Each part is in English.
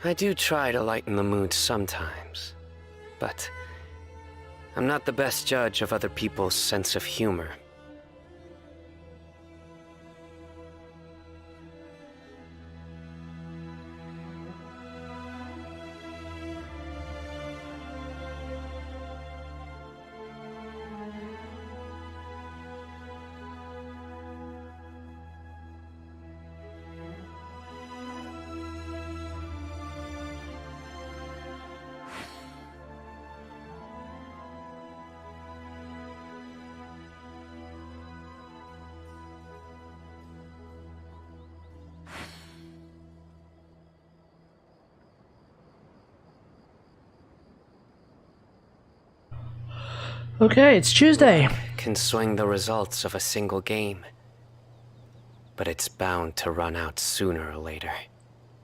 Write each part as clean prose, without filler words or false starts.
I do try to lighten the mood sometimes, but I'm not the best judge of other people's sense of humor. Okay, it's Tuesday. Can swing the results of a single game, but it's bound to run out sooner or later.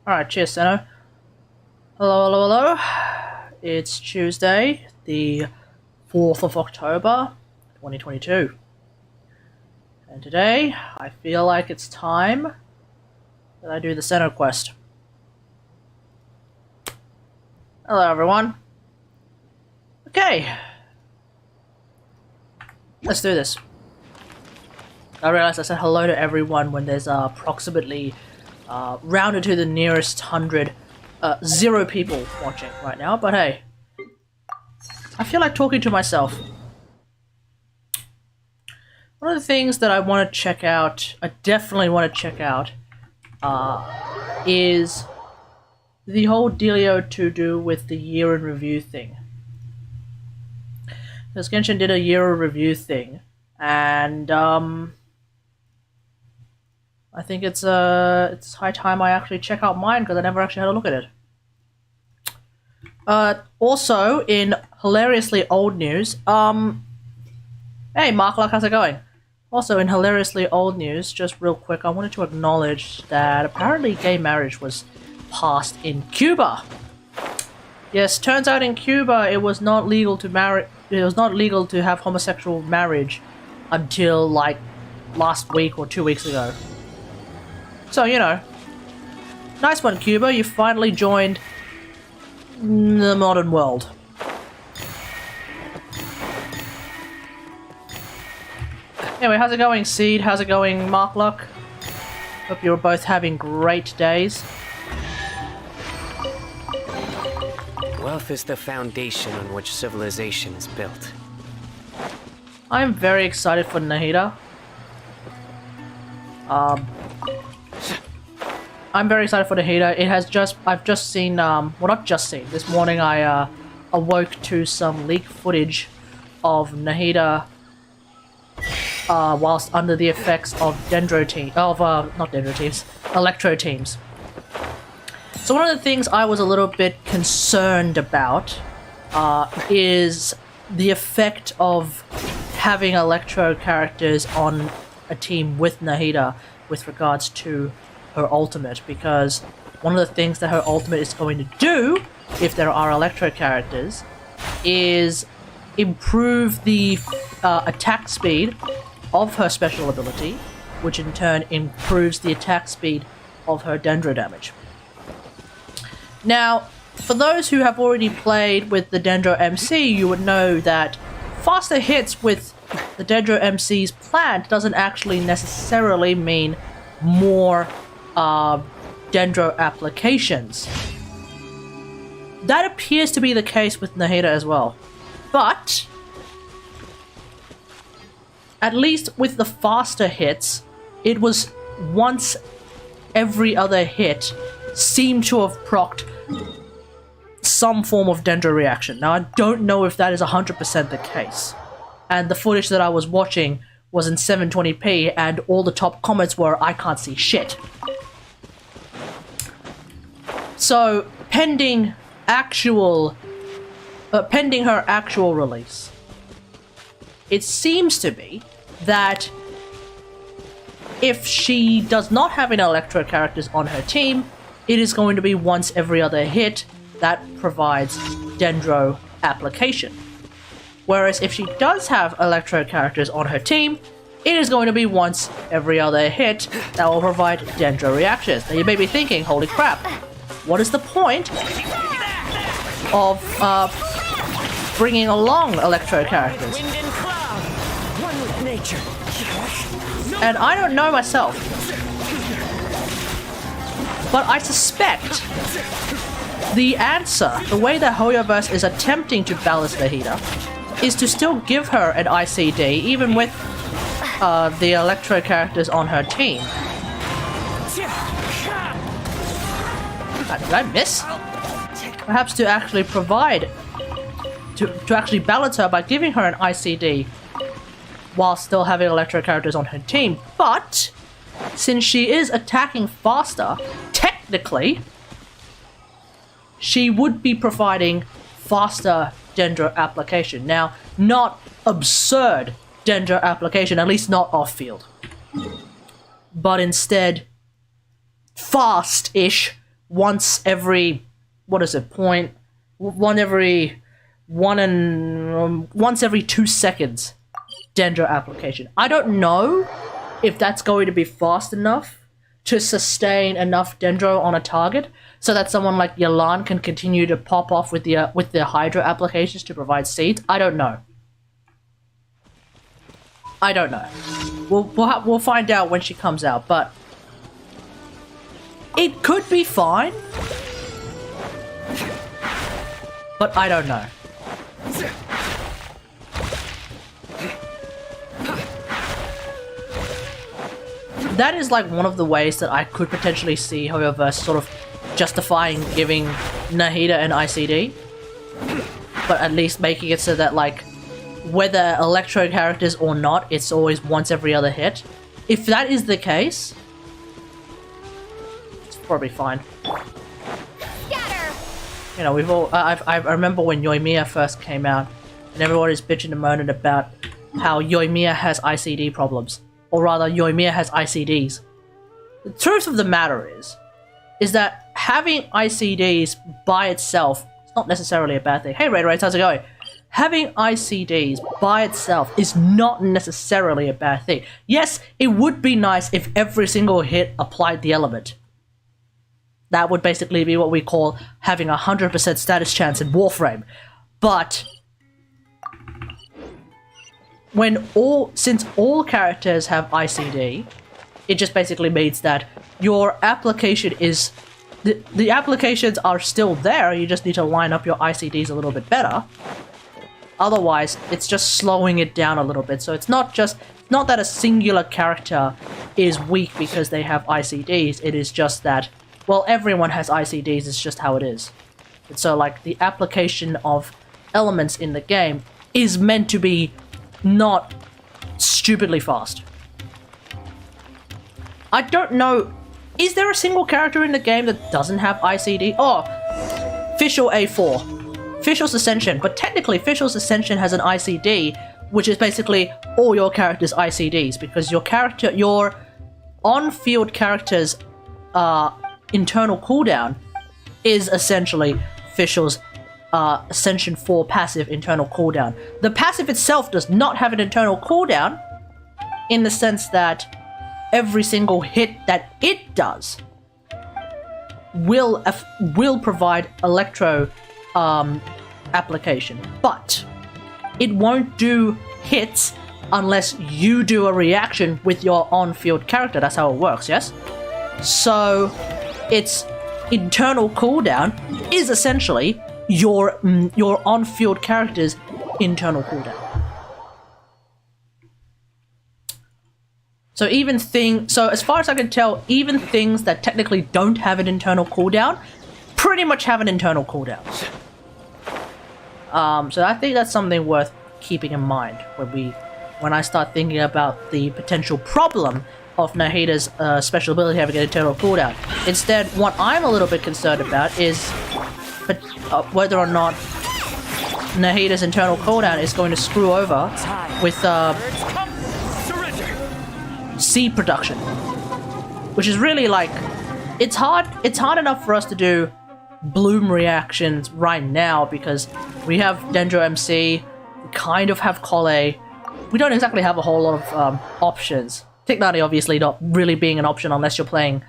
Alright, cheers, Cyno. Hello, hello, hello. It's Tuesday, the 4th of October, 2022. And today, I feel like it's time that I do the Cyno quest. Hello, everyone. Okay. Let's do this. I realized I said hello to everyone when there's approximately rounded to the nearest 100, 0 people watching right now, but hey. I feel like talking to myself. One of the things that I want to check out, I definitely want to check out, is the whole dealio to do with the year in review thing. Because Genshin did a year of review thing, and I think it's high time I actually check out mine because I never actually had a look at it. Also, in hilariously old news, hey Mark Luck, how's it going? Also, in hilariously old news, just real quick, I wanted to acknowledge that apparently gay marriage was passed in Cuba. Yes, turns out in Cuba it was not legal to marry. It was not legal to have homosexual marriage until like last week or 2 weeks ago. So, you know, nice one, Cuba. You finally joined the modern world. Anyway, how's it going, Seed? How's it going, Mark Luck? Hope you're both having great days. Wealth is the foundation on which civilization is built. I'm very excited for Nahida. I'm very excited for Nahida. I've just seen, well, not just seen. This morning I awoke to some leaked footage of Nahida whilst under the effects of Electro teams. So one of the things I was a little bit concerned about is the effect of having Electro characters on a team with Nahida with regards to her ultimate, because one of the things that her ultimate is going to do, if there are Electro characters, is improve the attack speed of her special ability, which in turn improves the attack speed of her Dendro damage. Now, for those who have already played with the Dendro MC, you would know that faster hits with the Dendro MC's plant doesn't actually necessarily mean more Dendro applications. That appears to be the case with Nahida as well. But, at least with the faster hits, it was once every other hit seemed to have procced some form of Dendro reaction. Now, I don't know if that is 100% the case. And the footage that I was watching was in 720p, and all the top comments were, I can't see shit. So, pending her actual release, it seems to be that if she does not have any Electro characters on her team, it is going to be once every other hit that provides Dendro application. Whereas if she does have Electro characters on her team, it is going to be once every other hit that will provide Dendro reactions. Now you may be thinking, holy crap, what is the point of bringing along electro characters? Wind and cloud, one with nature. And I don't know myself, but I suspect the answer, the way that Hoyoverse is attempting to balance Nahida, is to still give her an ICD, even with the electro characters on her team. Did I miss? Perhaps to actually provide, to actually balance her by giving her an ICD while still having electro characters on her team. But since she is attacking faster, technically, she would be providing faster Dendro application. Now, not absurd Dendro application, at least not off-field. But instead, fast-ish, once every, once every 2 seconds Dendro application. I don't know if that's going to be fast enough to sustain enough Dendro on a target so that someone like Yalan can continue to pop off with the Hydro applications to provide seeds. I don't know. I don't know. We'll find out when she comes out, but it could be fine. But I don't know. That is like one of the ways that I could potentially see Hoyoverse sort of justifying giving Nahida an ICD. But at least making it so that, like, whether electro characters or not, it's always once every other hit. If that is the case, it's probably fine. Scatter! You know, we've all. I remember when Yoimiya first came out, and everybody's bitching and moaning about how Yoimiya has ICD problems. Or rather, Yoimiya has ICDs. The truth of the matter is that having ICDs by itself is not necessarily a bad thing. Hey, Raider, how's it going? Having ICDs by itself is not necessarily a bad thing. Yes, it would be nice if every single hit applied the element. That would basically be what we call having a 100% status chance in Warframe. But since all characters have ICD, it just basically means that your application is the applications are still there. You just need to line up your ICDs a little bit better. Otherwise, it's just slowing it down a little bit. So it's not that a singular character is weak because they have ICDs. It is just that, well, everyone has ICDs. It's just how it is. And so, like, the application of elements in the game is meant to be not stupidly fast. I don't know. Is there a single character in the game that doesn't have ICD? Oh, Fischl A4. Fischl's Ascension. But technically, Fischl's Ascension has an ICD, which is basically all your characters' ICDs, because your on-field character's internal cooldown is essentially Fischl's Ascension 4 passive internal cooldown. The passive itself does not have an internal cooldown in the sense that every single hit that it does will provide electro application, but it won't do hits unless you do a reaction with your on-field character. That's how it works, yes? So its internal cooldown is essentially your on-field character's internal cooldown. So as far as I can tell, even things that technically don't have an internal cooldown pretty much have an internal cooldown. So I think that's something worth keeping in mind when I start thinking about the potential problem of Nahida's special ability having an internal cooldown. Instead, what I'm a little bit concerned about is whether or not Nahida's internal cooldown is going to screw over with seed production, which is really like it's hard enough for us to do bloom reactions right now because we have Dendro MC, we kind of have Colle, we don't exactly have a whole lot of options. Tignati obviously not really being an option unless you're playing,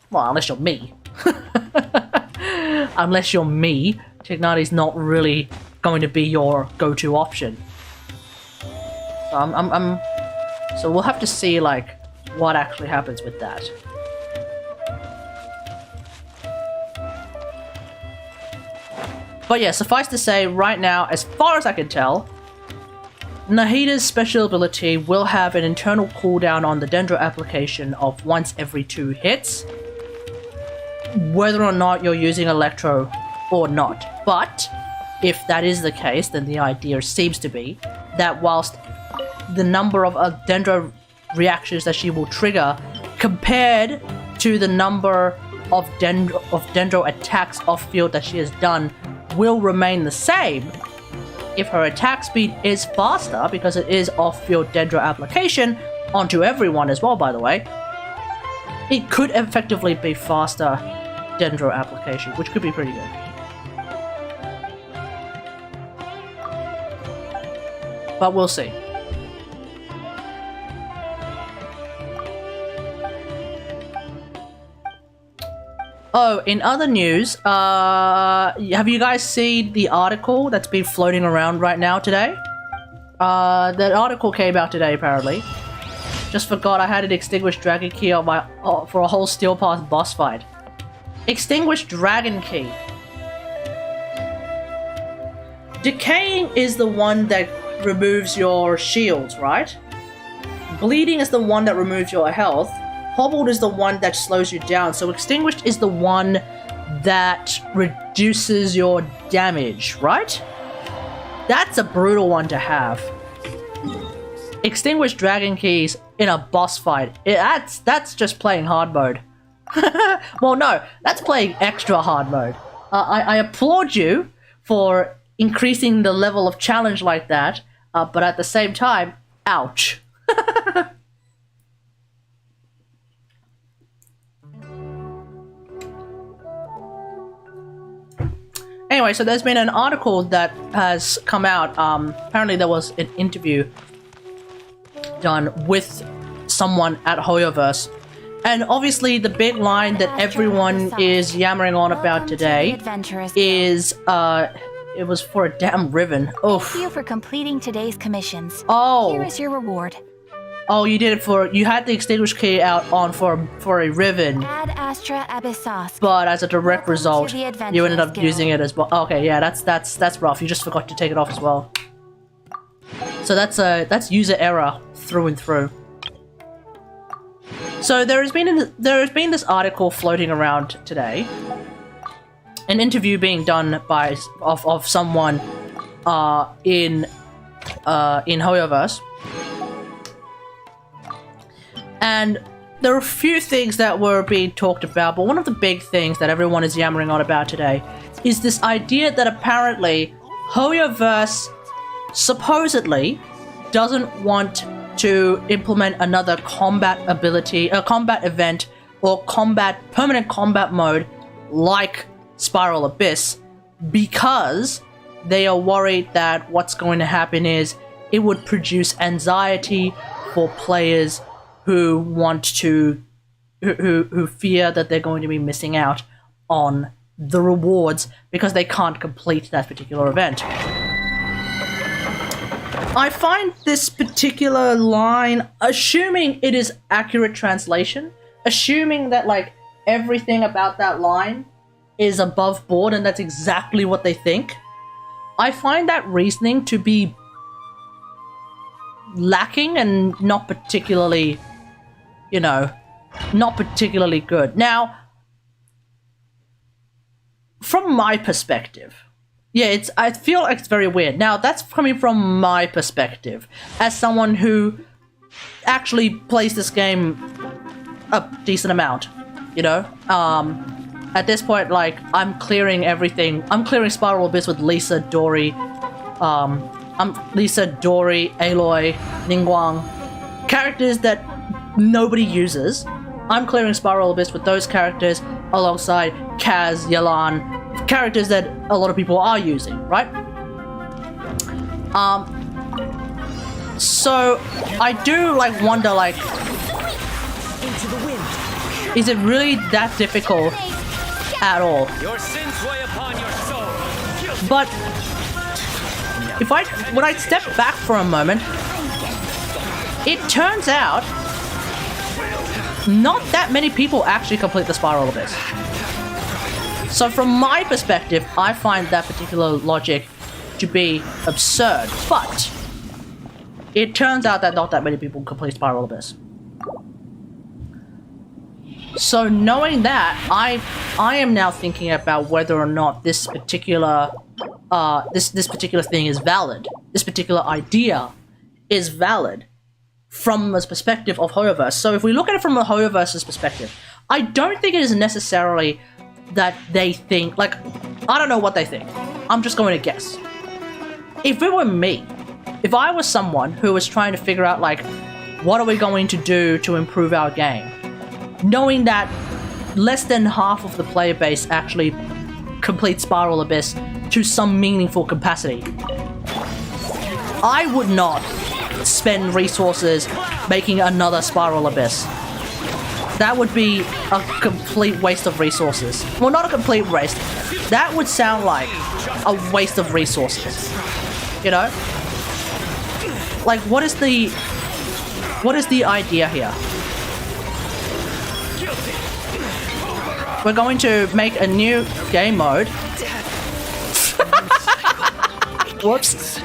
well, unless you're me. unless you're me, Tignati's not really going to be your go-to option. So so we'll have to see like what actually happens with that. But yeah, suffice to say, right now, as far as I can tell, Nahida's special ability will have an internal cooldown on the Dendro application of once every 2 hits, whether or not you're using Electro or not. But if that is the case, then the idea seems to be that whilst the number of Dendro reactions that she will trigger compared to the number of Dendro attacks off-field that she has done will remain the same, if her attack speed is faster, because it is off-field Dendro application onto everyone as well, by the way, it could effectively be faster Dendro application, which could be pretty good. But we'll see. Oh, in other news, have you guys seen the article that's been floating around right now today? That article came out today, apparently. Just forgot I had an Extinguished Dragon Key on my for a whole Steel Path boss fight. Extinguished Dragon Key. Decaying is the one that removes your shields, right? Bleeding is the one that removes your health. Hobbled is the one that slows you down, so Extinguished is the one that reduces your damage, right? That's a brutal one to have. Extinguished Dragon Keys in a boss fight, that's just playing hard mode. Well, no, that's playing extra hard mode. I applaud you for increasing the level of challenge like that, but at the same time, ouch. Anyway, so there's been an article that has come out. Apparently there was an interview done with someone at Hoyoverse. And obviously the big line that everyone is yammering on about today is, it was for a damn ribbon. Oof. Thank you for completing today's commissions. Oh. Here is your reward. Oh, you did it you had the Extinguished Key out on for a ribbon. Ad Astra Abyssosque. But as a direct result, you ended up Guild. using it as well. Okay, yeah, that's rough. You just forgot to take it off as well. So that's user error through and through. So there has been this article floating around today, an interview being done by of someone in Hoyoverse. And there are a few things that were being talked about, but one of the big things that everyone is yammering on about today is this idea that apparently Hoyoverse supposedly doesn't want to implement another combat ability, a combat event, or permanent combat mode like Spiral Abyss, because they are worried that what's going to happen is it would produce anxiety for players who who fear that they're going to be missing out on the rewards because they can't complete that particular event. I find this particular line, assuming it is accurate translation, assuming that like everything about that line is above board and that's exactly what they think, I find that reasoning to be lacking and not particularly, not particularly good. Now, from my perspective, yeah, I feel like it's very weird. Now, that's coming from my perspective, as someone who actually plays this game a decent amount, At this point, like, I'm clearing everything. I'm clearing Spiral Abyss with Lisa, Dory, Lisa, Dory, Aloy, Ningguang, characters that nobody uses. I'm clearing Spiral Abyss with those characters alongside Kaz, Yelan, characters that a lot of people are using, right? So I do like wonder, like, Into the wind. is it really that difficult at all. Your sins weigh upon your soul. But when I step back for a moment, it turns out not that many people actually complete the Spiral Abyss. So from my perspective, I find that particular logic to be absurd, but it turns out that not that many people complete Spiral Abyss. So knowing that, I am now thinking about whether or not this particular this particular thing is valid. This particular idea is valid from the perspective of Hoyoverse. So if we look at it from the Hoyoverse's perspective, I don't think it is necessarily that they think, like, I don't know what they think. I'm just going to guess. If it were me, if I was someone who was trying to figure out, like, what are we going to do to improve our game, knowing that less than half of the player base actually complete Spiral Abyss to some meaningful capacity, I would not spend resources making another Spiral Abyss. That would be a complete waste of resources. Well, not a complete waste. That would sound like a waste of resources. You know? Like, what is the idea here? We're going to make a new game mode. Whoops.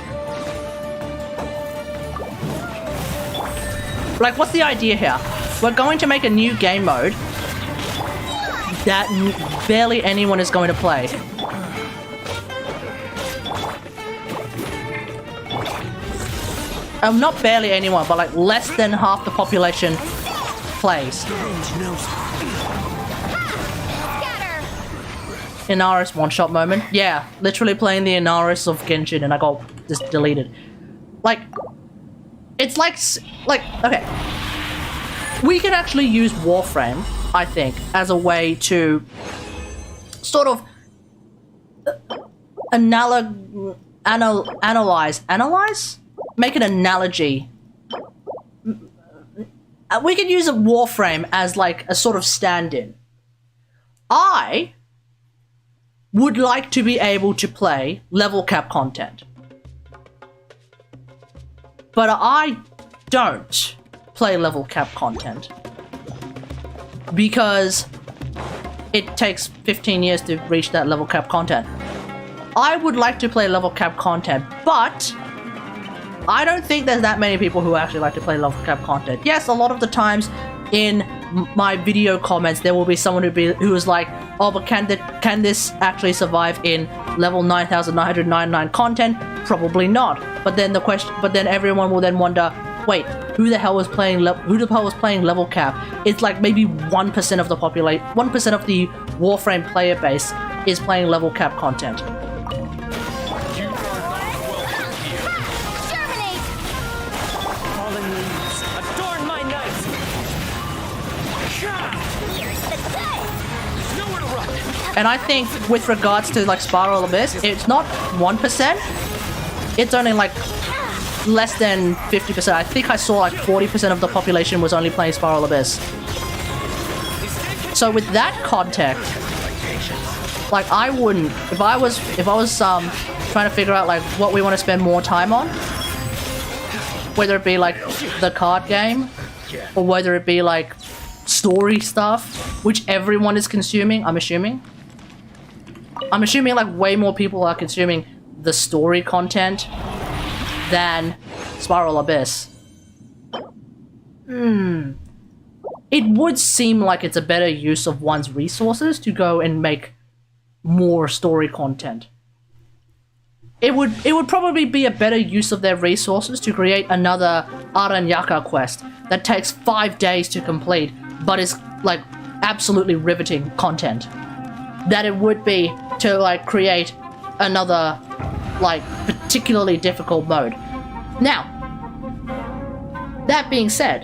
Like, what's the idea here? We're going to make a new game mode that barely anyone is going to play. Not barely anyone, but like less than half the population plays. Inaris one-shot moment. Yeah, literally playing the Inaris of Genshin and I got just deleted. Like, it's like, okay. We can actually use Warframe, I think, as a way to sort of analyze? Make an analogy. We could use a Warframe as like a sort of stand-in. I would like to be able to play level cap content. But I don't play level cap content because it takes 15 years to reach that level cap content. I would like to play level cap content, but I don't think there's that many people who actually like to play level cap content. Yes, a lot of the times in my video comments there will be someone who is like, oh, but can this actually survive in level 9,999 content? Probably not. But then everyone will then wonder, wait, who the hell was playing level cap? It's like maybe 1% of the 1% of the Warframe player base is playing level cap content. And I think with regards to like Spiral Abyss, it's not 1%. It's only like less than 50%. I think I saw like 40% of the population was only playing Spiral Abyss. So with that context, like I wouldn't, if I was trying to figure out like what we want to spend more time on, whether it be like the card game or whether it be like story stuff, which everyone is consuming, I'm assuming like way more people are consuming the story content than Spiral Abyss. It would seem like it's a better use of one's resources to go and make more story content. It would probably be a better use of their resources to create another Aranyaka quest that takes 5 days to complete, but is like absolutely riveting content, that it would be to like create another like particularly difficult mode. Now, that being said,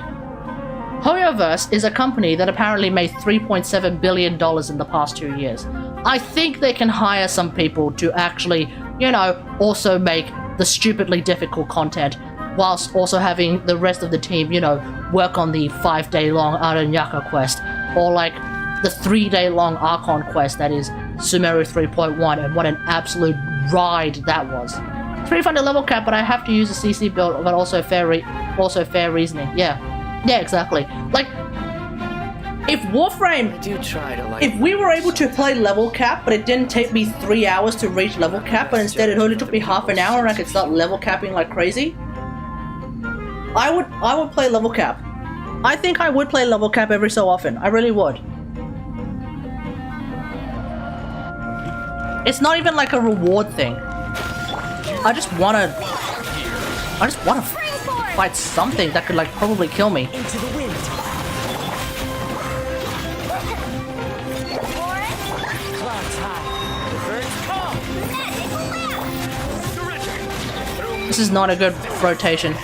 Hoyoverse is a company that apparently made $3.7 billion in the past 2 years. I think they can hire some people to actually, you know, also make the stupidly difficult content whilst also having the rest of the team, you know, work on the 5-day long Aranyaka quest, or like the 3-day-long Archon quest that is Sumeru 3.1, and what an absolute ride that was. It's pretty fun to level cap, but I have to use a CC build, but also fair reasoning. Yeah, exactly. Like, if Warframe, I do try to like. if we were able to play level cap, but it didn't take me 3 hours to reach level cap, but instead it only took me half an hour and I could start level capping like crazy, I would play level cap. I think I would play level cap every so often. I really would. It's not even like a reward thing. I just wanna fight something that could like probably kill me. Into the wind. Clouds high. Birds calm. This is not a good rotation.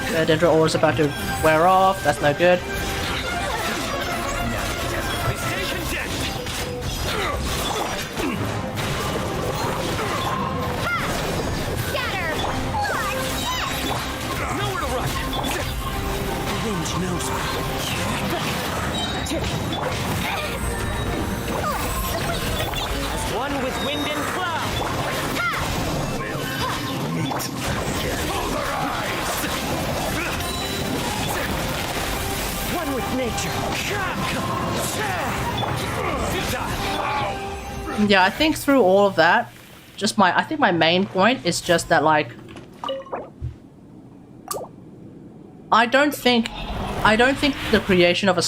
The Dendro ore is about to wear off. That's no good. One with wind and cloud. One with nature. Yeah, I think through all of that, I think my main point is just that, like, I don't think the creation of a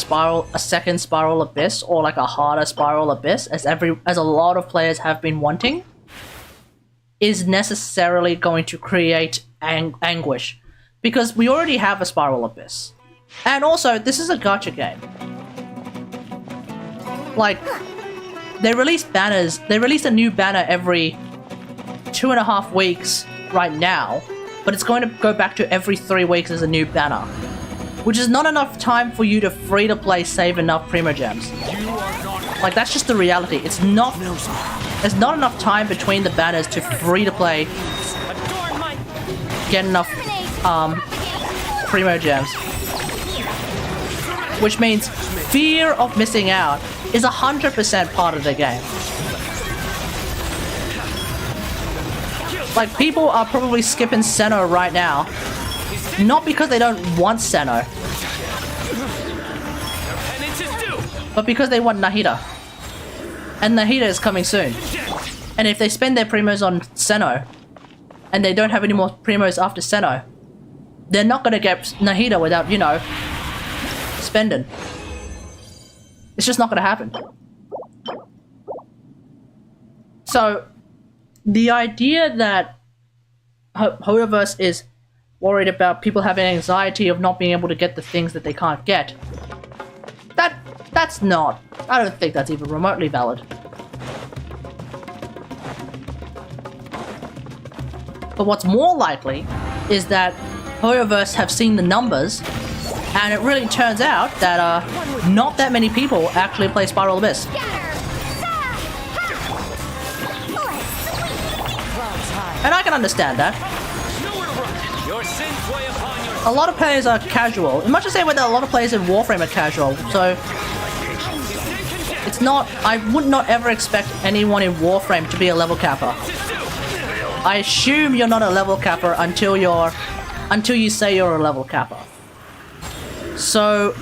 second Spiral Abyss, or like a harder Spiral Abyss, as a lot of players have been wanting, is necessarily going to create anguish, because we already have a Spiral Abyss, and also this is a gacha game. Like, they release banners. They release a new banner every 2.5 weeks right now, but it's going to go back to every 3 weeks as a new banner, which is not enough time for you to free-to-play save enough Primogems. Like, that's just the reality. There's not enough time between the banners to free-to-play get enough Primogems. Which means fear of missing out is 100% part of the game. Like, people are probably skipping Cyno right now, not because they don't want Cyno, but because they want Nahida. And Nahida is coming soon. And if they spend their primos on Cyno, and they don't have any more primos after Cyno, they're not gonna get Nahida without, you know, spending. It's just not gonna happen. So, the idea that Hoyoverse is worried about people having anxiety of not being able to get the things that they can't get, that's not. I don't think that's even remotely valid. But what's more likely is that Hoyoverse have seen the numbers, and it really turns out that not that many people actually play Spiral Abyss. And I can understand that. A lot of players are casual, in much the same way that a lot of players in Warframe are casual, so it's not. I would not ever expect anyone in Warframe to be a level capper. I assume you're not a level capper until you say you're a level capper. So,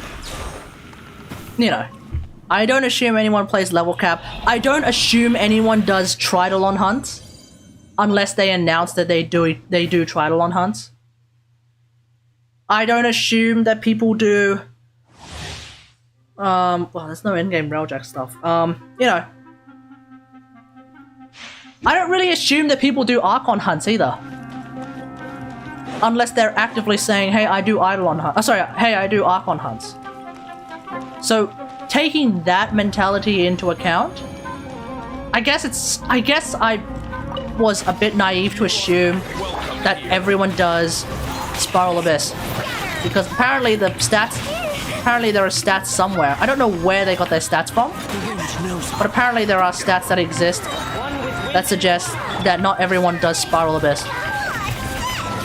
you know, I don't assume anyone plays level cap. I don't assume anyone does Tridolon hunts, unless they announce that they do Tridolon hunts. I don't assume that people do. Well, there's no endgame railjack stuff. You know, I don't really assume that people do Archon hunts either. Unless they're actively saying, hey, I do Eidolon hunts. Hey, I do Archon hunts. So, taking that mentality into account, I guess I was a bit naive to assume that everyone does Spiral Abyss. Because apparently there are stats somewhere. I don't know where they got their stats from, but apparently there are stats that exist that suggest that not everyone does Spiral Abyss.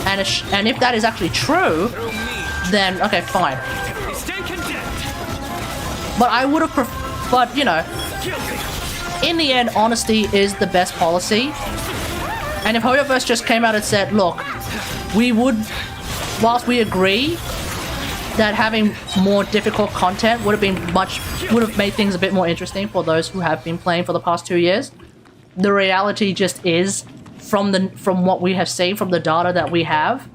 and if that is actually true, then okay, fine. Stay condemned. But I would have but you know, in the end, honesty is the best policy. And if Hoyoverse just came out and said, look, we would, whilst we agree that having more difficult content would have made things a bit more interesting for those who have been playing for the past 2 years, the reality just is, from what we have seen from the data that we have,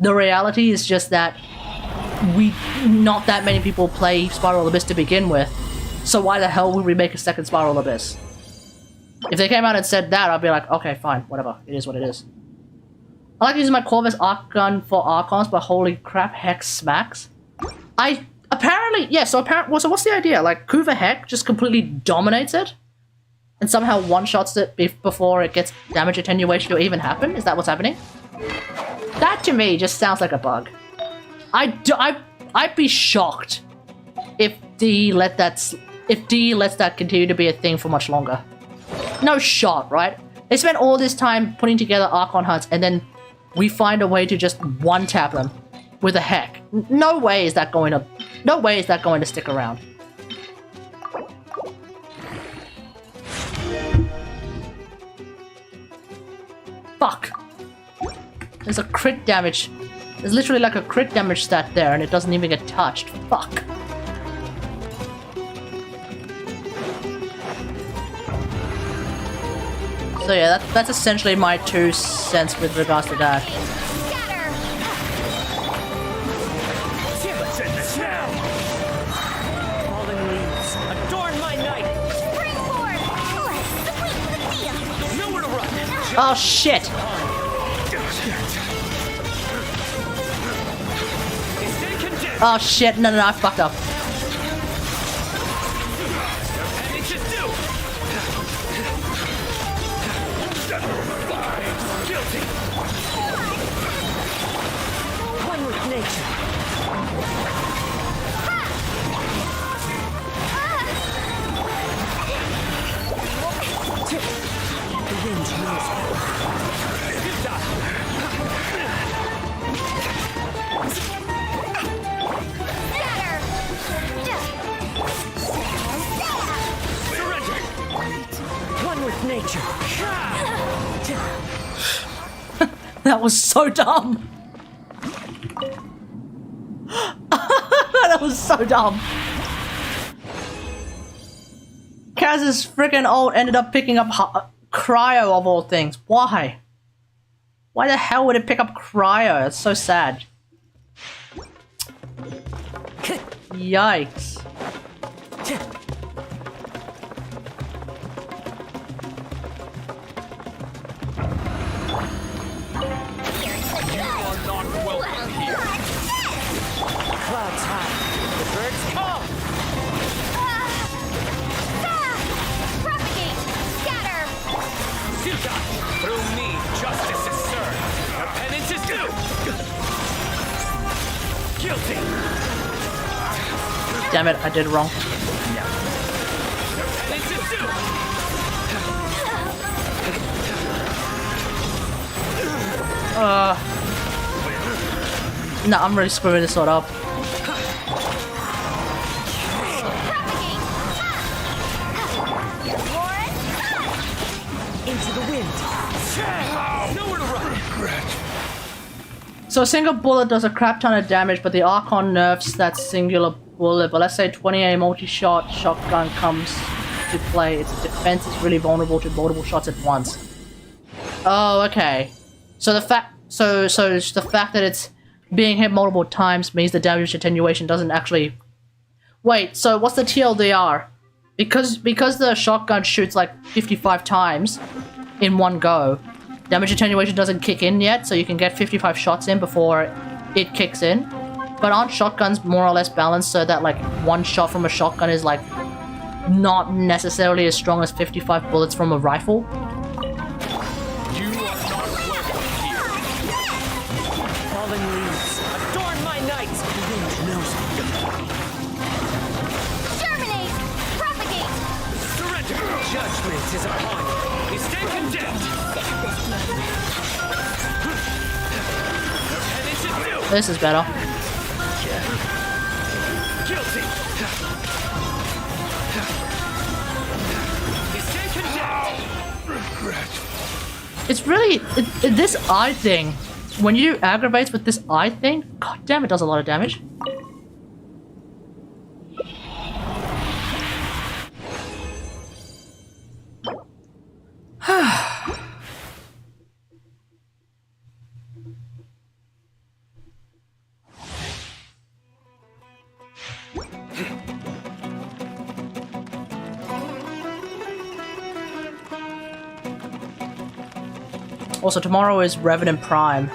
the reality is just that not that many people play Spiral Abyss to begin with, so why the hell would we make a second Spiral Abyss? If they came out and said that, I'd be like, okay, fine, whatever, it is what it is. I like using my Corvus Arc Gun for Archons, but holy crap, Hex smacks. So what's the idea? Like, Kuva Heck just completely dominates it? And somehow one-shots it before it gets damage attenuation to even happen? Is that what's happening? That to me just sounds like a bug. I'd be shocked if DE lets that continue to be a thing for much longer. No shot, right? They spent all this time putting together Archon hunts, and then we find a way to just one-tap them with a Heck. No way is that going to stick around. Fuck. There's a crit damage. There's literally like a crit damage stat there, and it doesn't even get touched. Fuck. So yeah, that's essentially my 2 cents with regards to that. Falling leaves, adorn my night. Nowhere to run. Oh shit! Stay condemned. Oh shit! No, I fucked up. And just do. Guilty. One with nature. The wind knows. Surrender. One with nature. That was so dumb. That was so dumb. Kaz's freaking ult ended up picking up Cryo of all things. Why? Why the hell would it pick up Cryo? It's so sad. Yikes. Clouds high. The birds come. Suga. Through me, justice is served. Your penance is due. Guilty. Damn it, I did wrong. Your penance is due. No, I'm really screwing this one up. Into the wind. Nowhere to run. So a single bullet does a crap ton of damage, but the Archon nerfs that singular bullet. But let's say 20A multi-shot shotgun comes to play. Its defense is really vulnerable to multiple shots at once. Oh, okay. So the fact that it's being hit multiple times means the damage attenuation doesn't actually... Wait, so what's the TLDR? Because the shotgun shoots like 55 times in one go, damage attenuation doesn't kick in yet, so you can get 55 shots in before it kicks in. But aren't shotguns more or less balanced so that like one shot from a shotgun is like not necessarily as strong as 55 bullets from a rifle? You are not welcome here. Falling leaves, adorn my night. The wind knows it. Germinate! Propagate! Surrender. Judgment is upon you. You stand condemned. This is better. Guilty. It's really this eye thing. When you aggravate with this eye thing, god damn, it does a lot of damage. Also, tomorrow is Revenant Prime.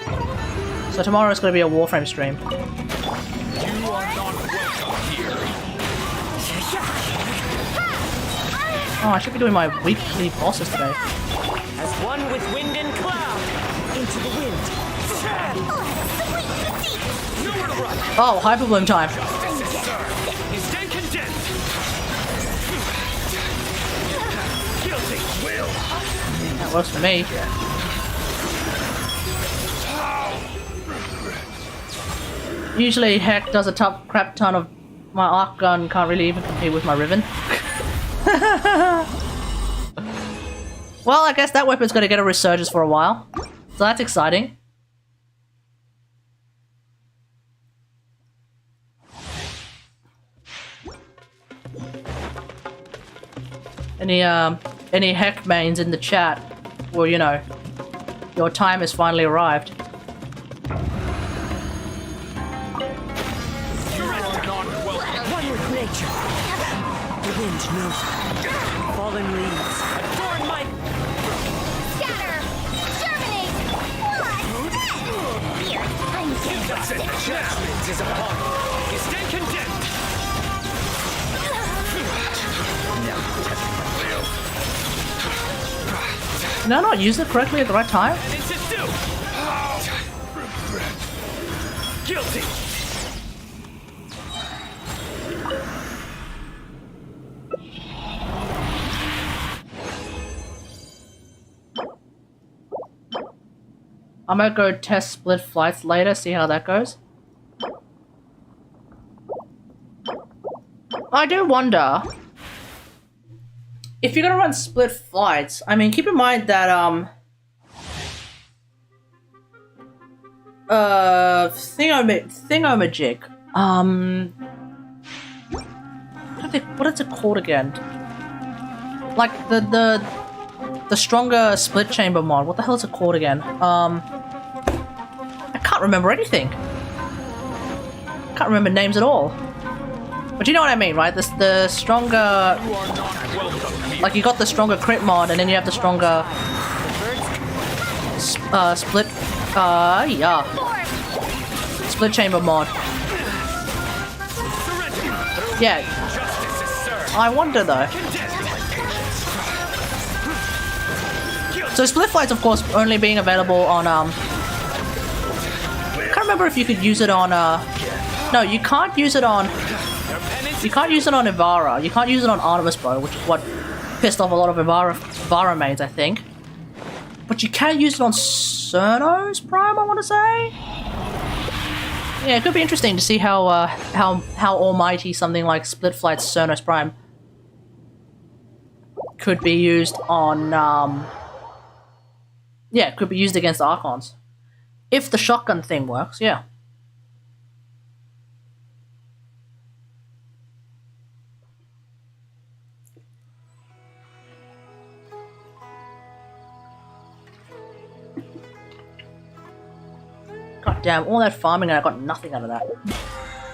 So tomorrow is going to be a Warframe stream. You are not welcome here. Oh, I should be doing my weekly bosses today. As one with wind and cloud. Into the wind. Nowhere to run. Oh, Hyperbloom time. Stand condemned. Guilty. Will. That works for me. Usually Heck does a tough crap ton of my arc gun, can't really even compete with my Riven. Well, I guess that weapon's gonna get a resurgence for a while. So that's exciting. Any Heck mains in the chat? Well, you know, your time has finally arrived. One with nature. The wind knows. Fallen leaves. Adorn my. Scatter! Germinate! What? Here, I'm That's it. Judgment is upon you. You stand condemned. Did I not use it correctly at the right time? It's it due. Guilty. I might go test split flights later, see how that goes. I do wonder if you're gonna run split flights. I mean, keep in mind that thingamajig. What is it called again? Like the stronger split chamber mod. What the hell is it called again? I can't remember anything. Can't remember names at all. But you know what I mean, right? The stronger, You are not welcome here. like you got the stronger crit mod, and then you have the stronger split. Yeah, split chamber mod. Surrender. Yeah, Justice is served. I wonder though. So split flights, of course, only being available on I can't remember if you could use it on no, you can't use it on. You can't use it on Ivara. You can't use it on Artemis Bow, which is what pissed off a lot of Ivara mains, I think. But you can use it on Cyno's Prime, I want to say. Yeah, it could be interesting to see how almighty something like Split Flight's Cyno's Prime could be used on. Yeah, it could be used against Archons. If the shotgun thing works, yeah. God damn, all that farming and I got nothing out of that.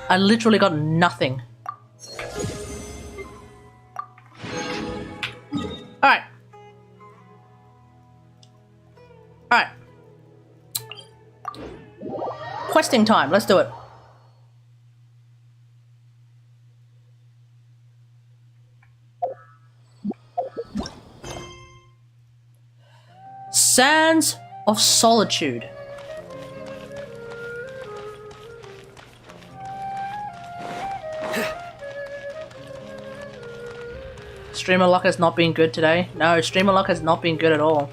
I literally got nothing. Alright. Alright. Questing time, let's do it. Sands of Solitude. Streamer luck has not been good today. No, streamer luck has not been good at all.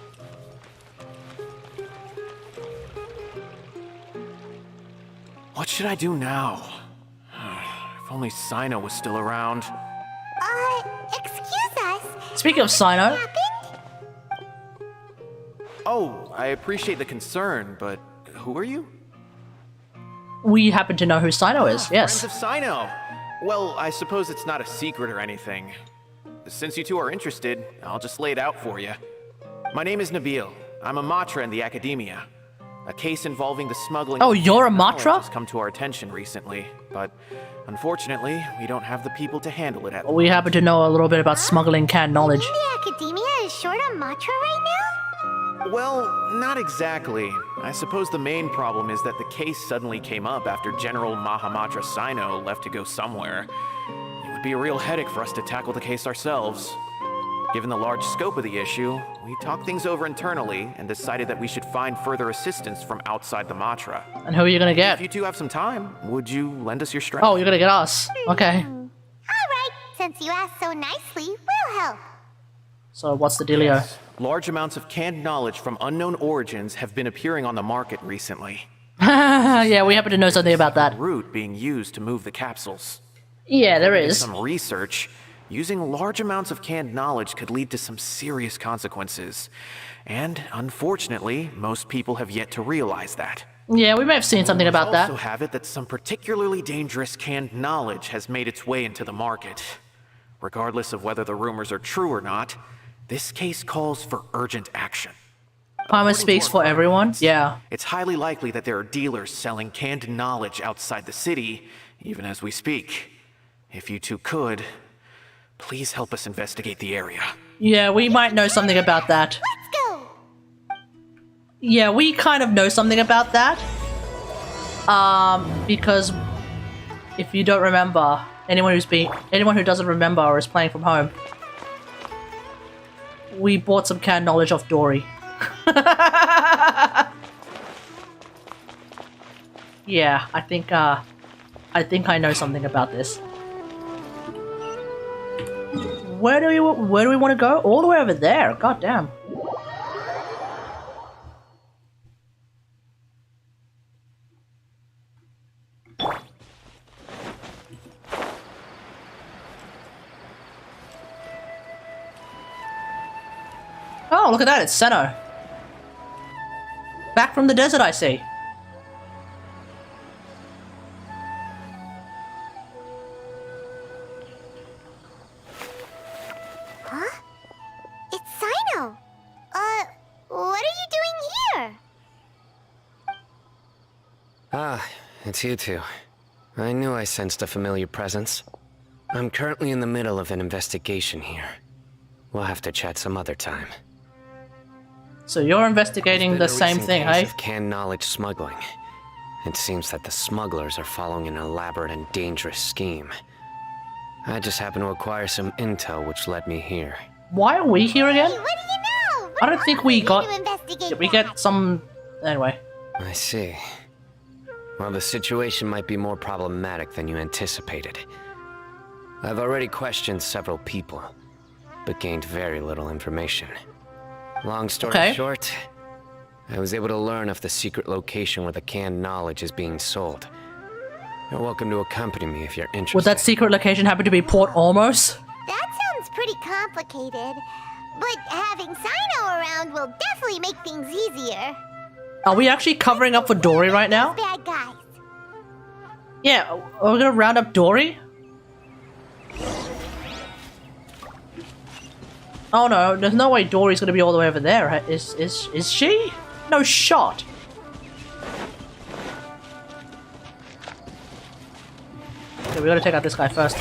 What should I do now? If only Cyno was still around. Excuse us. Speaking of Cyno, Happened? Oh, I appreciate the concern, but who are you? we happen to know who Cyno is. Yes. Friends of Cyno. Well, I suppose it's not a secret or anything. Since you two are interested, I'll just lay it out for you. My name is Nabil. I'm a Matra in the Academia. A case involving the smuggling. Oh, you're a of knowledge Matra? has come to our attention recently, but unfortunately, we don't have the people to handle it at We happen to know a little bit about smuggling canned knowledge. The Academia is short on Matra right now? Well, not exactly. I suppose the main problem is that the case suddenly came up after General Mahamatra Cyno left to go somewhere. It would be a real headache for us to tackle the case ourselves. Given the large scope of the issue, we talked things over internally and decided that we should find further assistance from outside the Matra. And who are you gonna If get? you two have some time, would you lend us your strength? Oh, you're gonna get us. Okay. All right, since you asked so nicely, we'll help. So what's the dealio? Large amounts of canned knowledge from unknown origins have been appearing on the market recently. Yeah, we happen to know something about that. Route being used to move the capsules. Yeah, there Did is. some research. Using large amounts of canned knowledge could lead to some serious consequences. And unfortunately, most people have yet to realize that. Yeah, we may have seen something about Also that. have it that some particularly dangerous canned knowledge has made its way into the market. Regardless of whether the rumors are true or not, this case calls for urgent action. Paimon speaks for everyone. Yeah. It's highly likely that there are dealers selling canned knowledge outside the city, even as we speak. If you two could, please help us investigate the area. Yeah, we might know something about that. Let's go. Yeah, we kind of know something about that. Because if you don't remember, anyone who doesn't remember or is playing from home, we bought some canned knowledge off Dory. Yeah, I think I know something about this. Where do we want to go? All the way over there. God damn. Oh, look at that, it's Cyno. Back from the desert, I see. Huh? It's Cyno. What are you doing here? Ah, it's you two. I knew I sensed a familiar presence. I'm currently in the middle of an investigation here. We'll have to chat some other time. So you're investigating the There's been a same recent thing, case hey? of canned knowledge smuggling. It seems that the smugglers are following an elaborate and dangerous scheme. I just happened to acquire some intel which led me here. Why are we here again? Hey, what do you know? I don't think we got... To investigate Did we that. get some... Anyway. I see. Well, the situation might be more problematic than you anticipated. I've already questioned several people, but gained very little information. Long story Okay. short, I was able to learn of the secret location where the canned knowledge is being sold. You're welcome to accompany me if you're interested. Would that secret location happen to be Port Ormos? That sounds pretty complicated. But having Cyno around will definitely make things easier. Are we actually covering up for Dory right now? Bad guys. Yeah, are we gonna round up Dory? Oh no, there's no way Dory's gonna be all the way over there. Right? Is she? No shot. Okay, we gotta take out this guy first.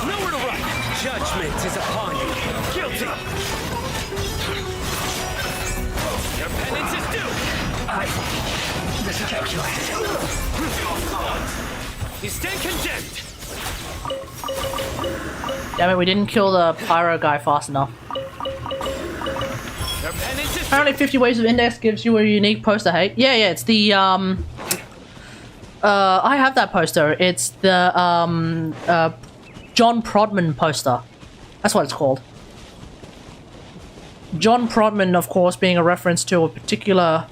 Nowhere to run! Judgment is upon you! Guilty! Your penance is due! You stand condemned! Damn it, we didn't kill the pyro guy fast enough. Your penance is Apparently 50 Ways of Index gives you a unique poster, hey? Yeah, it's the, I have that poster. It's the, John Prodman poster. That's what it's called. John Prodman, of course, being a reference to a particular,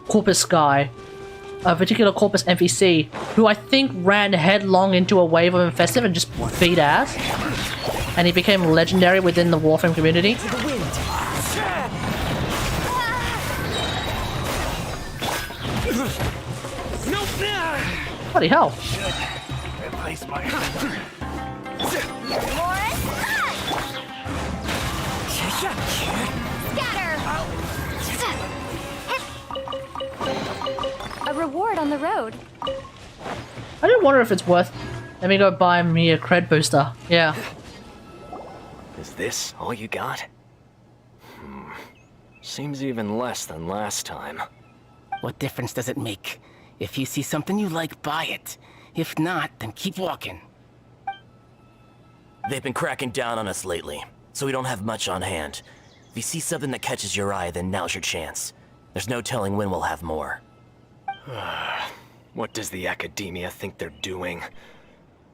Corpus guy, a particular Corpus NPC, who I think ran headlong into a wave of infested and just beat ass. And he became legendary within the Warframe community. Bloody hell. Replace my... A reward on the road. I do wonder if it's worth... Let me go buy me a cred booster. Yeah. Is this all you got? Seems even less than last time. What difference does it make? If you see something you like, buy it. If not, then keep walking. They've been cracking down on us lately, so we don't have much on hand. If you see something that catches your eye, then now's your chance. There's no telling when we'll have more. What does the academia think they're doing?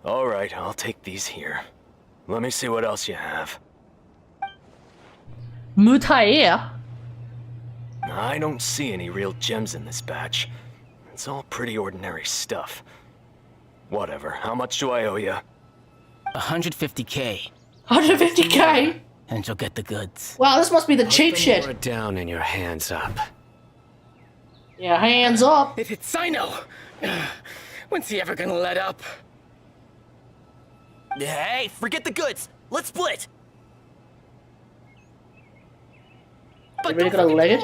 All right, I'll take these here. Let me see what else you have. Mutair? I don't see any real gems in this batch. It's all pretty ordinary stuff. Whatever, how much do I owe you? 150K. 150k? And you'll get the goods. Wow, this must be the cheap Put shit. them down and your hands up. Yeah, hands up. It's Cyno! When's he ever gonna let up? Hey, forget the goods! Let's split! You really gonna leg it?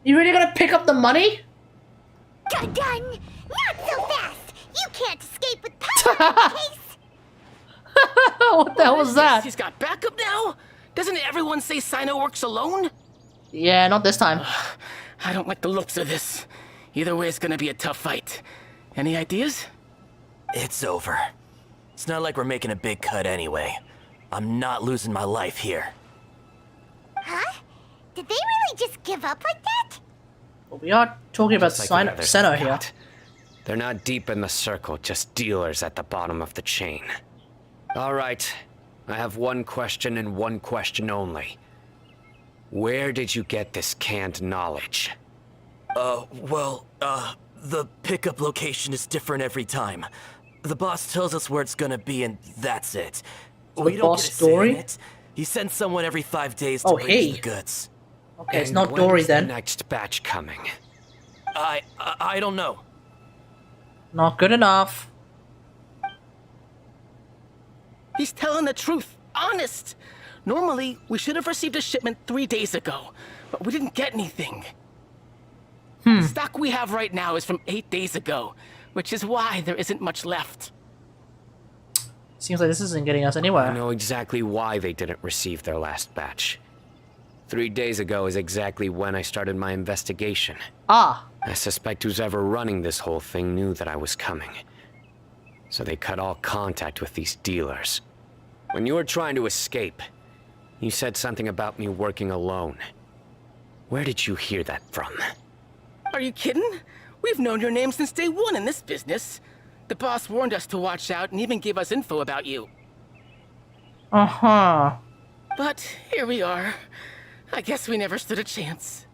You really gonna pick up the money? Dun dun! Not so fast! You can't escape with power in this case! What the hell was that? He's got backup now? Doesn't everyone say Cyno works alone? Yeah, not this time. I don't like the looks of this. Either way, it's gonna be a tough fight. Any ideas? It's over. It's not like we're making a big cut anyway. I'm not losing my life here. Huh? Did they really just give up like that? Well, we are talking about Just like the others Cyno I here. got. They're not deep in the circle, just dealers at the bottom of the chain. All right, I have one question and one question only. Where did you get this canned knowledge? The pickup location is different every time. The boss tells us where it's gonna be and that's it. So We the don't boss get a say in Dory? it. He sends someone every 5 days to Oh, bring hey. us the goods. Okay, it's And not when's Dory the then. next batch coming? I don't know. Not good enough. He's telling the truth. Honest. Normally, we should have received a shipment 3 days ago, but we didn't get anything. The stock we have right now is from 8 days ago, which is why there isn't much left. Seems like this isn't getting us I anywhere. know exactly why they didn't receive their last batch. 3 days ago is exactly when I started my investigation. Ah, I suspect who's ever running this whole thing knew that I was coming. So they cut all contact with these dealers. When you were trying to escape, you said something about me working alone. Where did you hear that from? Are you kidding? We've known your name since day one in this business. The boss warned us to watch out and even gave us info about you. uh-huh. But here we are. I guess we never stood a chance.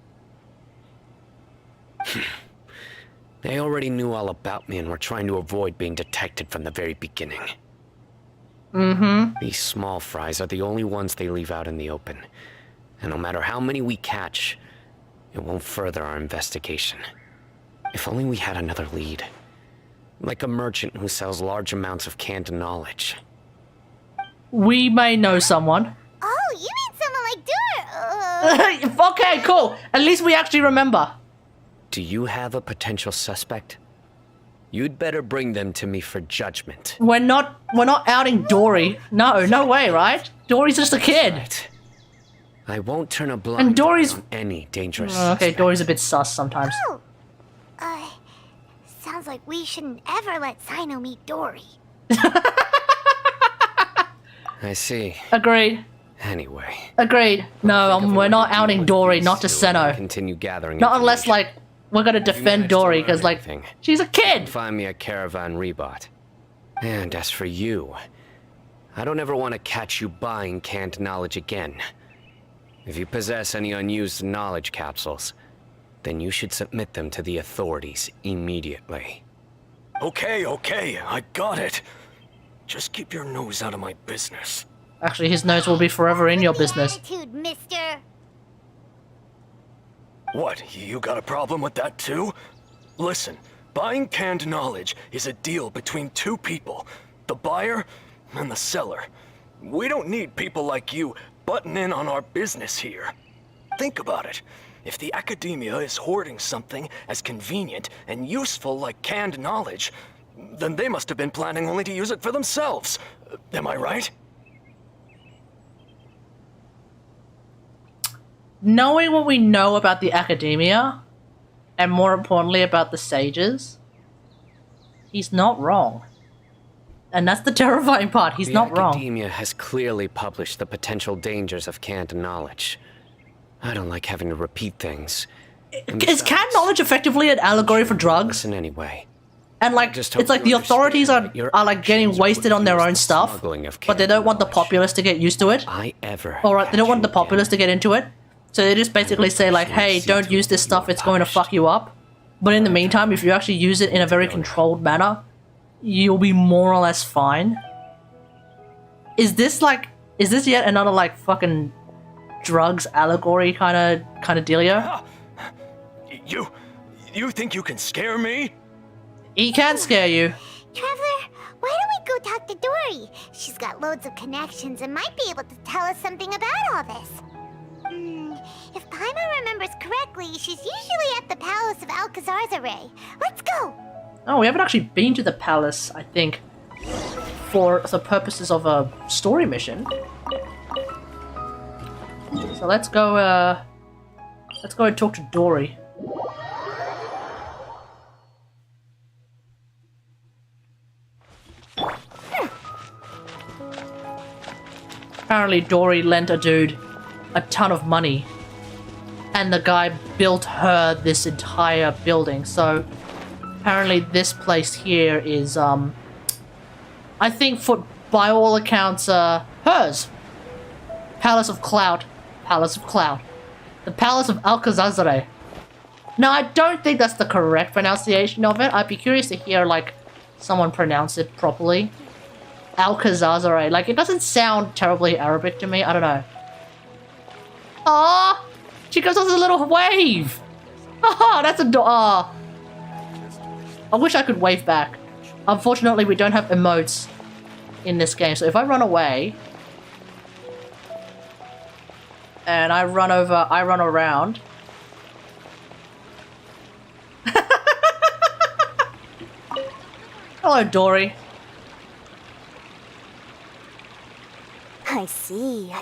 They already knew all about me and were trying to avoid being detected from the very beginning. These small fries are the only ones they leave out in the open. And no matter how many we catch, it won't further our investigation. If only we had another lead. Like a merchant who sells large amounts of canned knowledge. We may know someone. Oh, you mean someone like Dora? Okay, cool. At least we actually remember. Do you have a potential suspect? You'd better bring them to me for judgment. We're not outing Dory. No way, right? Dory's just a kid. Right. I won't turn a blind And Dory's- eye on any dangerous Okay, suspect. Dory's a bit sus sometimes. Oh. Sounds like we shouldn't ever let Cyno meet Dory. I see. Agreed. Anyway. Agreed. No, Think of a we're way not to deal outing with Dory, these not to two and Cyno. Continue gathering Not unless, information. like, we're gonna defend managed to Dory, learn because, like, anything? she's a kid. Find me a caravan rebot. And as for you, I don't ever want to catch you buying canned knowledge again. If you possess any unused knowledge capsules, then you should submit them to the authorities immediately. Okay, I got it. Just keep your nose out of my business. Actually, his nose will be forever in your business. Attitude, mister. What, you got a problem with that too? Listen, buying canned knowledge is a deal between two people, the buyer and the seller. We don't need people like you butting in on our business here. Think about it. If the academia is hoarding something as convenient and useful like canned knowledge, then they must have been planning only to use it for themselves. Am I right? Knowing what we know about the academia, and more importantly about the sages, he's not wrong. And that's the terrifying part, he's not wrong. The academia has clearly published the potential dangers of canned knowledge. I don't like having to repeat things. Is canned knowledge effectively an allegory for drugs? Listen anyway. And like, Just hope it's like you the authorities are understand that your like getting actions wasted would on their use own the stuff, smuggling of but they canned don't want the knowledge. populace to get used to it. I ever. Alright, they don't want the catch you populace to again. get into it. So they just basically say like, hey, don't use this stuff, it's going to fuck you up. But in the meantime, if you actually use it in a very controlled manner, you'll be more or less fine. Is this yet another like fucking drugs allegory kind of dealio? You think you can scare me? He can scare you. Traveler, why don't we go talk to Dory? She's got loads of connections and might be able to tell us something about all this. If Paimon remembers correctly, she's usually at the Palace of Alcazar's. Let's go! Oh, we haven't actually been to the palace, I think, for the purposes of a story mission. So let's go and talk to Dory. Apparently Dory lent a dude a ton of money, and the guy built her this entire building. So apparently this place here is I think by all accounts hers. Palace of Cloud. The Palace of Alcazar. Now I don't think that's the correct pronunciation of it. I'd be curious to hear like someone pronounce it properly. Alcazar. Like, it doesn't sound terribly Arabic to me. I don't know. Ah, she gives us a little wave. Haha, that's I wish I could wave back. Unfortunately, we don't have emotes in this game. So if I run away and I run around. Hello, Dory. I see.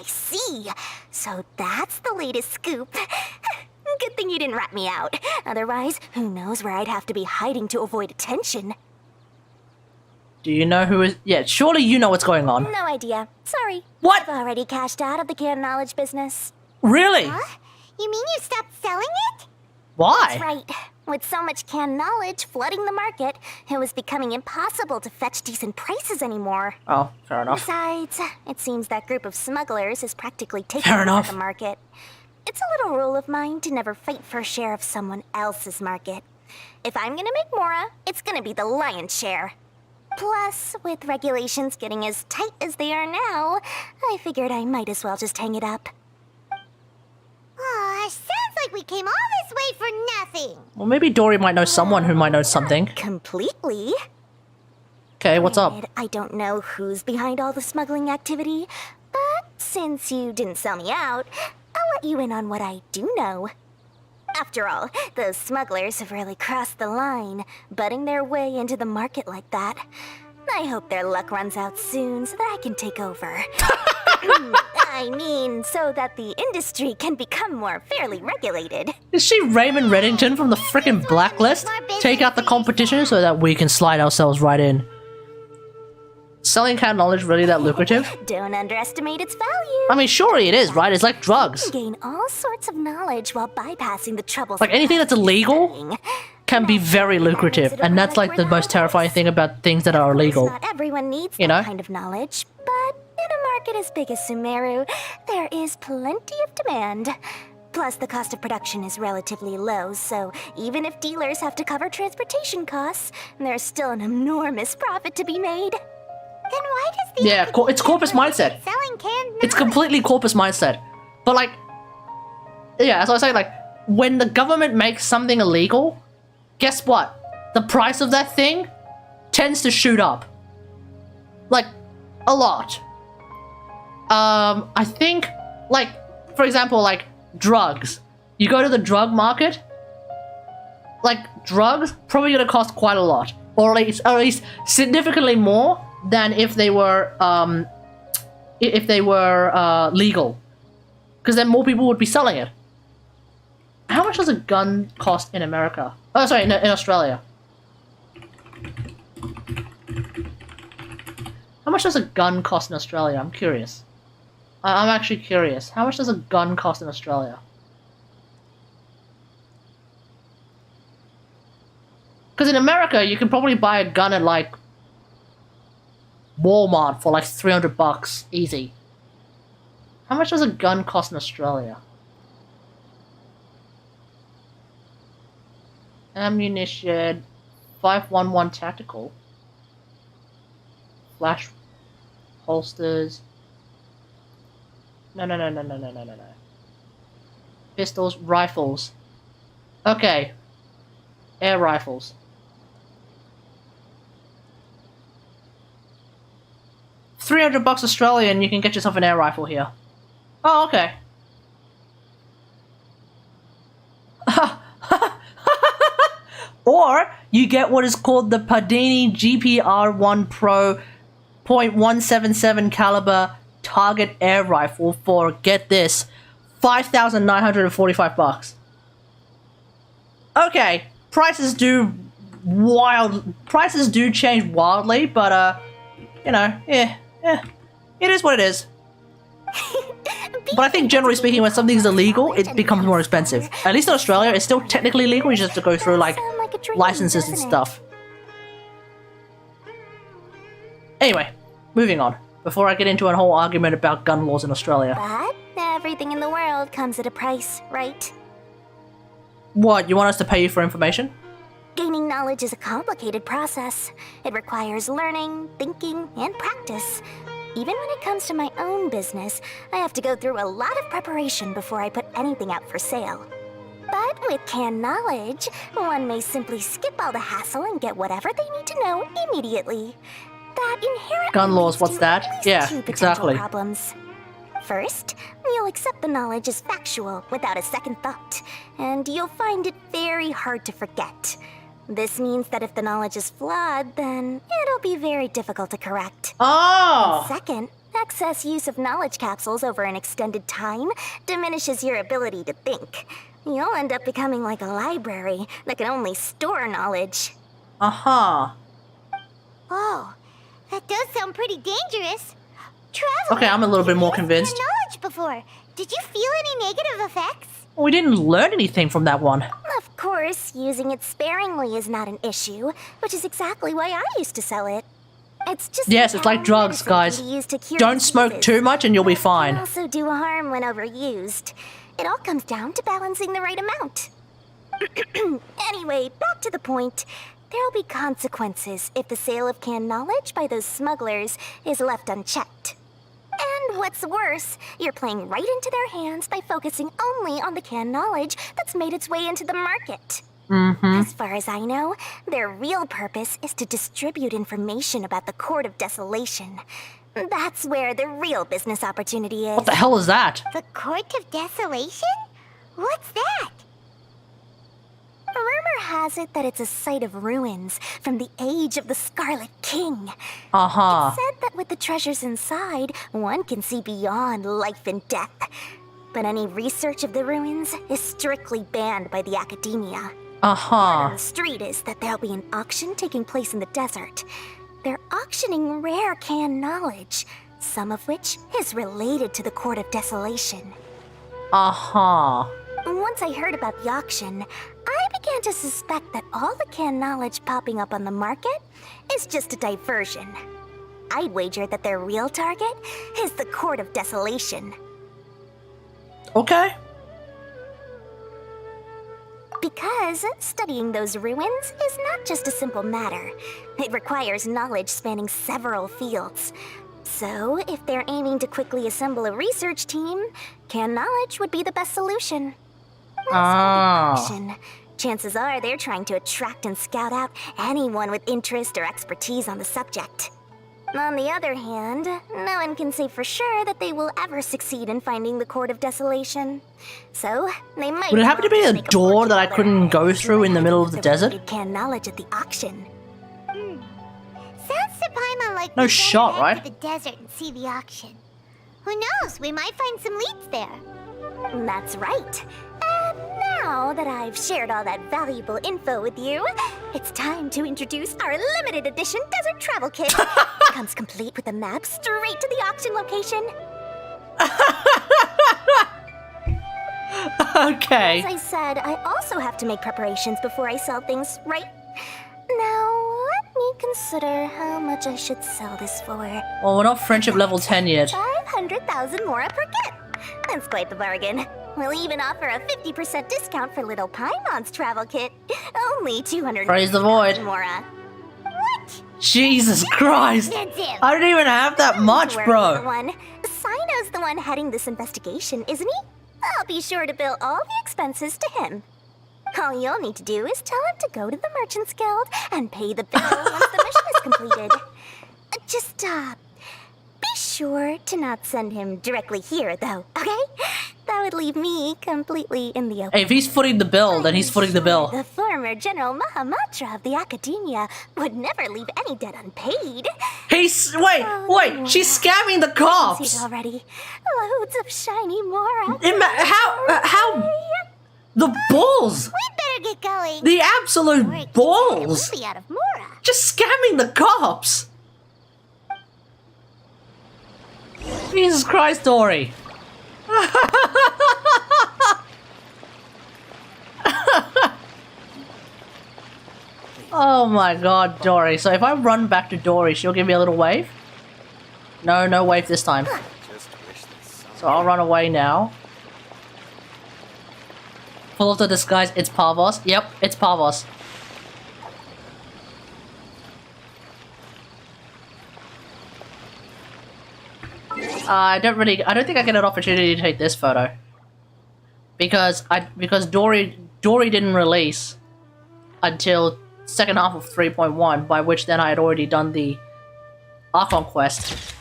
So that's the latest scoop. Good thing you didn't rat me out. Otherwise, who knows where I'd have to be hiding to avoid attention. Do you know who is... Yeah, surely you know what's going on. No idea. Sorry. What? I've already cashed out of the canned knowledge business. Really? Huh? You mean you stopped selling it? Why? That's right. With so much canned knowledge flooding the market, it was becoming impossible to fetch decent prices anymore. Oh, fair enough. Besides, it seems that group of smugglers is practically taking Fair over enough. the market. It's a little rule of mine to never fight for a share of someone else's market. If I'm gonna make Mora, it's gonna be the lion's share. Plus, with regulations getting as tight as they are now, I figured I might as well just hang it up. Aw, sounds like we came all this way for nothing. Well, maybe Dory might know someone who might know something. Completely. Okay, what's up? Granted, I don't know who's behind all the smuggling activity, but since you didn't sell me out, I'll let you in on what I do know. After all, those smugglers have really crossed the line, butting their way into the market like that. I hope their luck runs out soon so that I can take over. I mean, so that the industry can become more fairly regulated. Is she Raymond Reddington from the frickin' Blacklist? Take out the competition so that we can slide ourselves right in. Selling canned knowledge really that lucrative? Don't underestimate its value. I mean, surely it is, right? It's like drugs. Gain all sorts of knowledge while bypassing the troubles. Like anything that's illegal? can be very lucrative, and that's like the most terrifying thing about things that are illegal. Not everyone needs You that know? kind of knowledge, but in a market as big as Sumeru, there is plenty of demand. Plus, the cost of production is relatively low, so even if dealers have to cover transportation costs, there's still an enormous profit to be made. Then why does the Yeah, it's corpus mindset. selling canned It's completely corpus mindset. But like, yeah, as I was saying, like, when the government makes something illegal, guess what? The price of that thing tends to shoot up. Like, a lot. I think, like, for example, like, drugs. You go to the drug market, like, drugs probably gonna cost quite a lot. Or at least significantly more than if they were, legal. Because then more people would be selling it. How much does a gun cost in America? Oh, sorry, in Australia. How much does a gun cost in Australia? I'm curious. I'm actually curious. How much does a gun cost in Australia? Because in America, you can probably buy a gun at, like, Walmart for, like, $300 easy. How much does a gun cost in Australia? Ammunition, 511 tactical, flash holsters. No. Pistols, rifles. Okay. Air rifles. $300 Australian, you can get yourself an air rifle here. Oh, okay. Or you get what is called the Pardini GPR1 Pro .177 caliber target air rifle for, get this, $5,945. Okay, prices do change wildly, but you know, yeah, it is what it is. But I think generally speaking, when something's illegal, it becomes more expensive. At least in Australia, it's still technically legal. You just have to go through like licenses and stuff. Anyway, moving on. Before I get into a whole argument about gun laws in Australia. But everything in the world comes at a price, right? What, you want us to pay you for information? Gaining knowledge is a complicated process. It requires learning, thinking, and practice. Even when it comes to my own business, I have to go through a lot of preparation before I put anything out for sale. But with canned knowledge, one may simply skip all the hassle and get whatever they need to know immediately. That inherently Gun laws, leads what's to that? at least Yeah, two potential exactly. problems. First, you'll accept the knowledge as factual without a second thought, and you'll find it very hard to forget. This means that if the knowledge is flawed, then it'll be very difficult to correct. Oh! Second, excess use of knowledge capsules over an extended time diminishes your ability to think. You'll end up becoming like a library that can only store knowledge. Uh-huh. Oh, that does sound pretty dangerous. Traveler, Okay, I'm a little bit more you've used convinced. your knowledge before. Did you feel any negative effects? Well, we didn't learn anything from that one. Of course, using it sparingly is not an issue, which is exactly why I used to sell it. It's just Yes, it's like drugs, medicine guys. can be used to cure Don't smoke diseases, too much and you'll be but fine. can also do harm when overused. It all comes down to balancing the right amount. Anyway, back to the point. There'll be consequences if the sale of canned knowledge by those smugglers is left unchecked. And what's worse, you're playing right into their hands by focusing only on the canned knowledge that's made its way into the market. As far as I know, their real purpose is to distribute information about the Court of Desolation. That's where the real business opportunity is. What the hell is that? The Court of Desolation? What's that? Rumor has it that it's a site of ruins from the age of the Scarlet King. Uh-huh. Said that with the treasures inside, one can see beyond life and death. But any research of the ruins is strictly banned by the academia. Uh-huh. The street is that there'll be an auction taking place in the desert. They're auctioning rare canned knowledge, some of which is related to the Court of Desolation. Uh-huh. Once I heard about the auction, I began to suspect that all the canned knowledge popping up on the market is just a diversion. I'd wager that their real target is the Court of Desolation. Okay. Because studying those ruins is not just a simple matter. It requires knowledge spanning several fields. So, if they're aiming to quickly assemble a research team, canned knowledge would be the best solution. Chances are they're trying to attract and scout out anyone with interest or expertise on the subject. On the other hand, no one can say for sure that they will ever succeed in finding the Court of Desolation. So, they might... Would it happen to be a door that I couldn't go through in the middle of the desert? Canned knowledge at the auction. Sounds to Paimon like No we shot, better head right? to the desert and see the auction. Who knows? We might find some leads there. That's right. And now that I've shared all that valuable info with you, it's time to introduce our limited edition desert travel kit. It comes complete with a map straight to the auction location. Okay. As I said, I also have to make preparations before I sell things, right? Now, let me consider how much I should sell this for. Well, we're not friendship level 10 yet. 500,000 mora per kit. That's quite the bargain. We'll even offer a 50% discount for little Paimon's travel kit. Only 200. Praise the void. Mora. What? Jesus Christ. Expensive. I don't even have that much, bro. Cyno's the one heading this investigation, isn't he? I'll be sure to bill all the expenses to him. All you'll need to do is tell him to go to the Merchants Guild and pay the bill once the mission is completed. Just, be sure to not send him directly here, though, okay? That would leave me completely in the open. Hey, if he's footing the bill, then he's footing the bill. The former General Mahamatra of the Academia would never leave any debt unpaid. Wait, she's scamming the cops. Already, loads of shiny mora. How? The balls! We better get going. The absolute balls! We'll be out of mora. Just scamming the cops! Jesus Christ, Dory. Oh my god, Dory. So if I run back to Dory, she'll give me a little wave? No, no wave this time. So I'll run away now. Pull off the disguise, it's Pavos. Yep, it's Pavos. I don't think I get an opportunity to take this photo. Because Dory didn't release until second half of 3.1, by which then I had already done the Archon quest.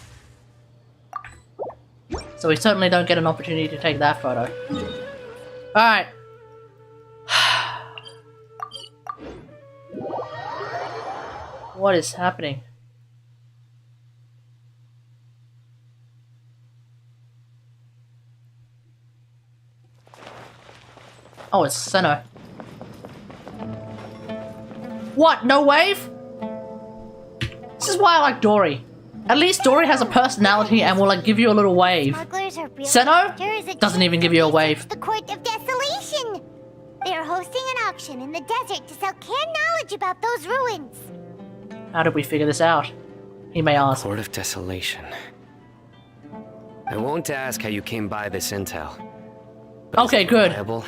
So we certainly don't get an opportunity to take that photo. Alright. What is happening? Oh, it's Cyno. What? No wave? This is why I like Dory. At least Dory has a personality and will like give you a little wave. Smugglers are really Cyno dangerous. doesn't even give you a wave. The Court of Desolation. They are hosting an auction in the desert to sell canned knowledge about those ruins. How did we figure this out? He may ask. Court of Desolation. I won't ask how you came by this intel. But Okay, is it good. reliable?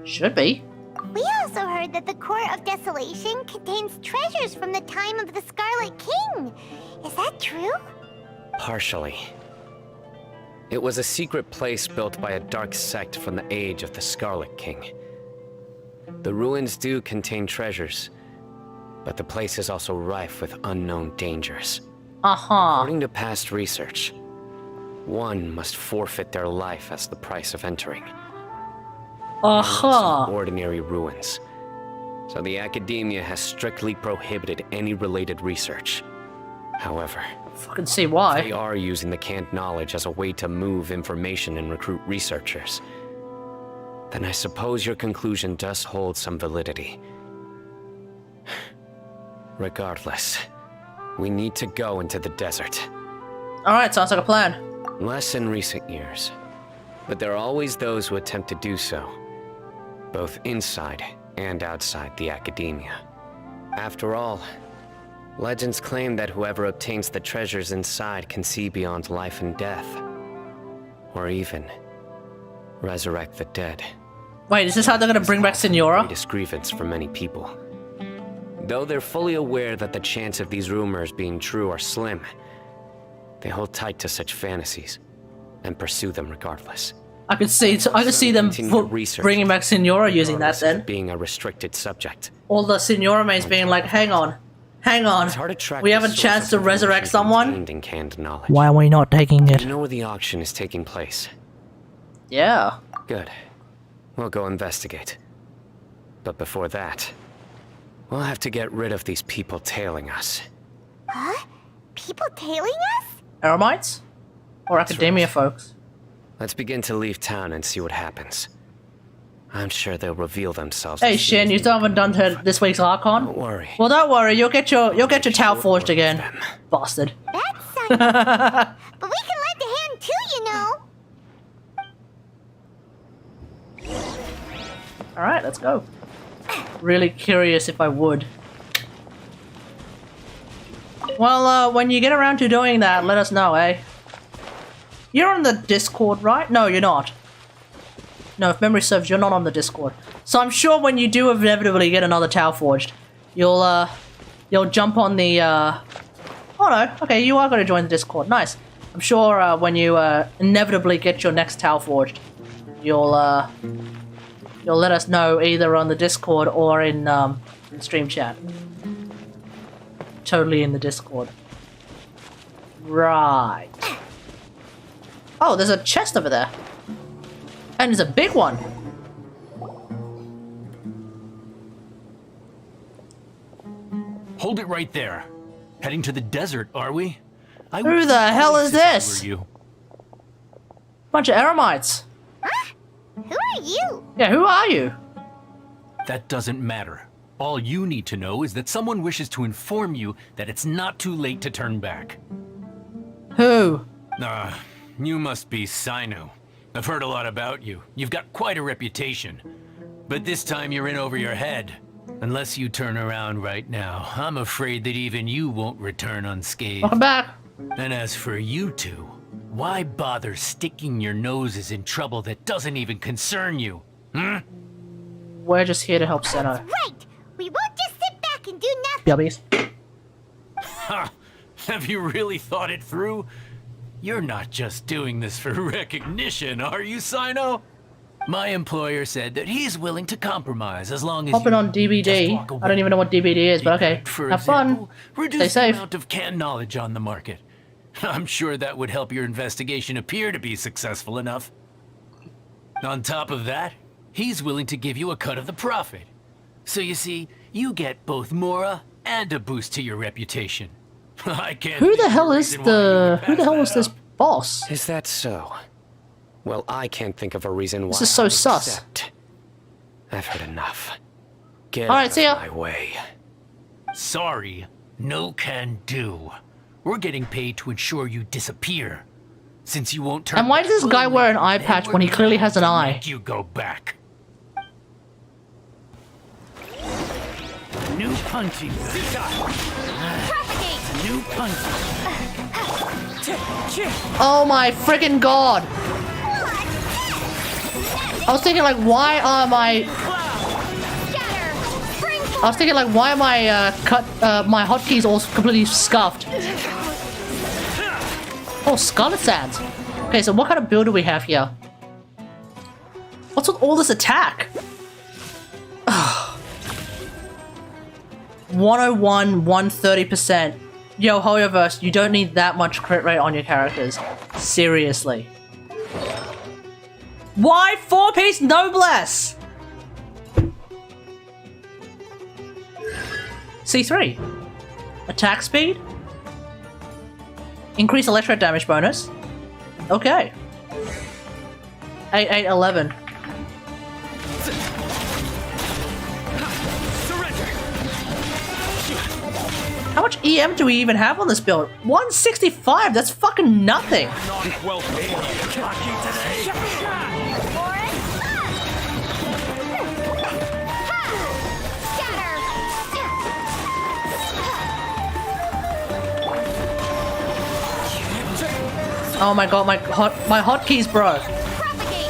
Should be. We also heard that the Court of Desolation contains treasures from the time of the Scarlet King. Is that true? Partially. It was a secret place built by a dark sect from the age of the Scarlet King. The ruins do contain treasures, but the place is also rife with unknown dangers. Uh-huh. According to past research, one must forfeit their life as the price of entering. Uh-huh. Ordinary ruins. So the Academia has strictly prohibited any related research. However, Fucking see why. they are using the canned knowledge as a way to move information and recruit researchers. Then I suppose your conclusion does hold some validity. Regardless, we need to go into the desert. Alright, sounds like a plan. Less in recent years, but there are always those who attempt to do so, both inside and outside the academia. After all, legends claim that whoever obtains the treasures inside can see beyond life and death. Or even resurrect the dead. Wait, is this how they're gonna bring back Signora? Greatest grievance for many people. Though they're fully aware that the chance of these rumors being true are slim, they hold tight to such fantasies and pursue them regardless. I could see them bringing back Signora using that then. Being a restricted subject. All the Signora mates being like, hang on, we have a chance to resurrect someone. In canned knowledge. Why are we not taking it? You know where the auction is taking place? Yeah. Good. We'll go investigate. But before that, we'll have to get rid of these people tailing us. Huh? People tailing us? Eremites? Or academia folks? Let's begin to leave town and see what happens. I'm sure they'll reveal themselves. Hey Shin, you still haven't done this week's Archon? Don't worry. Well, don't worry, you'll get your Tau forged again. Bastard. That's Cyno. But we can lend a hand too, you know. Alright, let's go. Really curious if I would. Well, when you get around to doing that, let us know, eh? You're on the Discord, right? No, you're not. No, if memory serves, you're not on the Discord. So I'm sure when you do inevitably get another Tau forged, you'll jump on the, Oh no, okay, you are going to join the Discord. Nice. I'm sure when you inevitably get your next Tau forged, you'll let us know either on the Discord or in stream chat. Totally in the Discord. Right. Oh, there's a chest over there. And it's a big one. Hold it right there. Heading to the desert, are we? Who the hell is this? Bunch of Eremites. Huh? Who are you? Yeah, who are you? That doesn't matter. All you need to know is that someone wishes to inform you that it's not too late to turn back. Who? You must be Cyno. I've heard a lot about you. You've got quite a reputation. But this time you're in over your head. Unless you turn around right now, I'm afraid that even you won't return unscathed. Welcome back. And as for you two, why bother sticking your noses in trouble that doesn't even concern you? We're just here to help Cyno. Right! We won't just sit back and do nothing! Yubbies. Ha! Have you really thought it through? You're not just doing this for recognition, are you, Cyno? My employer said that he's willing to compromise as long as Hopping on DBD. I don't even know what DBD is, but okay. Have fun. Stay safe. The amount of canned knowledge on the market. I'm sure that would help your investigation appear to be successful enough. On top of that, he's willing to give you a cut of the profit. So you see, you get both Mora and a boost to your reputation. I can't. Who the hell is this boss? Is that so? Well, I can't think of a reason why. This is so sus. I've heard enough. Get All right, out see ya. of my way. Sorry, no can do. We're getting paid to ensure you disappear. Since you won't turn. And why does this guy wear an eye patch when he clearly has an eye? You go back. New punching. New punching. Oh my friggin' god! I was thinking like, why am my my hotkeys all completely scuffed? Oh, Scarlet Sands. Okay, so what kind of build do we have here? What's with all this attack? 101, 130%. Yo, Hoyoverse, you don't need that much crit rate on your characters. Seriously. Why 4-piece Noblesse? C3. Attack speed? Increase electro damage bonus? Okay. 8-8-11. How much EM do we even have on this build? 165, that's fucking nothing. Oh my god, my hotkeys, bro. Propagate!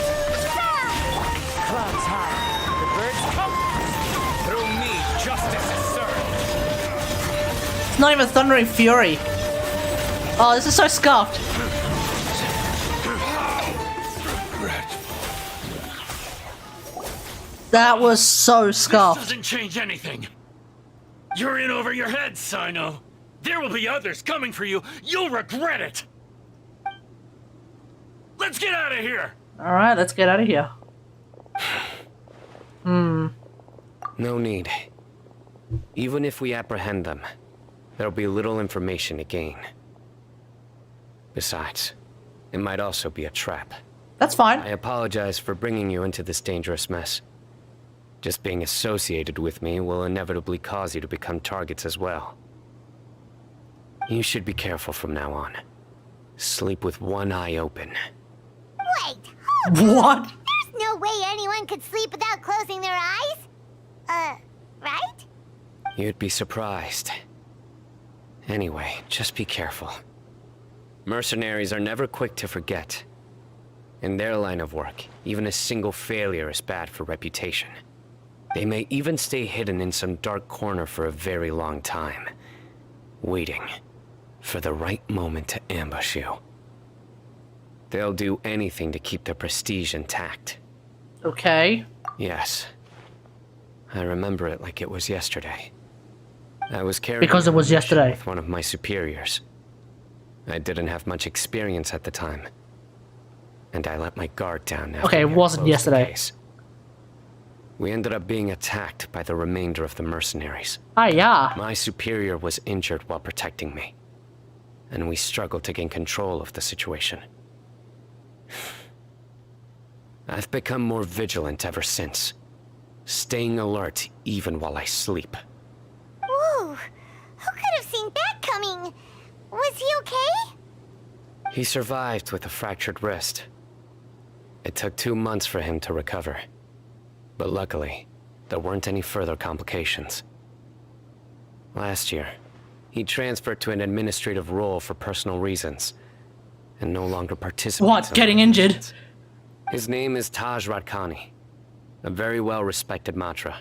Clouds high. The birds come. Through me, justice is served. It's not even Thundering Fury. Oh, this is so scuffed. That was so scuffed. Doesn't change anything. You're in over your head, Cyno. There will be others coming for you. You'll regret it. Let's get out of here. All right, let's get out of here. No need. Even if we apprehend them, there'll be little information to gain. Besides, it might also be a trap. That's fine. I apologize for bringing you into this dangerous mess. Just being associated with me will inevitably cause you to become targets as well. You should be careful from now on. Sleep with one eye open. Wait, hold on. What? There's no way anyone could sleep without closing their eyes. Right? You'd be surprised. Anyway, just be careful. Mercenaries are never quick to forget. In their line of work, even a single failure is bad for reputation. They may even stay hidden in some dark corner for a very long time, waiting for the right moment to ambush you. They'll do anything to keep their prestige intact. Okay. Yes. I remember it like it was yesterday. I was carrying Because it was a mission yesterday. with one of my superiors. I didn't have much experience at the time, and I let my guard down. After Okay, it we had wasn't closed the yesterday. case. We ended up being attacked by the remainder of the mercenaries. Ah, yeah. My superior was injured while protecting me, and we struggled to gain control of the situation. I've become more vigilant ever since, staying alert even while I sleep. Whoa, who could have seen that coming? Was he okay? He survived with a fractured wrist. It took 2 months for him to recover. But luckily, there weren't any further complications. Last year, he transferred to an administrative role for personal reasons, and no longer participates What? in Getting the injured? missions. His name is Taj Radkani, a very well-respected Matra.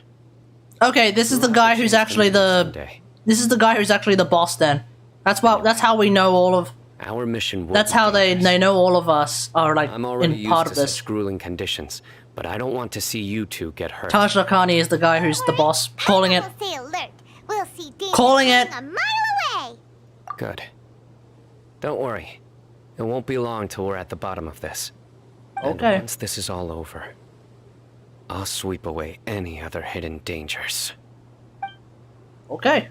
Okay, this is the guy who's actually the. Someday. This is the guy who's actually the boss. Then, that's why. That's how we know all of. Our mission will That's be how dangerous. they know all of us are like I'm already in part used of to this. such grueling conditions, but I don't want to see you two get hurt. Taj Rakani is the guy who's the boss, calling it. We'll stay alert. We'll see danger Calling it. coming a mile away. Good. Don't worry. It won't be long till we're at the bottom of this. And Okay. once this is all over, I'll sweep away any other hidden dangers. Okay.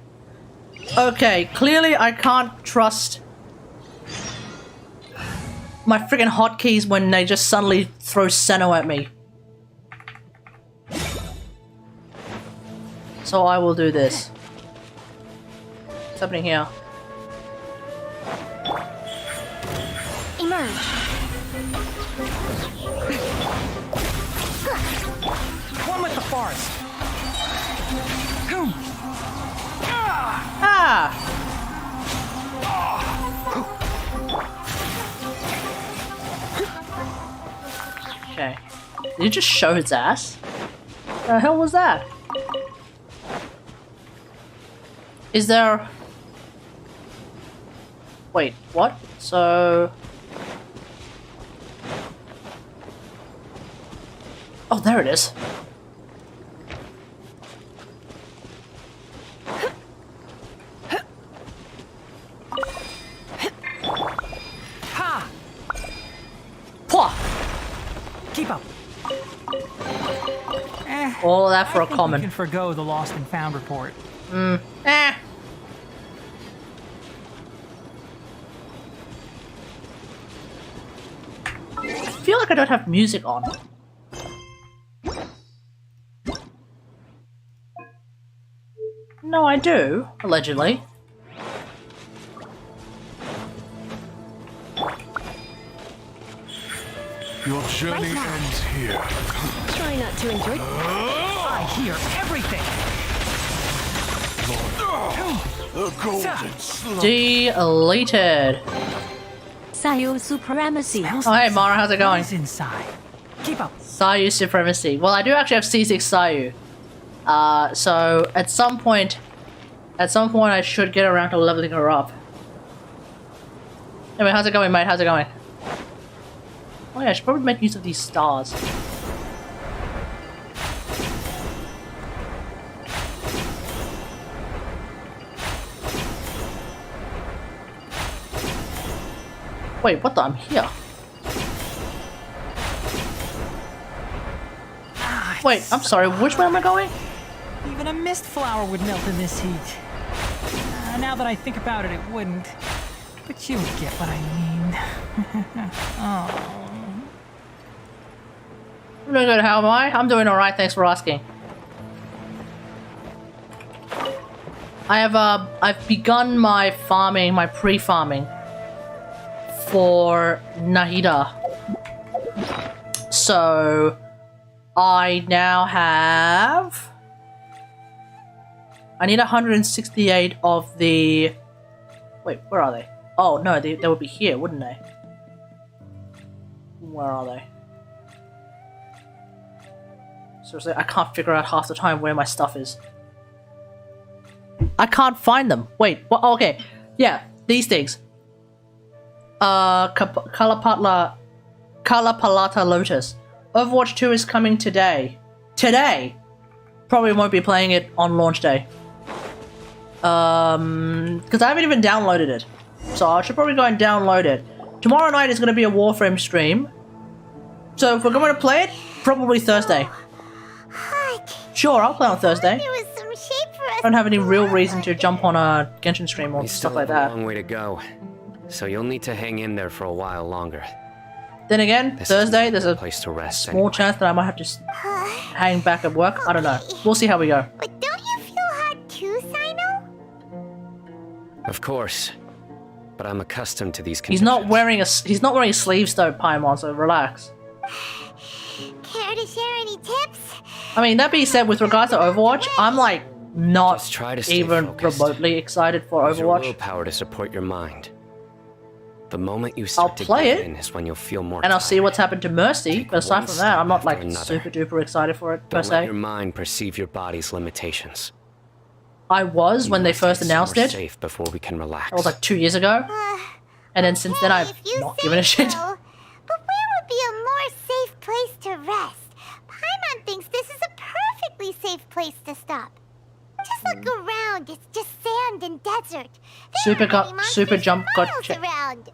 Okay, clearly I can't trust my friggin' hotkeys when they just suddenly throw Cyno at me. So I will do this. What's happening here? Emerge. One with the forest. Ah! Okay. Did he just show his ass? The hell was that? Is there... Wait, what? So... Oh, there it is. Ha! Pwah! Keep up. All that for a You comment. can forgo the lost and found report. Eh. I feel like I don't have music on. No, I do, allegedly. Your journey ends here. Try not to enjoy. I hear everything. The golden slug. Deleted. Cyno supremacy. Oh, hey, Mara, how's it going? Who's inside? Keep up. Sayu supremacy. Well, I do actually have C6 Sayu. So at some point I should get around to leveling her up. Anyway, how's it going, mate? How's it going? Oh yeah, I should probably make use of these stars. Wait, what the? I'm here. Wait, I'm sorry, which way am I going? Even a mist flower would melt in this heat. Now that I think about it, it wouldn't. But you get what I mean. Oh. I'm doing good, how am I? I'm doing alright, thanks for asking. I've begun my farming, my pre-farming for Nahida. So I now have... I need 168 of the... Wait, where are they? Oh, no, they would be here, wouldn't they? Where are they? Seriously, I can't figure out half the time where my stuff is. I can't find them. Wait, what? Oh, okay. Yeah, these things. Kalapalata Lotus. Overwatch 2 is coming today. Today! Probably won't be playing it on launch day. Because I haven't even downloaded it. So I should probably go and download it. Tomorrow night is going to be a Warframe stream. So if we're going to play it, probably Thursday. Sure, I'll play on Thursday. There was some shape for us. I don't have any real reason to jump on a Genshin stream or We stuff still like have a that. long way to go, so you'll need to hang in there for a while longer. Then again, This Thursday, is there's a place to rest small anyway. chance that I might have to hang back at work. I don't know. We'll see how we go. But don't you feel hot too, Cyno? Of course, but I'm accustomed to these He's conditions. not wearing sleeves though, Paimon, so relax. Care to share any tips? I mean, that being said, with regards to Overwatch, I'm like not Just try to stay even focused. remotely excited for Use your Overwatch. willpower to support your mind. The moment you I'll start to play give it, in is when you'll feel more and I'll see tired. what's happened to Mercy. Take But aside one from that, I'm not step like after another. super duper excited for it per Don't let se. your mind perceive your body's limitations. I was when they You must first get announced somewhere it. safe before we can relax. That was like 2 years ago, and then since then I've If you not say given a shit. so. But where would be a more safe place to rest? Paimon thinks this is a perfectly safe place to stop. Just look around. It's just sand and desert. There aren't any monsters Super jump for got miles checked. around.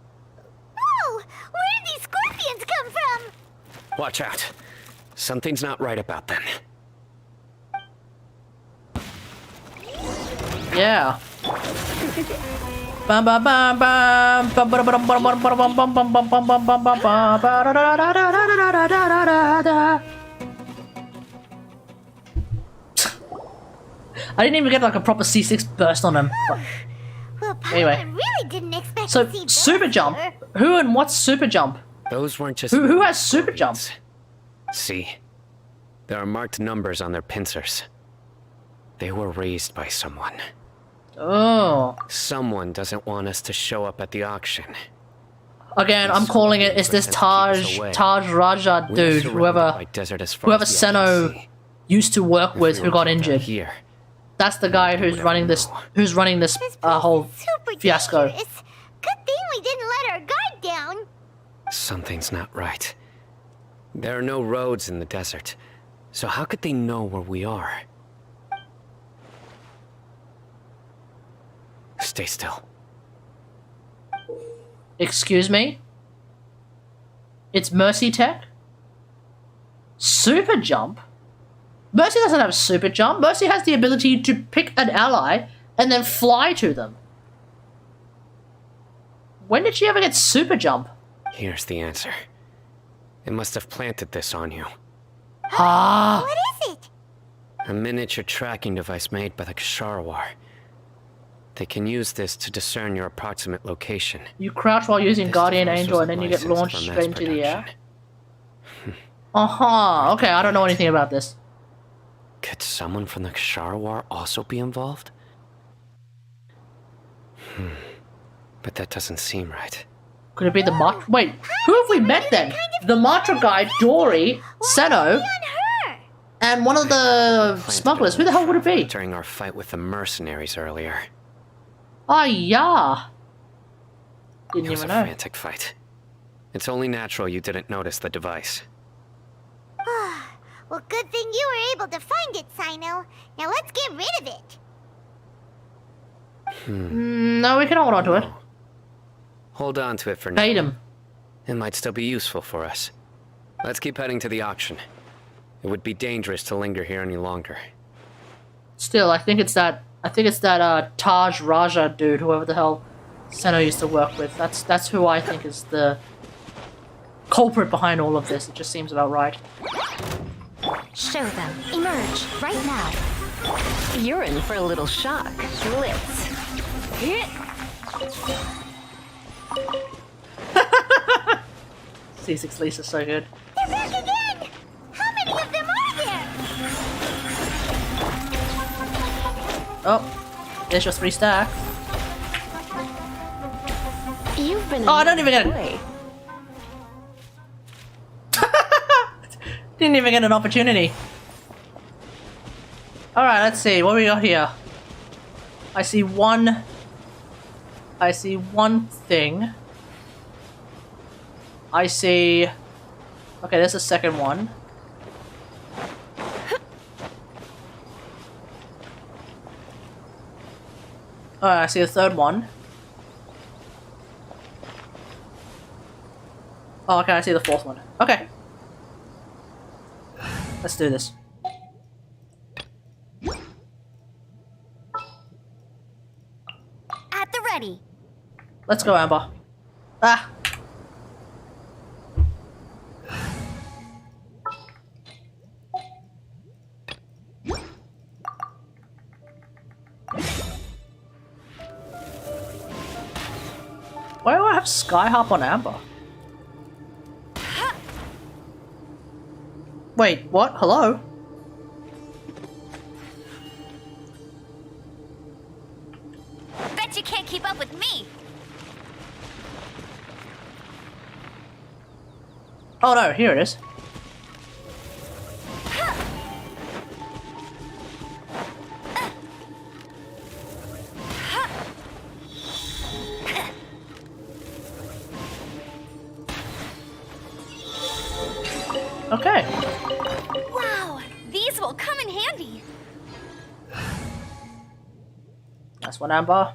Whoa! Where did these scorpions come from? Watch out. Something's not right about them. Yeah. Bam bam bam bam bam bam bam bam bam bam bam bam bam bam bam bam bam bam bam ba da da da da da da da da da. I didn't even get like a proper C6 burst on him. But Well, Paimon Anyway. really didn't expect so to see super those jump. here. Who and what's super jump? Those weren't just... Who has super jump? See, there are marked numbers on their pincers. They were raised by someone. Oh. Someone doesn't want us to show up at the auction. Again, I'm calling it. It's this Taj Raja We're dude, surrounded whoever by desert as far as the eye can Seno see. used to work If with, we who were got kept out injured. Here, That's the guy who's running this. Who's running this This place whole is super fiasco. dangerous. Good thing we didn't let our guard down. something's not right. There are no roads in the desert, so how could they know where we are? Stay still. Excuse me? It's Mercy Tech? Super jump? Mercy doesn't have super jump. Mercy has the ability to pick an ally and then fly to them. When did she ever get super jump? Here's the answer. It must have planted this on you. Ah, What is it? A miniature tracking device made by the Ksharawar. They can use this to discern your approximate location. you crouch while using This Guardian device Angel was and then you get licensed launched for straight mass into the air. production. Uh-huh. Okay, I don't know anything about this. Could someone from the Ksharawar also be involved? But that doesn't seem right. Could it be the Matra? Wait, who have we met then? The Matra guy, Dory, Cyno, and one of the smugglers. Who the hell would it be? During our fight with the mercenaries earlier. Ah, yeah. Didn't It was a even know. frantic fight. It's only natural you didn't notice the device. Well, good thing you were able to find it, Cyno. Now let's get rid of it. No, we can hold on to it. Hold on to it for now. Bait him. It might still be useful for us. Let's keep heading to the auction. It would be dangerous to linger here any longer. Still, I think it's that Taj Raja dude, whoever the hell Cyno used to work with. That's who I think is the culprit behind all of this. It just seems about right. Show them. Emerge right now. You're in for a little shock. Blitz. C6 Lisa's so good. They're back again! How many of them are there? Oh, there's your 3 stacks. You've been. Oh, I don't even get it. Way. Didn't even get an opportunity. Alright, let's see. What we got here? I see one thing. I see... Okay, there's a second one. Alright, I see a third one. Oh, okay, I see the fourth one. Okay. Let's do this. At the ready. Let's go, Amber. Ah! Why do I have Skyhop on Amber? Wait, what? Hello? Bet you can't keep up with me. Oh no, here it is. Okay. Wow, these will come in handy. Nice one, Amber.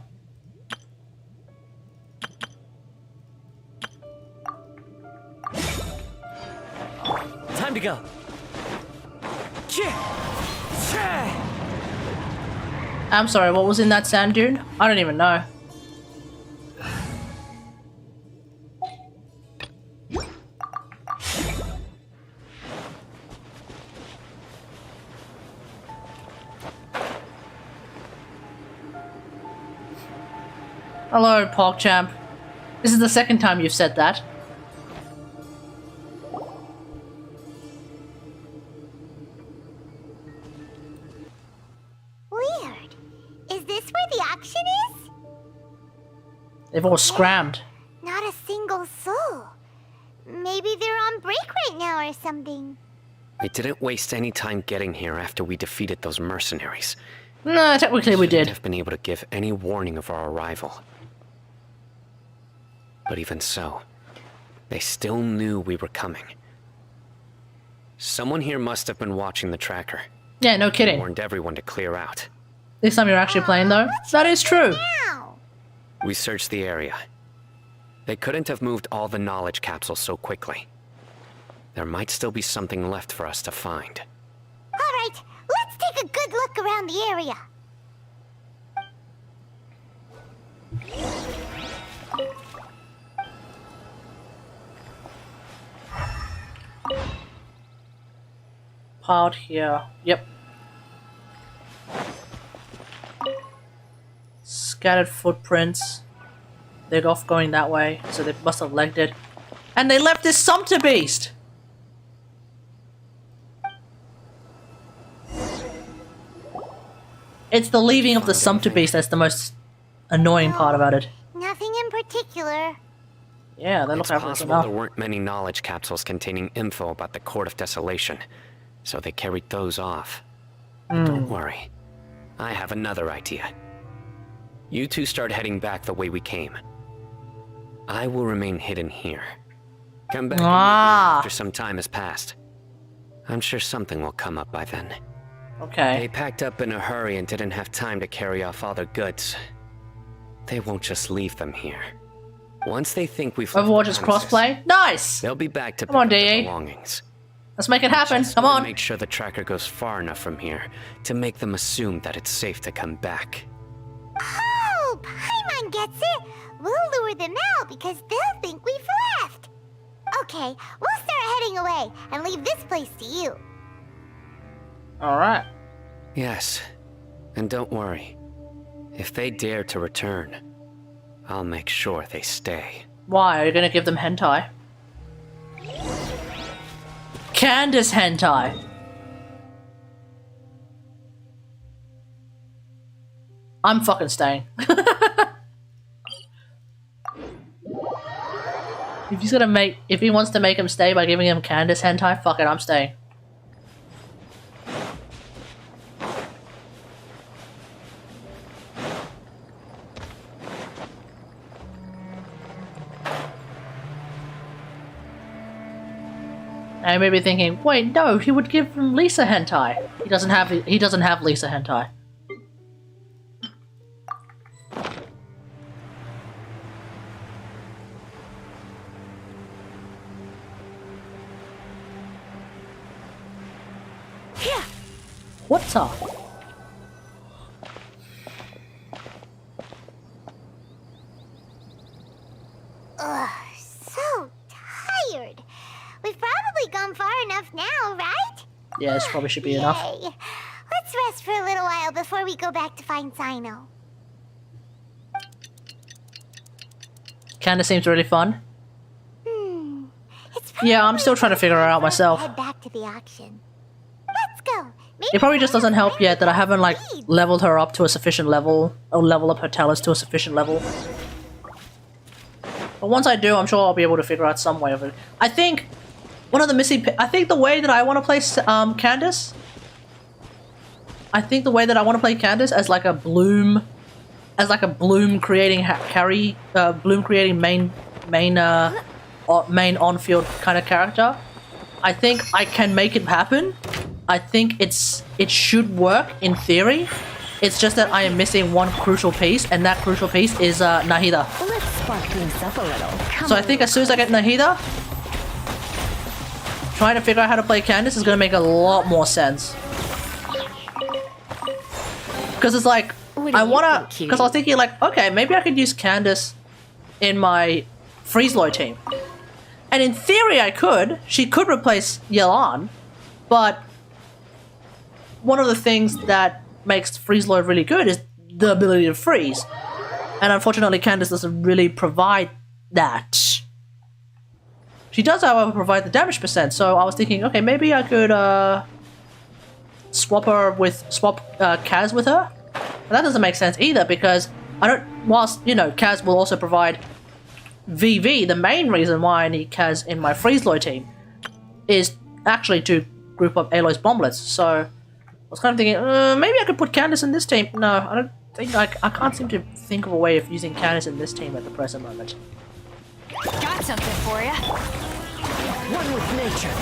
Time to go. I'm sorry, what was in that sand dune? I don't even know. Hello, PogChamp. This is the second time you've said that. Weird. Is this where the auction is? They've all scrammed. Not a single soul. Maybe they're on break right now or something. We didn't waste any time getting here after we defeated those mercenaries. No, technically we Shouldn't did. have been able to give any warning of our arrival. But even so, they still knew we were coming. Someone here must have been watching the tracker. Yeah, no kidding. Warned everyone to clear out. This time you're actually playing though. That is true. Now. We searched the area. They couldn't have moved all the knowledge capsules so quickly. There might still be something left for us to find. All right, let's take a good look around the area. Piled here. Yep. Scattered footprints. They're off going that way, so they must have legged it. And they left this sumpter beast! It's the leaving of the sumpter beast that's the most annoying part about it. Nothing in particular. Yeah, they look It's average possible enough. there weren't many knowledge capsules containing info about the Court of Desolation, so they carried those off. But don't worry. I have another idea. You two start heading back the way we came. I will remain hidden here. Come back after some time has passed. I'm sure something will come up by then. Okay. They packed up in a hurry and didn't have time to carry off all their goods. They won't just leave them here. Once they think we've left Overwatch is the premises, crossplay. Nice. they'll be back to pick Come on, up their DE. belongings. Let's make it happen. Just Come wanna on. Make sure the tracker goes far enough from here to make them assume that it's safe to come back. Oh, Paimon gets it. We'll lure them out because they'll think we've left. Okay, we'll start heading away and leave this place to you. All right. Yes, and don't worry. If they dare to return, I'll make sure they stay. Why? Are you gonna give them hentai? Candace hentai. I'm fucking staying. If he wants to make him stay by giving him Candace hentai, fuck it, I'm staying. I may be thinking, wait, no, he would give him Lisa hentai. He doesn't have Lisa hentai. Yeah. What's up? Ugh, so tired. We've probably gone far enough now, right? Yeah, this probably should be enough. Yay. Let's rest for a little while before we go back to find Cyno. Candace seems really fun. It's Yeah, I'm still trying to figure her out myself. Head back to the auction. Let's go. Maybe It probably just doesn't help Cyno's yet that I haven't like lead. leveled her up to a sufficient level, or level up her talents to a sufficient level. But once I do, I'm sure I'll be able to figure out some way of it. I think one of the missing. I think the way that I want to play Candace. I think the way that I want to play Candace as like a bloom, creating carry, bloom creating main on-field kind of character. I think I can make it happen. I think it should work in theory. It's just that I am missing one crucial piece, and that crucial piece is Nahida. Let's spark things up a little. So I think as soon as I get Nahida, trying to figure out how to play Candace is going to make a lot more sense. Because it's like, I want to, because I was thinking like, okay, maybe I could use Candace in my Freeze-Loy team. And in theory I could. She could replace Yelan, but one of the things that makes Freeze-Loy really good is the ability to freeze. And unfortunately Candace doesn't really provide that. She does, however, provide the damage percent, so I was thinking, okay, maybe I could swap Kaz with her. But that doesn't make sense either, because whilst, you know, Kaz will also provide VV, the main reason why I need Kaz in my Freeze-Loy team is actually to group up Aloy's bomblets. So I was kind of thinking, maybe I could put Candace in this team. No, I don't think I can't seem to think of a way of using Candace in this team at the present moment. Got something for you. One with nature.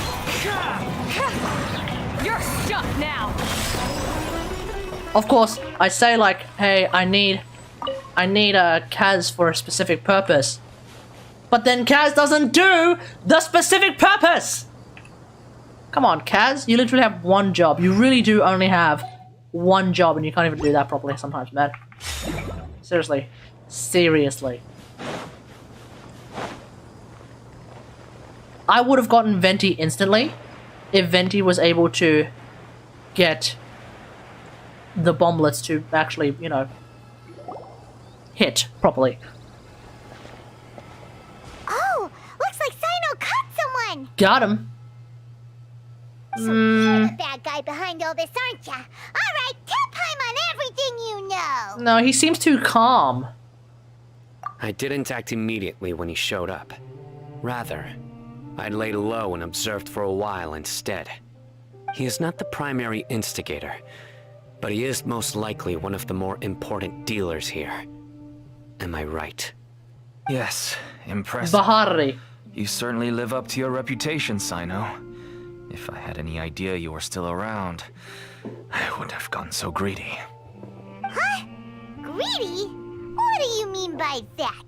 You're stuck now. Of course, I say like, hey, I need a Kaz for a specific purpose. But then Kaz doesn't do the specific purpose! Come on, Kaz, you literally have one job. You really do only have one job, and you can't even do that properly sometimes, man. Seriously. Seriously. I would have gotten Venti instantly if Venti was able to get the bomblets to actually, you know, hit properly. Oh, looks like Cyno caught someone. Got him. So you're the bad guy behind all this, aren't ya? All right, tell Paimon everything you know. No, he seems too calm. I didn't act immediately when he showed up. Rather, I laid low and observed for a while instead. He is not the primary instigator, but he is most likely one of the more important dealers here. Am I right? Yes, impressive. Bahari. You certainly live up to your reputation, Cyno. If I had any idea you were still around, I wouldn't have gotten so greedy. Huh? Greedy? What do you mean by that?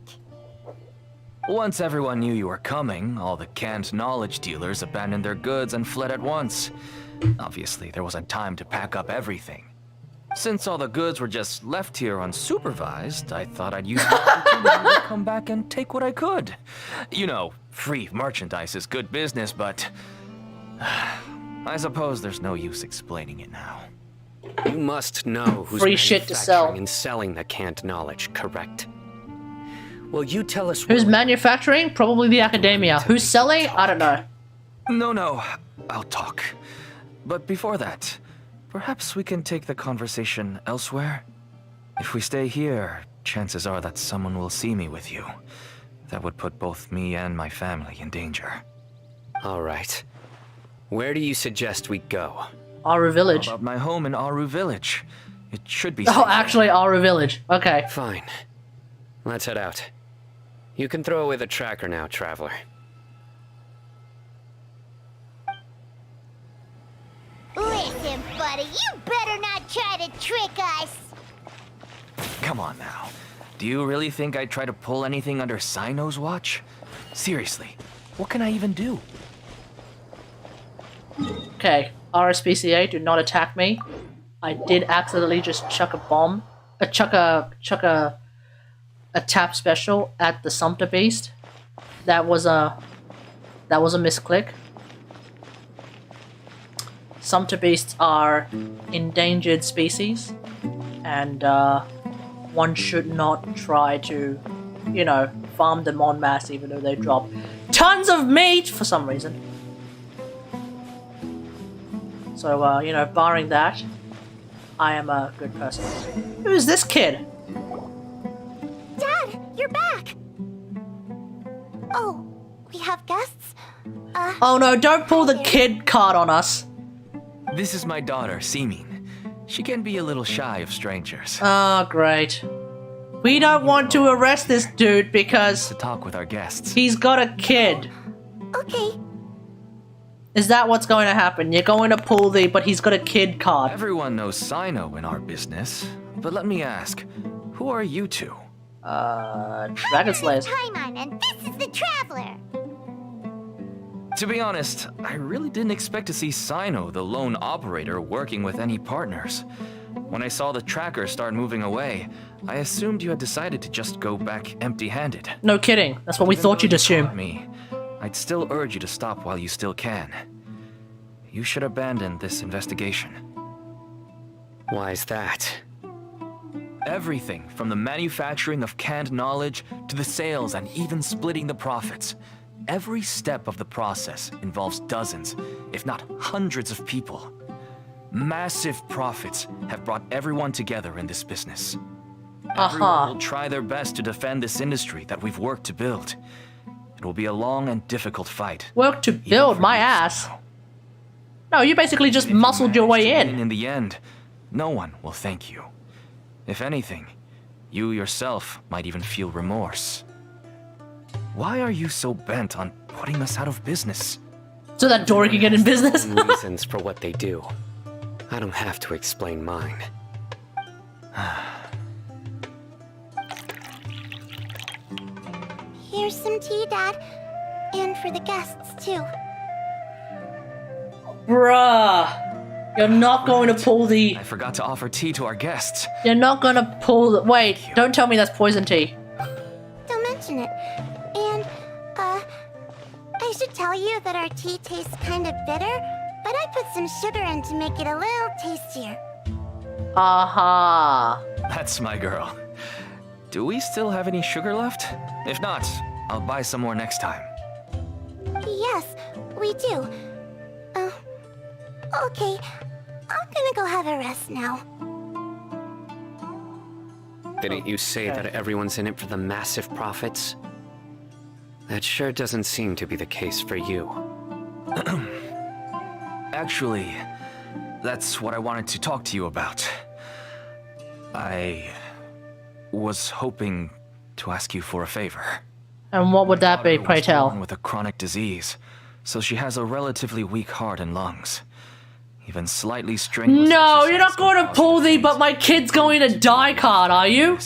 Once everyone knew you were coming, all the canned knowledge dealers abandoned their goods and fled at once. Obviously, there wasn't time to pack up everything. Since all the goods were just left here unsupervised, I thought I'd use the opportunity to come back and take what I could. You know, free merchandise is good business, but I suppose there's no use explaining it now. You must know who's Free shit to sell. manufacturing and selling the canned knowledge, correct? Will you tell us Who's what- manufacturing? Probably the academia. Who's selling? I don't know. No, I'll talk. But before that, perhaps we can take the conversation elsewhere? If we stay here, chances are that someone will see me with you. That would put both me and my family in danger. All right. Where do you suggest we go? Aru Village. How about my home in Aru Village? It should be Oh, safe. actually, Aru Village. Okay. Fine. Let's head out. You can throw away the tracker now, traveler. Listen, buddy, you better not try to trick us. Come on now. Do you really think I'd try to pull anything under Cyno's watch? Seriously, what can I even do? Okay. RSPCA, do not attack me. I did accidentally just chuck a bomb. Chuck a tap special at the Sumpter Beast. That was a misclick. Sumpter Beasts are endangered species, and one should not try to, you know, farm them en masse even though they drop tons of meat for some reason. So, you know, barring that, I am a good person. Who's this kid? Dad, you're back. Oh, we have guests? Oh no, don't pull the kid card on us. This is my daughter, Seemin. She can be a little shy of strangers. Oh, great. We don't want to arrest this dude because To talk with our guests. he's got a kid. Okay. Is that what's going to happen? You're going to pull the but he's got a kid card. Everyone knows Cyno in our business, but let me ask, who are you two? Dragon Slayers. Paimon, and this is the Traveler. To be honest, I really didn't expect to see Cyno, the lone operator, working with any partners. When I saw the tracker start moving away, I assumed you had decided to just go back empty-handed. No kidding. That's what we Even thought though you'd you assume. caught me, I'd still urge you to stop while you still can. You should abandon this investigation. Why is that? Everything from the manufacturing of canned knowledge to the sales and even splitting the profits. Every step of the process involves dozens, if not hundreds of people. Massive profits have brought everyone together in this business. Everyone will try their best to defend this industry that we've worked to build. It will be a long and difficult fight. Work to build my ass. No, you basically just muscled your way in. In the end, no one will thank you. If anything, you yourself might even feel remorse. Why are you so bent on putting us out of business? So that Dory can get in business? Reasons for what they do. I don't have to explain mine. Here's some tea, Dad. And for the guests, too. Bruh. You're not going to pull the... I forgot to offer tea to our guests. You're not going to pull the... Wait, don't tell me that's poison tea. Don't mention it. And, I should tell you that our tea tastes kind of bitter, but I put some sugar in to make it a little tastier. Aha. That's my girl. Do we still have any sugar left? If not, I'll buy some more next time. Yes, we do. Okay. I'm gonna go have a rest now. Didn't you say that everyone's in it for the massive profits? That sure doesn't seem to be the case for you. Actually, that's what I wanted to talk to you about. I was hoping to ask you for a favor. And what would that be, My daughter pray was tell? born with a chronic disease, so she has a relatively weak heart and lungs. Even slightly strenuous. No, you're not going to pull the "but my kid's going to die" card, are you?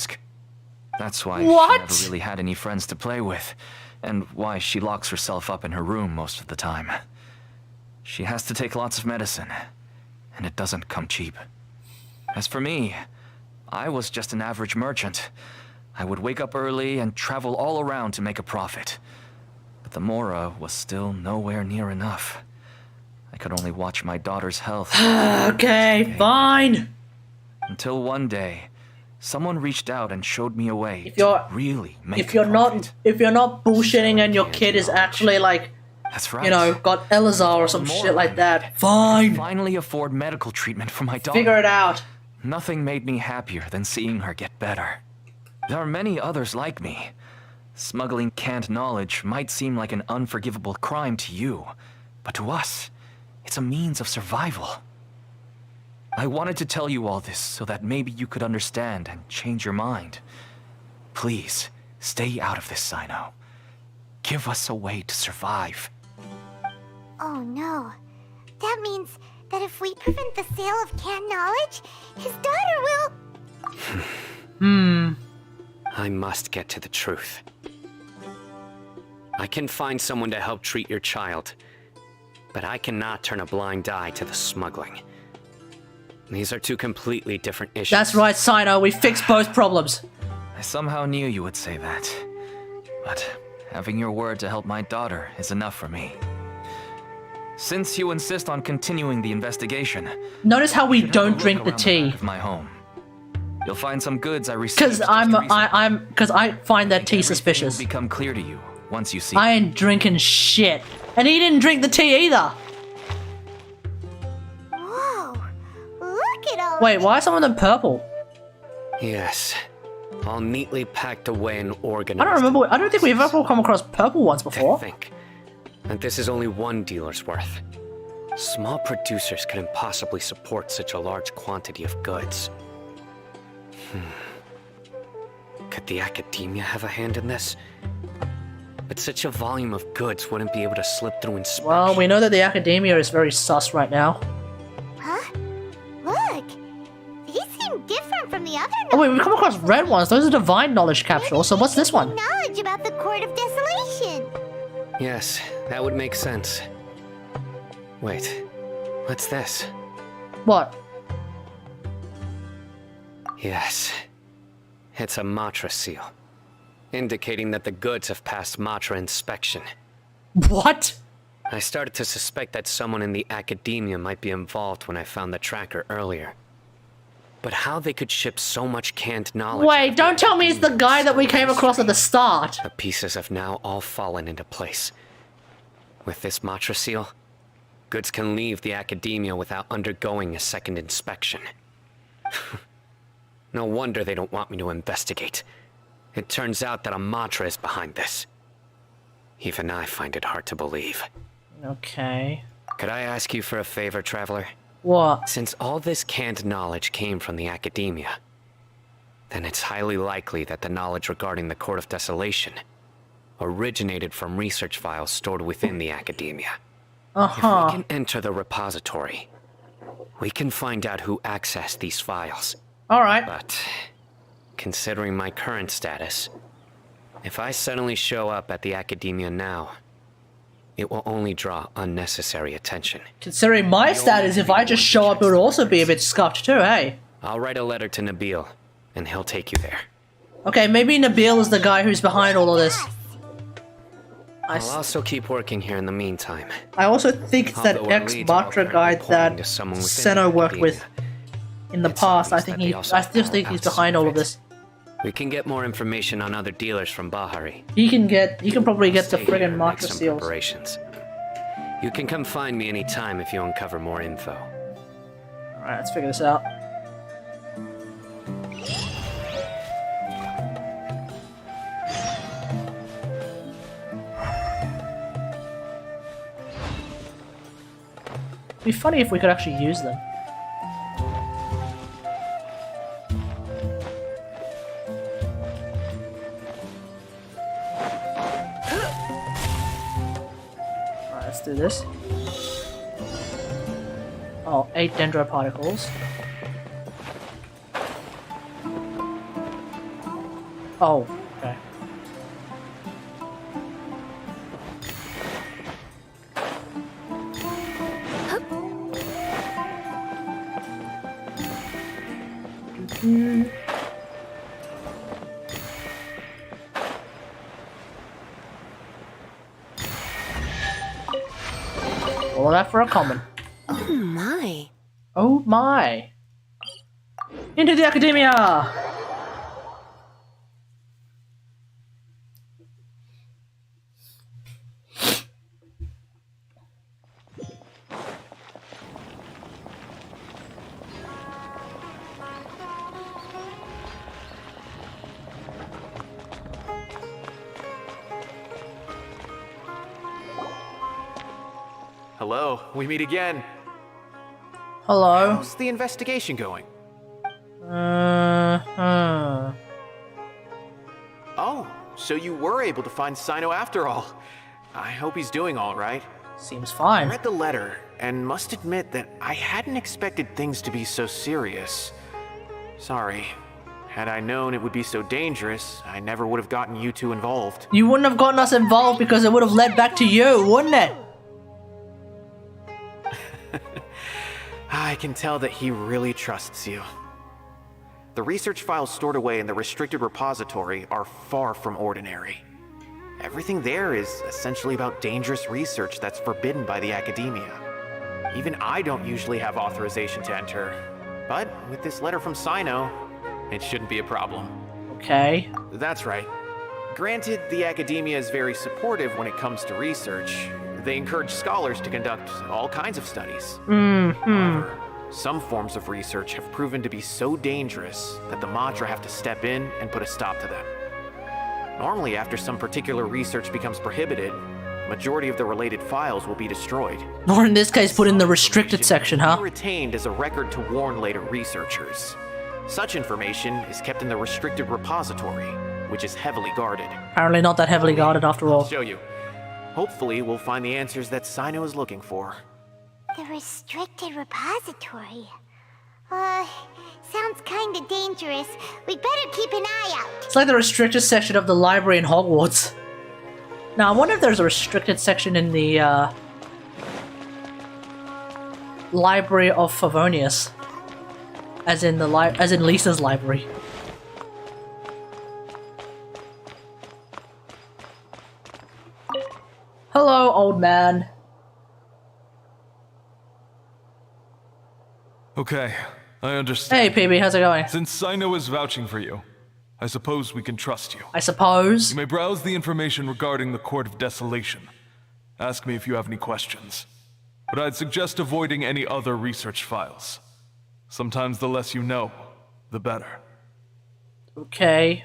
That's why What? she never really had any friends to play with, and why she locks herself up in her room most of the time. She has to take lots of medicine, and it doesn't come cheap. As for me, I was just an average merchant. I would wake up early and travel all around to make a profit. But the Mora was still nowhere near enough. I could only watch my daughter's health. Okay, fine. Until one day, someone reached out and showed me a way If you're to really make if you're not bullshitting and your kid is actually like, That's right. you know, got Elazar or some shit like that, fine. Finally afford medical treatment for my daughter. Figure it out. Nothing made me happier than seeing her get better. There are many others like me. Smuggling canned knowledge might seem like an unforgivable crime to you, but to us, it's a means of survival. I wanted to tell you all this so that maybe you could understand and change your mind. Please, stay out of this, Cyno. Give us a way to survive. Oh no. That means that if we prevent the sale of canned knowledge, his daughter will... I must get to the truth. I can find someone to help treat your child, but I cannot turn a blind eye to the smuggling. These are two completely different issues. That's right, Cyno. We fixed both problems. I somehow knew you would say that. But having your word to help my daughter is enough for me. Since you insist on continuing the investigation, Notice how we don't drink the tea. of my home. You'll find some goods I received. Because I find that tea suspicious. Will become clear to you once you see. I ain't drinking shit. And he didn't drink the tea either. Whoa. Look at all... Wait, why are some of them purple? Yes. All neatly packed away and organized. I don't remember. I don't think we've ever come across purple ones before. To think that this is only one dealer's worth. Small producers couldn't possibly support such a large quantity of goods. Could the academia have a hand in this? But such a volume of goods wouldn't be able to slip through inspection. Well, we know that the academia is very sus right now. Huh? Look. These seem different from the other Oh wait, we've come across red ones. Those are divine knowledge capsules. So what's this one? knowledge about the Court of Desolation. Yes, that would make sense. Wait, what's this? What? Yes, it's a Matra seal, indicating that the goods have passed Matra inspection. What? I started to suspect that someone in the academia might be involved when I found the tracker earlier. But how they could ship so much canned knowledge... Wait, don't tell me it's the guy that we came across at the start. The pieces have now all fallen into place. With this Matra seal, goods can leave the academia without undergoing a second inspection. No wonder they don't want me to investigate. It turns out that a Matra is behind this. Even I find it hard to believe. Okay. Could I ask you for a favor, Traveler? What? Since all this canned knowledge came from the academia, then it's highly likely that the knowledge regarding the Court of Desolation originated from research files stored within the academia. If we can enter the repository, we can find out who accessed these files. Alright. But, considering my current status, if I suddenly show up at the academia now, it will only draw unnecessary attention. Considering my status, if I just show up, it would also be a bit scuffed too, hey? I'll write a letter to Nabil, and he'll take you there. Okay, maybe Nabil is the guy who's behind all of this. I'll also keep working here in the meantime. I also think it's that Although our leads are ex-Matra guy currently that pointing to someone within Cyno the worked with academia. in the It's past. I obvious think that they also I still think know he's how to behind all of survive. this. We can get more information on other dealers from Bahari. He can probably get the Stay here friggin' and make Matra some seals. preparations. You can come find me anytime if you uncover more info. Alright, let's figure this out. It'd be funny if we could actually use them. Alright, let's do this. Oh, 8 dendro particles. Oh, okay. All of that for a common. Oh my. Oh my. Into the academia! Hello, we meet again. Hello. How's the investigation going? Oh, so you were able to find Cyno after all. I hope he's doing all right. Seems I fine. read the letter and must admit that I hadn't expected things to be so serious. Sorry. Had I known it would be so dangerous, I never would have gotten you two involved. You wouldn't have gotten us involved because it would have led back to you, wouldn't it? I can tell that he really trusts you. The research files stored away in the restricted repository are far from ordinary. Everything there is essentially about dangerous research that's forbidden by the academia. Even I don't usually have authorization to enter, but with this letter from Cyno, it shouldn't be a problem. Okay. That's right. Granted, the academia is very supportive when it comes to research. They encourage scholars to conduct all kinds of studies. However, some forms of research have proven to be so dangerous that the Matra have to step in and put a stop to them. Normally, after some particular research becomes prohibited, majority of the related files will be destroyed. Or in this case, put in the restricted section, huh? Retained as a record to warn later researchers. Such information is kept in the restricted repository, which is heavily guarded. Apparently not that heavily guarded after all. I'll show you. Hopefully, we'll find the answers that Cyno is looking for. The restricted repository. Sounds kinda dangerous. We'd better keep an eye out. It's like the restricted section of the library in Hogwarts. Now, I wonder if there's a restricted section in the, Library of Favonius. As in Lisa's library. Hello, old man. Okay, I understand. Hey, PB, how's it going? Since Cyno is vouching for you, I suppose we can trust you. I suppose. You may browse the information regarding the Court of Desolation. Ask me if you have any questions. But I'd suggest avoiding any other research files. Sometimes the less you know, the better. Okay.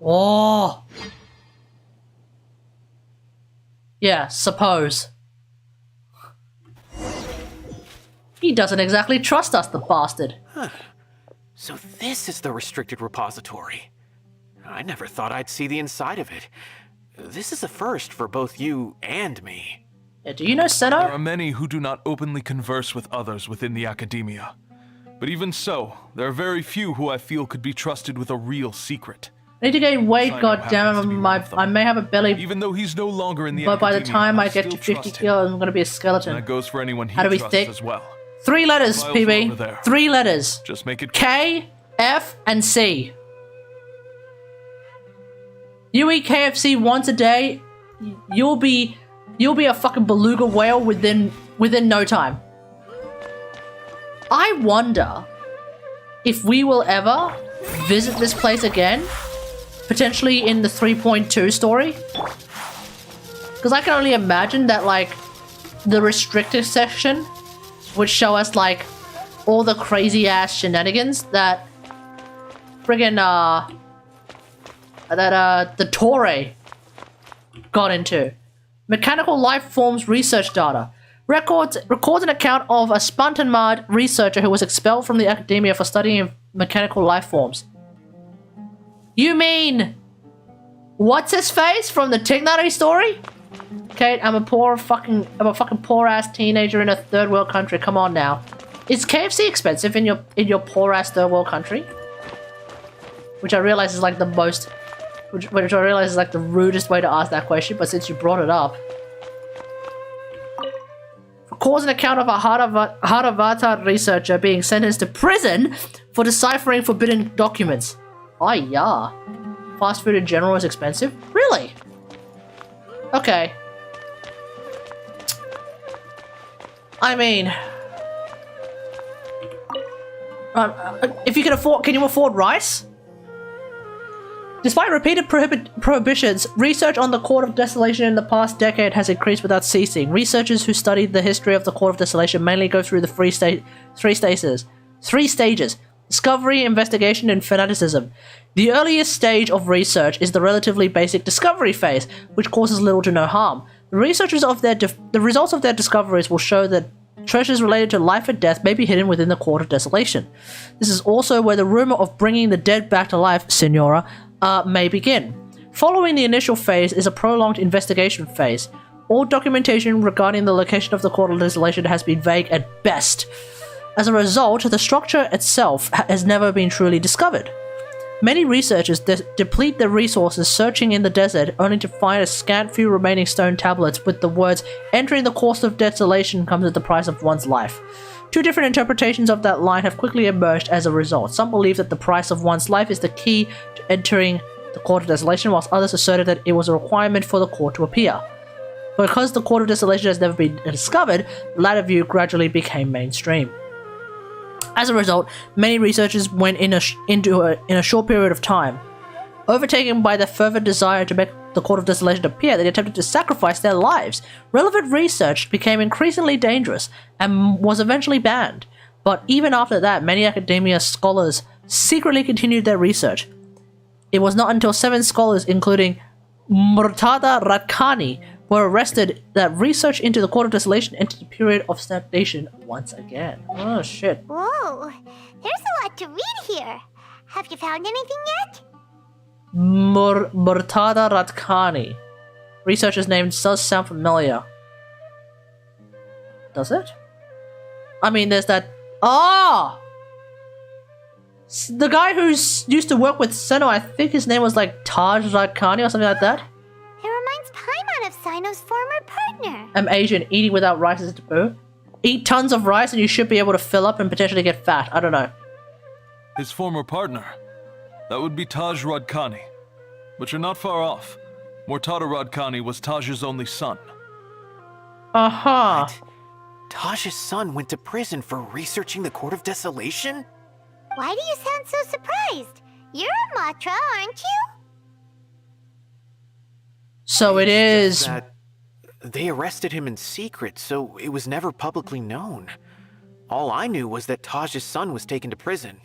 Oh. Yeah, suppose. He doesn't exactly trust us, the bastard. Huh. So this is the restricted repository. I never thought I'd see the inside of it. This is a first for both you and me. Yeah, do you know Cyno? There are many who do not openly converse with others within the academia. But even so, there are very few who I feel could be trusted with a real secret. I need to gain weight, Cyno goddammit. I may have a belly, Even though he's no longer in the but by the academia, time I I get to still 50 trust him. kilos, I'm gonna be a And skeleton. that goes for anyone he How do we trusts think? as well. 3 letters, Files are over PB. there. 3 letters. Just make it K, F, and C. You eat KFC once a day, you'll be a fucking beluga whale within no time. I wonder if we will ever visit this place again, potentially in the 3.2 story. Because I can only imagine that, like, the restricted section would show us, like, all the crazy ass shenanigans that friggin' the Torre got into. Mechanical life forms research data. Records an account of a Spantenmad researcher who was expelled from the academia for studying mechanical life forms. You mean... What's his face from the Kategari story? Kate, I'm a fucking poor ass teenager in a third world country. Come on now. Is KFC expensive in your poor ass third world country? Which I realize is like the most... Which I realize is like the rudest way to ask that question, but since you brought it up... Records an account of a Harvard researcher being sentenced to prison for deciphering forbidden documents. Oh yeah. Fast food in general is expensive? Really? Okay. I mean... if you can afford... Can you afford rice? Despite repeated prohibitions, research on the Court of Desolation in the past decade has increased without ceasing. Researchers who studied the history of the Court of Desolation mainly go through the three stages. Discovery, investigation, and fanaticism. The earliest stage of research is the relatively basic discovery phase, which causes little to no harm. The results of their discoveries will show that treasures related to life and death may be hidden within the Court of Desolation. This is also where the rumor of bringing the dead back to life, Senora, may begin. Following the initial phase is a prolonged investigation phase. All documentation regarding the location of the Court of Desolation has been vague at best. As a result, the structure itself has never been truly discovered. Many researchers deplete their resources searching in the desert only to find a scant few remaining stone tablets with the words, "Entering the Court of Desolation comes at the price of one's life." Two different interpretations of that line have quickly emerged as a result. Some believe that the price of one's life is the key to entering the Court of Desolation, whilst others asserted that it was a requirement for the court to appear. Because the Court of Desolation has never been discovered, the latter view gradually became mainstream. As a result, many researchers went in a short period of time. Overtaken by their fervent desire to make the Court of Desolation appear, they attempted to sacrifice their lives. Relevant research became increasingly dangerous and was eventually banned. But even after that, many academia scholars secretly continued their research. It was not until 7 scholars, including Murtada Rakhani, were arrested that research into the Court of Desolation entered a period of stagnation once again. Oh shit. Whoa, there's a lot to read here. Have you found anything yet? Murtada Rakhani. Researcher's name does sound familiar. Does it? I mean, there's that... Ah! The guy who used to work with Cyno, I think his name was like Taj Rakhani or something like that. It reminds Paimon of Cyno's former partner. I'm Asian. Eating without rice is taboo. Eat tons of rice and you should be able to fill up and potentially get fat. I don't know. His former partner. That would be Taj Radkani. But you're not far off. Murtada Radkani was Taj's only son. Uh-huh. Taj's son went to prison for researching the Court of Desolation? Why do you sound so surprised? You're a Matra, aren't you? So it is... That they arrested him in secret, so it was never publicly known. All I knew was that Taj's son was taken to prison.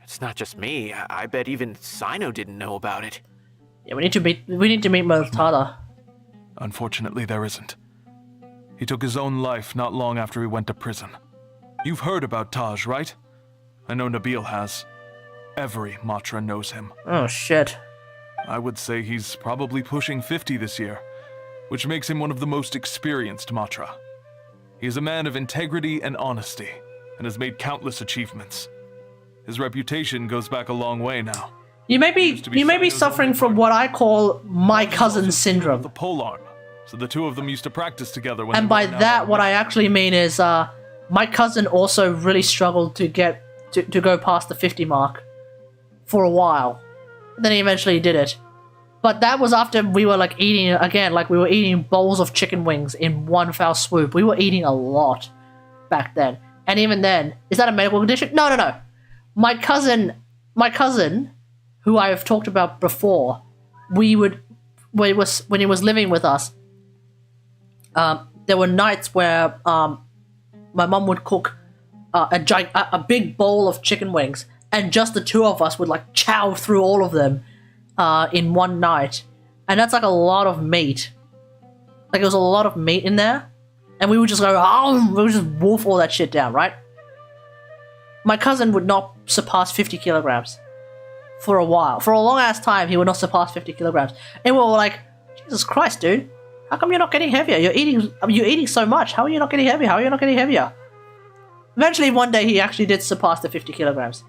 It's not just me. I bet even Cyno didn't know about it. Yeah, we need to meet Murtada. Unfortunately, there isn't. He took his own life not long after he went to prison. You've heard about Taj, right? I know Nabil has. Every Matra knows him. Oh, shit. I would say he's probably pushing 50 this year, which makes him one of the most experienced Matra. He is a man of integrity and honesty, and has made countless achievements. His reputation goes back a long way now. You may be suffering from what I call my cousin syndrome. The polearm, so the two of them used to practice together. When and by that, what I actually mean is, my cousin also really struggled to get to go past the 50 mark for a while. Then he eventually did it. But that was after we were like eating, again, like we were eating bowls of chicken wings in one foul swoop. We were eating a lot back then. And even then, is that a medical condition? No. My cousin, who I have talked about before, when he was living with us, there were nights where my mum would cook a big bowl of chicken wings, and just the two of us would like chow through all of them in one night. and that's like a lot of meat. Like there was a lot of meat in there, and we would just go, oh, we would just wolf all that shit down, right? My cousin would not surpass 50 kilograms for a while. For a long ass time, he would not surpass 50 kilograms, and we were like, Jesus Christ, dude, how come you're not getting heavier? You're eating so much. How are you not getting heavier? How are you not getting heavier? Eventually, one day, he actually did surpass the 50 kilograms.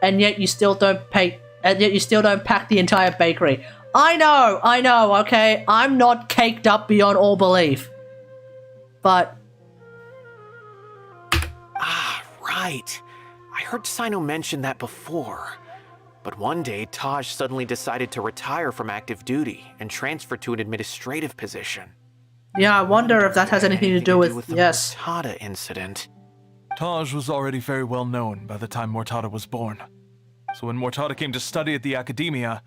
And yet you still don't pack the entire bakery. I know, okay? I'm not caked up beyond all belief. But... Ah, right. I heard Cyno mention that before. But one day, Taj suddenly decided to retire from active duty and transfer to an administrative position. Yeah, I wonder if that has anything to do with the yes. Mortada incident. Taj was already very well known by the time Mortada was born. So when Mortada came to study at the Academia,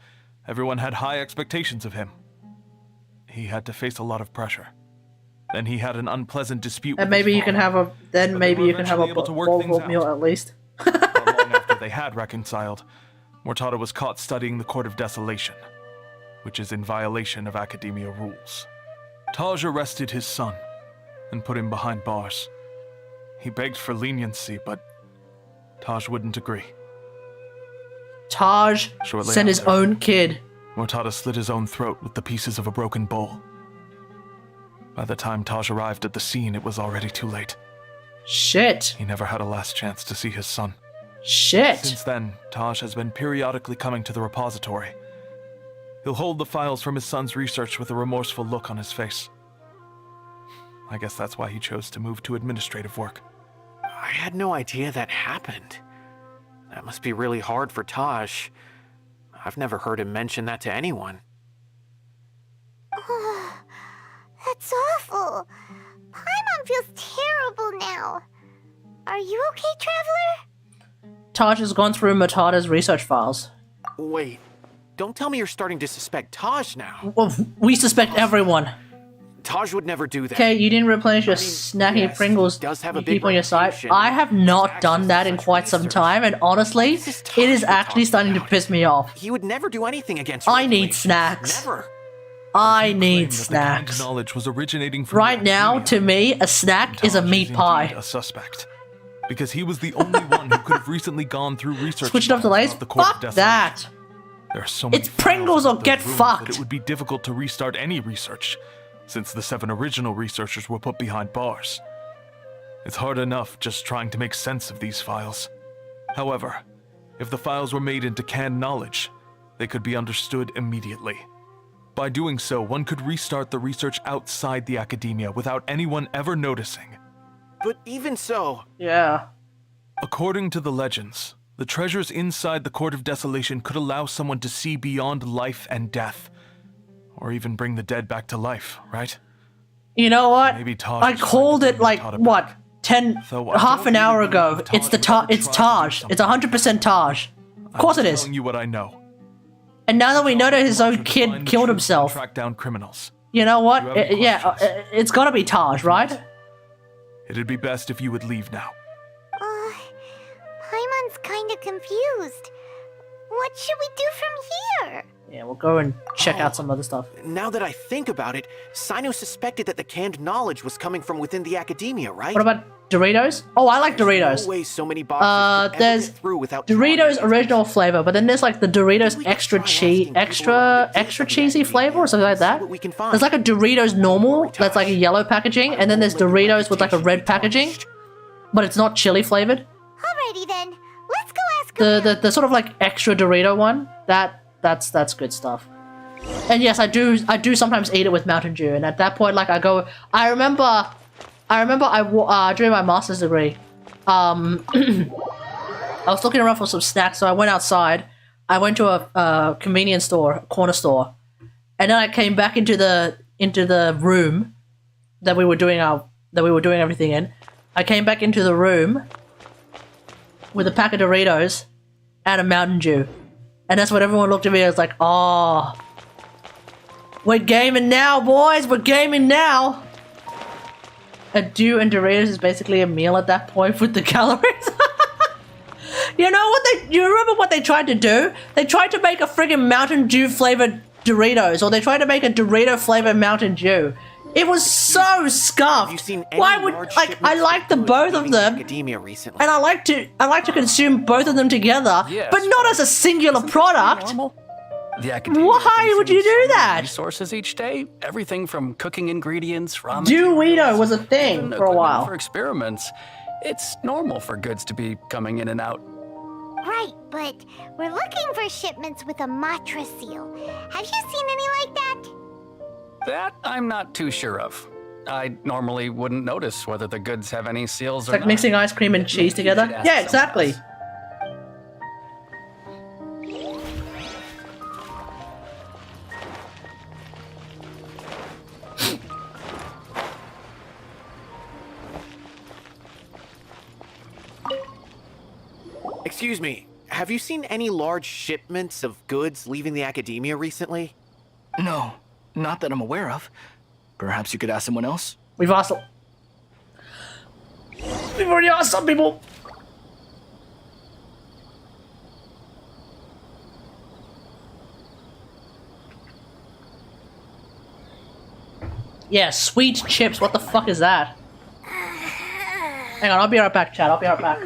everyone had high expectations of him. He had to face a lot of pressure. Then he had an unpleasant dispute And with maybe his you can father, have a then maybe you can have a able to work bowl things of meal out. at least. Not long after they had reconciled, Mortada was caught studying the Court of Desolation, which is in violation of Academia rules. Taj arrested his son and put him behind bars. He begged for leniency, but Taj wouldn't agree. Taj Shortly sent his after, own kid. Mortada slit his own throat with the pieces of a broken bowl. By the time Taj arrived at the scene, it was already too late. Shit. He never had a last chance to see his son. Shit. Since then, Taj has been periodically coming to the repository. He'll hold the files from his son's research with a remorseful look on his face. I guess that's why he chose to move to administrative work. I had no idea that happened. That must be really hard for Taj. I've never heard him mention that to anyone. Oh, that's awful. Paimon feels terrible now. Are you okay, Traveler? Taj has gone through Mortada's research files. Wait, don't tell me you're starting to suspect Taj now. Well, we suspect everyone. Taj would never do that. Okay, you didn't replenish your snacky Pringles does have you a big keep on your site. reputation. I have not done that in quite some time, and honestly, it is actually starting to piss me off. He would never do anything against I need regulations. snacks. Never. I need Claimed that the snacks. canned knowledge was originating from Right the now, Academia. to me, a snack is a Taj meat indeed pie. a suspect, because he was the only one who could have recently gone through research. Switch it up to files Lay's? of the Court of Fuck Desolation. that. There are so many It's Pringles files or in get those rooms fucked. that it would be difficult to restart any research, since the 7 original researchers were put behind bars. It's hard enough just trying to make sense of these files. However, if the files were made into canned knowledge, they could be understood immediately. By doing so, one could restart the research outside the Academia without anyone ever noticing. But even so... Yeah. According to the legends, the treasures inside the Court of Desolation could allow someone to see beyond life and death. Or even bring the dead back to life, right? You know what? Maybe Taj I is called trying to it bring like, Mortada what, back. 10, Though I half don't an hour really ago. believe It's the Taj would ever it's try to do Taj. something. It's 100% Taj. Of course it I'm is. telling you what I know. And now that we know that his own To kid find the killed truth and himself, Track down criminals. you know what? Do you have any Yeah, questions? it's gotta be Taj, right? It'd be best if you would leave now. Paimon's kinda confused. What should we do from here? Yeah, we'll go and check out some other stuff. Now that I think about it, Cyno suspected that the canned knowledge was coming from within the Academia, right? What about Doritos? Oh, I like Doritos. No way so many boxes could ever There's get through without Doritos trying. original flavor, but then there's like the Doritos extra cheese, extra cheesy flavor or something like that. What we can find. There's like a Doritos normal that's like a yellow packaging, and then there's Doritos with like a red packaging, but it's not chili flavored. Alrighty then, let's go ask around. The sort of like extra Dorito one, that's good stuff. And yes, I do sometimes eat it with Mountain Dew, and at that point, like I remember during my master's degree, I was looking around for some snacks, so I went outside. I went to a convenience store, a corner store, and then I came back into the room that we were doing everything in. I came back into the room with a pack of Doritos and a Mountain Dew, and that's when everyone looked at me and was like, "Oh, we're gaming now, boys. We're gaming now." A Dew and Doritos is basically a meal at that point with the calories. You know what you remember what they tried to do? They tried to make a friggin' Mountain Dew flavored Doritos, or they tried to make a Dorito flavored Mountain Dew. It was so scuffed. Why would I like the both of them, Academia recently. and I like to consume both of them together, Yes, but not as a singular product. The academia Why would you do consumes so many that? Resources each day, everything from cooking ingredients, raw Dewito materials, was a thing even for a equipment while. For experiments, it's normal for goods to be coming in and out. Right, but we're looking for shipments with a Matra seal. Have you seen any like that? That I'm not too sure of. I normally wouldn't notice whether the goods have any seals It's or like not. mixing ice cream and cheese together. should ask Yeah, someone exactly. else. Excuse me, have you seen any large shipments of goods leaving the academia recently? No, not that I'm aware of. Perhaps you could ask someone else? We've already asked some people. Yeah, sweet chips. What the fuck is that? Hang on, I'll be right back, Chad. I'll be right back.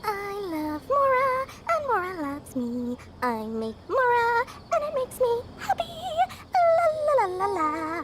I love Mora, and Mora loves me. I make Mora, and it makes me happy. La la la la la.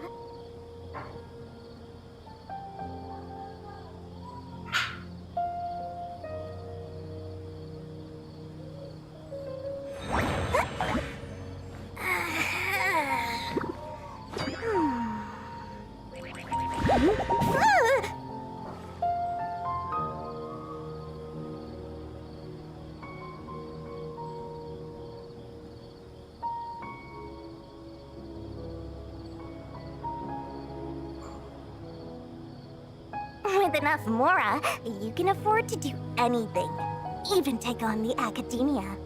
With enough Mora, you can afford to do anything, even take on the academia.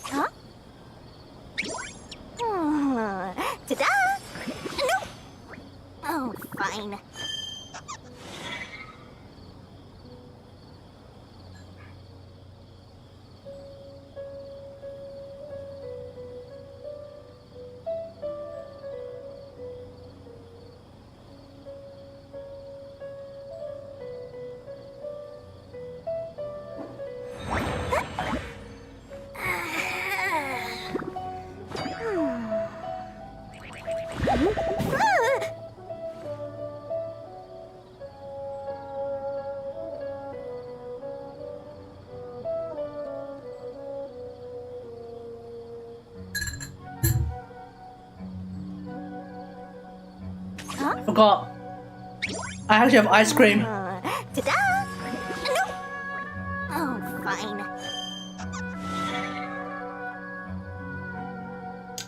Huh? Ta-da! No! Oh, fine. I forgot. I actually have ice cream. Ta-da! No! Oh, fine.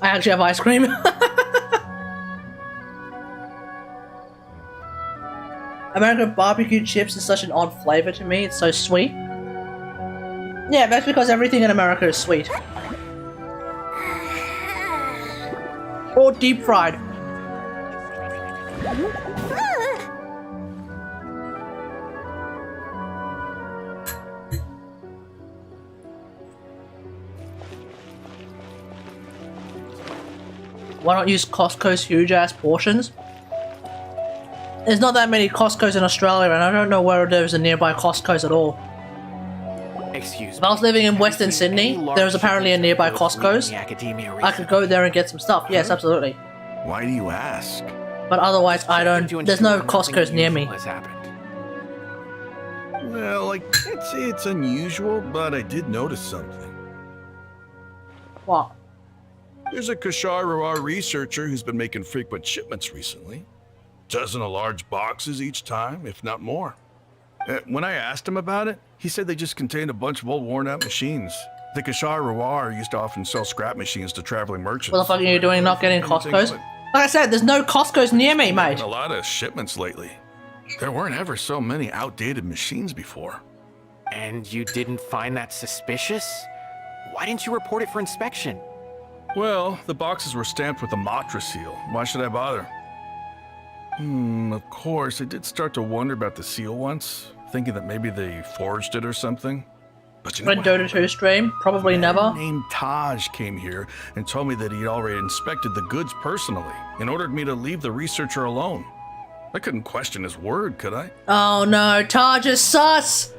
I actually have ice cream. American barbecue chips is such an odd flavor to me. It's so sweet. Yeah, that's because everything in America is sweet. Or deep fried. Why not use Costco's huge ass portions? There's not that many Costco's in Australia, and I don't know where there's a nearby Costco's at all. Excuse If I me. was living in Have Western you seen Sydney, any large there was apparently a shipments of nearby goods leaving Costco's. the academia I could go there and get some stuff. Yes, absolutely. Why do you ask? But otherwise, I don't. There's no Costco's near me. Has happened. Well, I can't say it's unusual, but I did notice something. What? There's a Kategari researcher who's been making frequent shipments recently. Dozen of large boxes each time, if not more. When I asked him about it, he said they just contained a bunch of old worn-out machines. The Kategari used to often sell scrap machines to traveling merchants. What the fuck are you doing not getting Costco's? Like I said, there's no Costco's near me, mate. A lot of shipments lately. There weren't ever so many outdated machines before. And you didn't find that suspicious? Why didn't you report it for inspection? Well, the boxes were stamped with a Matra seal. Why should I bother? Of course, I did start to wonder about the seal once, thinking that maybe they forged it or something. But you know Red Dota 2 stream? Probably never. Named Taj came here and told me that he'd already inspected the goods personally and ordered me to leave the researcher alone. I couldn't question his word, could I? Oh no, Taj is sus!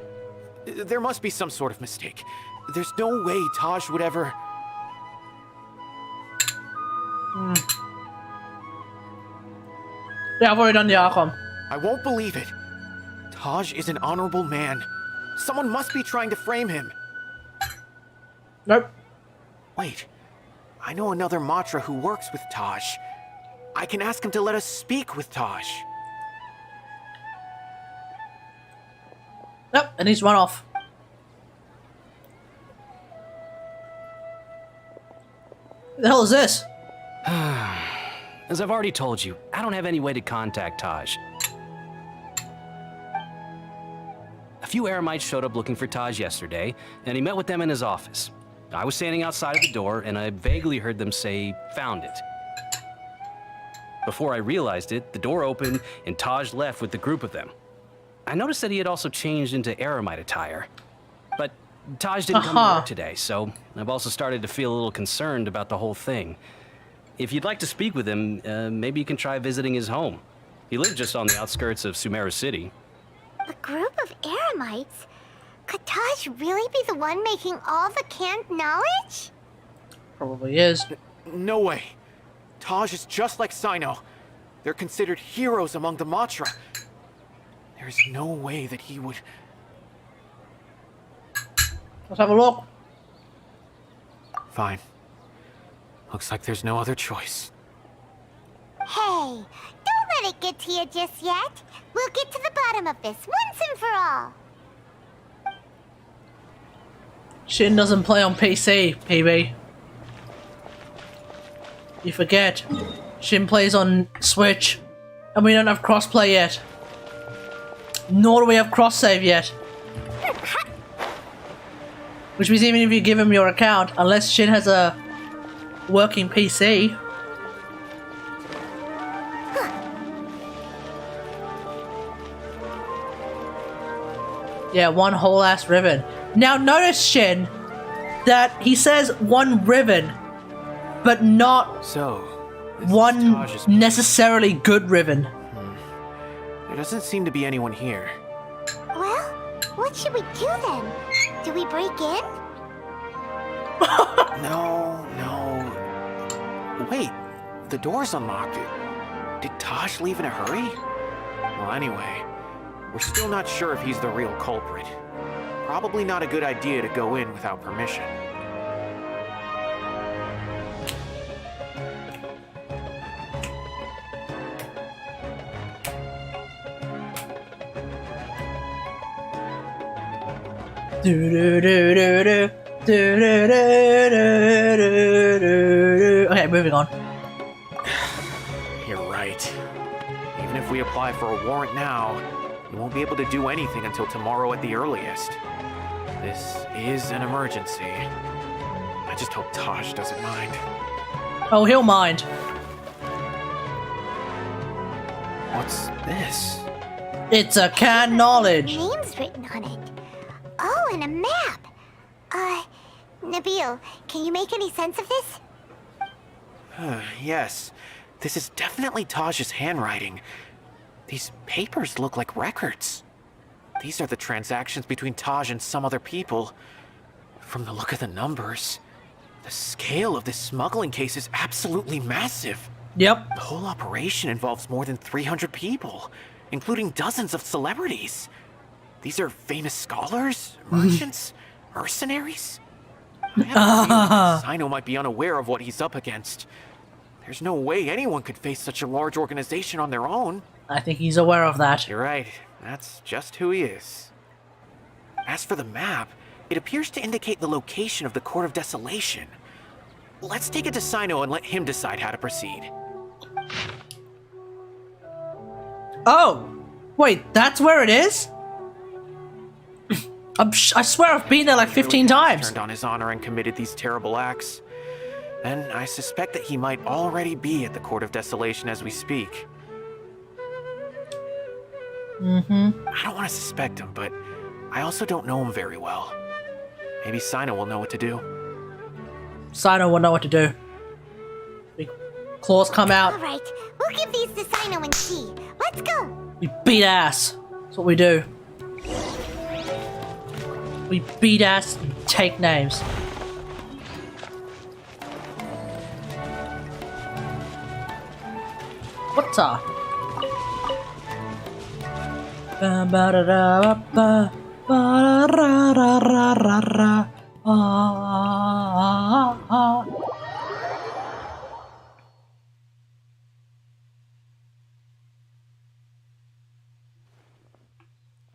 There must be some sort of mistake. There's no way Taj would ever... Yeah, I've already done the Archon. I won't believe it. Taj is an honorable man. Someone must be trying to frame him. Nope. Wait. I know another Matra who works with Taj. I can ask him to let us speak with Taj. Nope, and he's run off. What the hell is this? As I've already told you, I don't have any way to contact Taj. A few Eremites showed up looking for Taj yesterday, and he met with them in his office. I was standing outside of the door, and I vaguely heard them say, "Found it." Before I realized it, the door opened, and Taj left with the group of them. I noticed that he had also changed into Eremite attire. But Taj didn't come to work today, so I've also started to feel a little concerned about the whole thing. If you'd like to speak with him, maybe you can try visiting his home. He lived just on the outskirts of Sumeru City. A group of Eremites? Could Taj really be the one making all the canned knowledge? Probably is. No way. Taj is just like Cyno. They're considered heroes among the Matra. There's no way that he would... Let's have a look. Fine. Looks like there's no other choice. Hey, don't let it get to you just yet. We'll get to the bottom of this once and for all. Shin doesn't play on PC, PB. You forget. Shin plays on Switch. And we don't have crossplay yet. Nor do we have cross-save yet. Which means even if you give him your account, unless Shin has a working PC. Yeah, one whole ass ribbon. Now notice, Shin, that he says one ribbon, but not one necessarily good ribbon. There doesn't seem to be anyone here. Well, what should we do then? Do we break in? No. Wait, the door's unlocked. Did Taj leave in a hurry? Well, anyway, we're still not sure if he's the real culprit. Probably not a good idea to go in without permission. Okay, moving on. You're right. Even if we apply for a warrant now, we won't be able to do anything until tomorrow at the earliest. This is an emergency. I just hope Taj doesn't mind. Oh, he'll mind. What's this? It's a canned knowledge. Names written on it. Oh, and a map. Nabil, can you make any sense of this? Yes. This is definitely Taj's handwriting. These papers look like records. These are the transactions between Taj and some other people. From the look of the numbers, the scale of this smuggling case is absolutely massive. Yep. The whole operation involves more than 300 people, including dozens of celebrities. These are famous scholars, merchants, mercenaries. I have a feeling Cyno might be unaware of what he's up against. There's no way anyone could face such a large organization on their own. I think he's aware of that. You're right. That's just who he is. As for the map, it appears to indicate the location of the Court of Desolation. Let's take it to Cyno and let him decide how to proceed. Oh! Wait, that's where it is? I swear I've been there like 15 times. Turned on his honor and committed these terrible acts. Then I suspect that he might already be at the Court of Desolation as we speak. Mm-hmm. I don't want to suspect him, but I also don't know him very well. Maybe Cyno will know what to do. Cyno will know what to do. Big claws come out. Alright, we'll give these to Cyno and see. Let's go! We beat ass. That's what we do. We beat ass and take names. What's up?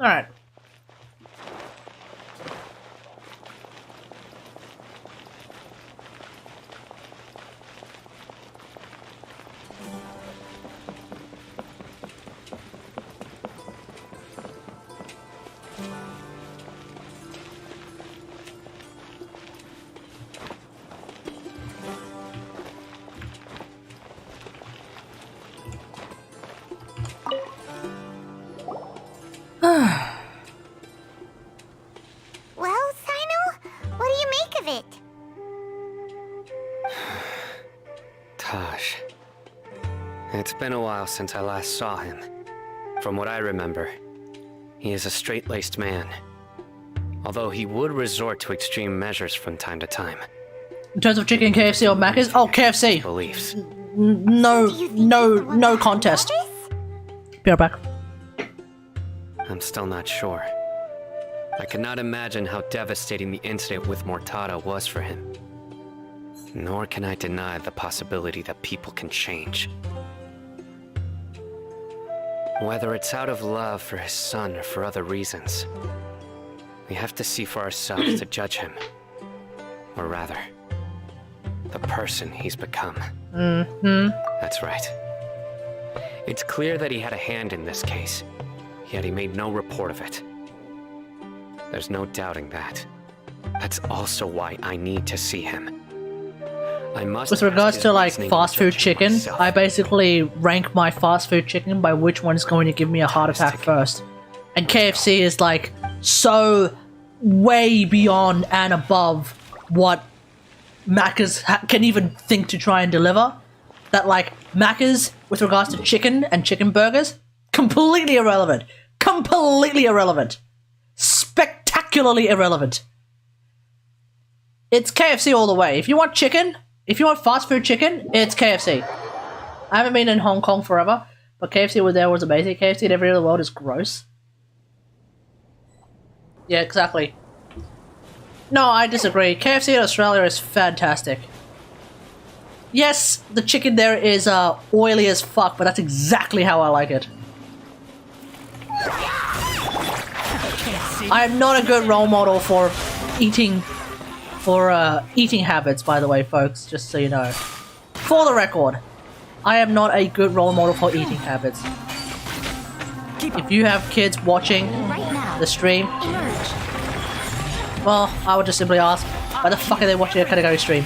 Alright. Well, Cyno, what do you make of it? Taj. It's been a while since I last saw him. From what I remember, he is a straight-laced man. Although he would resort to extreme measures from time to time. In terms of chicken, KFC, or Macca's? Oh, KFC. Beliefs. No contest. Be right back. I'm still not sure. I cannot imagine how devastating the incident with Mortada was for him. Nor can I deny the possibility that people can change. Whether it's out of love for his son or for other reasons, we have to see for ourselves to judge him. Or rather, the person he's become. Mm-hmm. That's right. It's clear that he had a hand in this case, yet he made no report of it. There's no doubting that. That's also why I need to see him. I must. With regards to like fast food chicken, myself. I basically rank my fast food chicken by which one is going to give me a heart attack first. And KFC is like so way beyond and above what Macca's can even think to try and deliver. That like Macca's, with regards to chicken and chicken burgers, completely irrelevant. Completely irrelevant. Spectacularly irrelevant. It's KFC all the way. If you want chicken, if you want fast food chicken, it's KFC. I haven't been in Hong Kong forever, but KFC was there was amazing. KFC in every other world is gross. Yeah, exactly. No, I disagree. KFC in Australia is fantastic. Yes, the chicken there is oily as fuck, but that's exactly how I like it. I am not a good role model for eating habits, by the way, folks, just so you know. For the record, I am not a good role model for eating habits. If you have kids watching the stream, well, I would just simply ask, why the fuck are they watching a Kategari stream?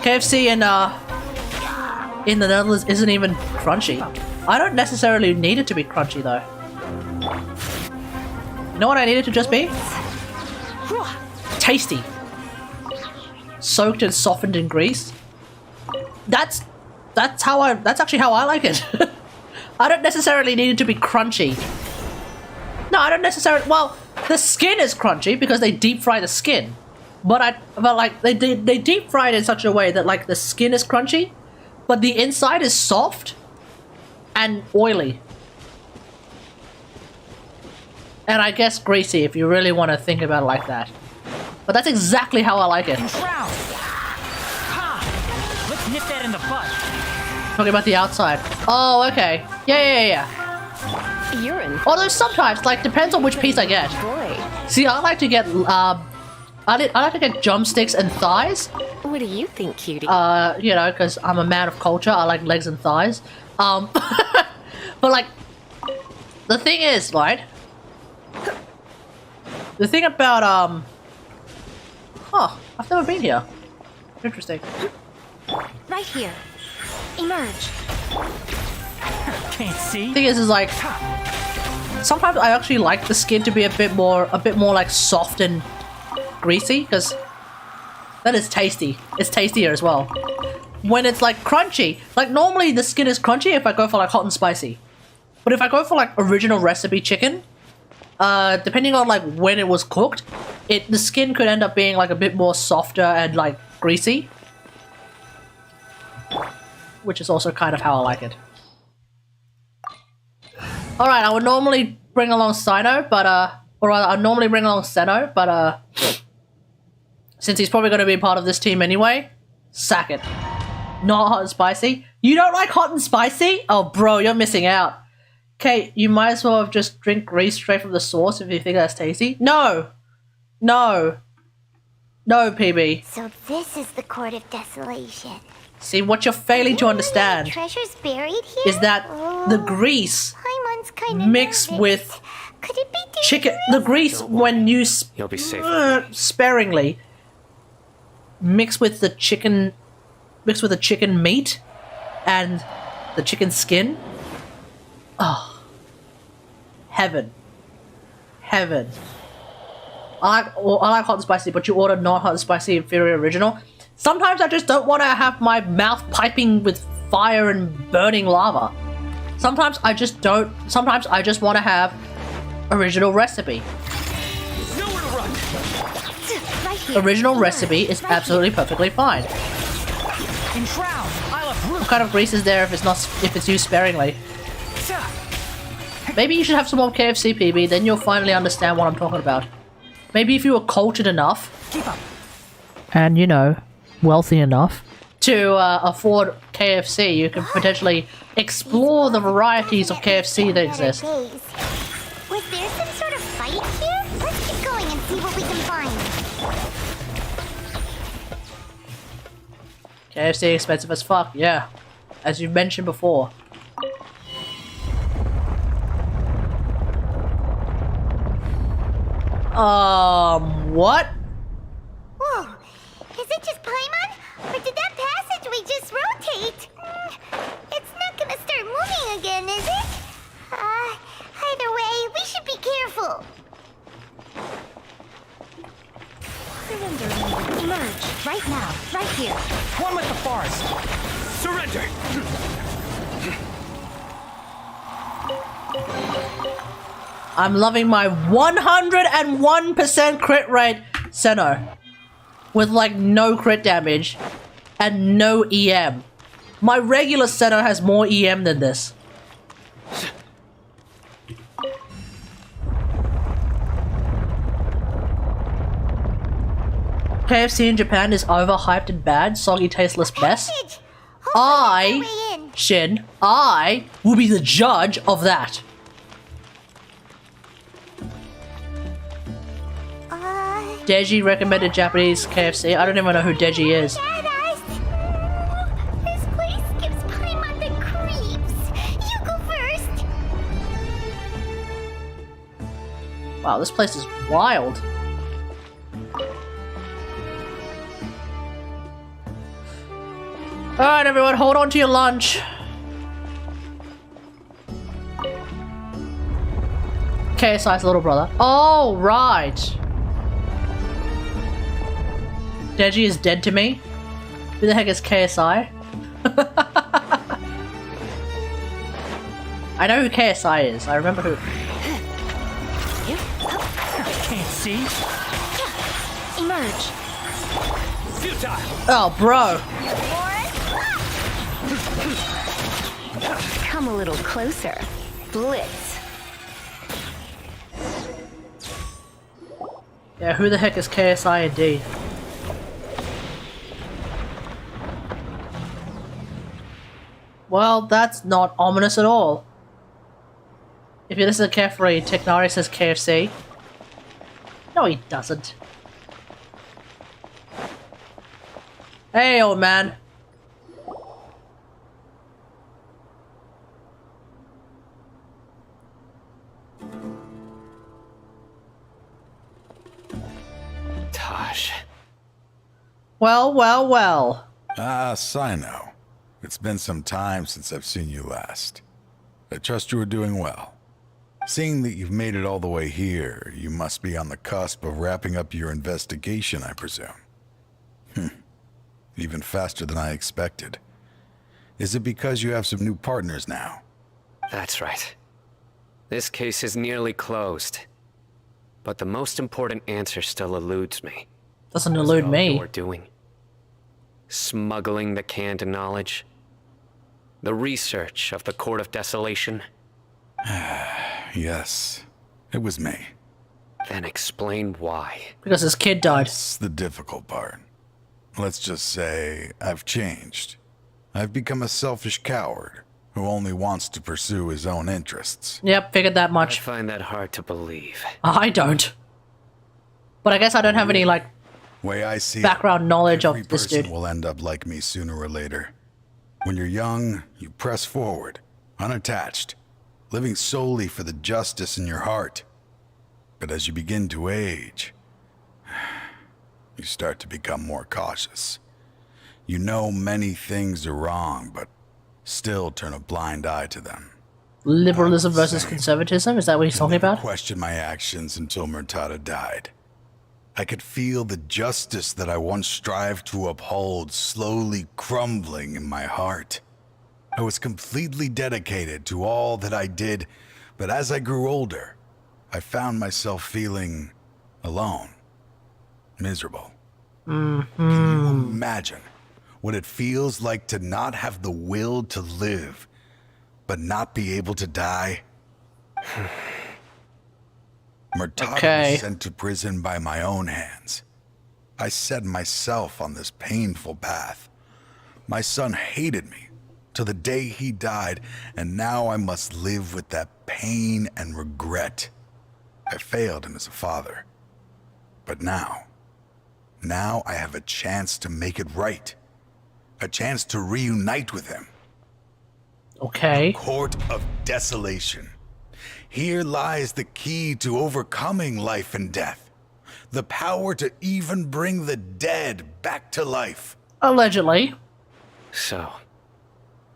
KFC in the Netherlands isn't even crunchy. I don't necessarily need it to be crunchy though. You know what I need it to just be? Tasty. Soaked and softened in grease. That's that's actually how I like it. I don't necessarily need it to be crunchy. No, I don't necessarily. Well, the skin is crunchy because they deep fry the skin, but like they deep fry it in such a way that like the skin is crunchy, but the inside is soft and oily, and I guess greasy if you really want to think about it like that. But that's exactly how I like it. Let's nip that in the butt. Talking about the outside. Oh, okay. Yeah. You're in. Although sometimes, like, depends on which piece I get. Boy. See, I like to get, I like to get drumsticks and thighs. What do you think, cutie? You know, because I'm a man of culture. I like legs and thighs. But like, the thing is, right? The thing about, I've never been here. Interesting. Right here. Emerge. Can't see. Thing is like, sometimes I actually like the skin to be a bit more like soft and greasy, because that is tasty. It's tastier as well. When it's like crunchy, like normally the skin is crunchy if I go for like hot and spicy, but if I go for like original recipe chicken, depending on like when it was cooked, the skin could end up being like a bit more softer and like greasy, which is also kind of how I like it. Alright, I would normally bring along Cyno, but, or I'd normally bring along Cyno, but, since he's probably going to be part of this team anyway, sack it. Not hot and spicy. You don't like hot and spicy? Oh, bro, you're missing out. Okay, you might as well have just drink grease straight from the source if you think that's tasty. No! No, PB. So this is the Court of Desolation. See, what you're failing to understand Treasures buried here? is that the grease mixed with chicken. The grease, when used You'll be safe. sparingly, mixed with the chicken meat and the chicken skin. Oh, heaven. I like hot and spicy, but you ordered not hot and spicy inferior original. Sometimes I just don't want to have my mouth piping with fire and burning lava. Sometimes I just don't. Sometimes I just want to have original recipe. Original recipe is absolutely perfectly fine. What kind of grease is there if it's used sparingly? Maybe you should have some more KFC, PB, then you'll finally understand what I'm talking about. Maybe if you were cultured enough, and you know, wealthy enough to afford KFC, you could potentially explore the varieties of KFC that exist. Was there some sort of fight here? Let's keep going and see what we can find. KFC expensive as fuck, yeah. As you mentioned before. What? Whoa, is it just Paimon? Or did that passageway just rotate? It's not gonna start moving again, is it? Either way, we should be careful. Surrender. Emerge. Right now. Right here. One with the forest. Surrender. I'm loving my 101% crit rate Cyno. With like no crit damage and no EM. My regular Cyno has more EM than this. KFC in Japan is overhyped and bad, soggy, tasteless best. Shin, I will be the judge of that. Deji recommended Japanese KFC. I don't even know who Deji is. This place gives Paimon the creeps. You go first. Wow, this place is wild. Alright, everyone, hold on to your lunch. KSI's little brother. Oh, right. Deji is dead to me. Who the heck is KSI? I know who KSI is. I remember who. Can't see. Emerge. Oh, bro. Come a little closer. Blitz. Yeah, who the heck is KSI indeed? Well, that's not ominous at all. If you listen carefully, Kategari says KFC. No, he doesn't. Hey, old man. Taj. Well, well, well. Ah, Cyno. It's been some time since I've seen you last. I trust you are doing well. Seeing that you've made it all the way here, you must be on the cusp of wrapping up your investigation, I presume. Even faster than I expected. Is it because you have some new partners now? That's right. This case is nearly closed. But the most important answer still eludes me. Doesn't elude me. You're doing? Smuggling the canned knowledge? The research of the Court of Desolation? Yes, it was me. Then explain why. Because his kid died. That's the difficult part. Let's just say I've changed. I've become a selfish coward who only wants to pursue his own interests. Yep, figured that much. I find that hard to believe. I don't. But I guess I don't have any, like, way I see background knowledge every of this person dude. will end up like me sooner or later. When you're young, you press forward, unattached, living solely for the justice in your heart. But as you begin to age, you start to become more cautious. You know many things are wrong, but still turn a blind eye to them. Liberalism versus conservatism? Is that what he's talking about? I questioned my actions until Murtada died. I could feel the justice that I once strived to uphold slowly crumbling in my heart. I was completely dedicated to all that I did, but as I grew older, I found myself feeling alone, miserable. Can you imagine what it feels like to not have the will to live, but not be able to die? Murtada was sent to prison by my own hands. I set myself on this painful path. My son hated me till the day he died, and now I must live with that pain and regret. I failed him as a father. But now I have a chance to make it right. A chance to reunite with him. Okay. The Court of Desolation. Here lies the key to overcoming life and death. The power to even bring the dead back to life. Allegedly. So,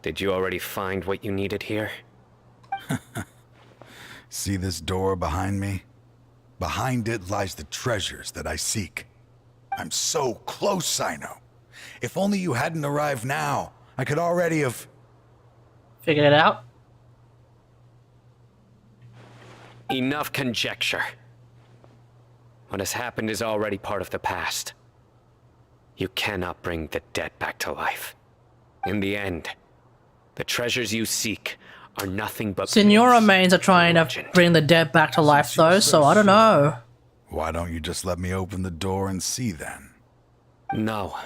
did you already find what you needed here? See this door behind me? Behind it lies the treasures that I seek. I'm so close, Cyno. If only you hadn't arrived now, I could already have... Figured it out? Enough conjecture. What has happened is already part of the past. You cannot bring the dead back to life. In the end, the treasures you seek are nothing but... Senor remains are trying to bring the dead back to life though, so I don't know. Why don't you just let me open the door and see then? No.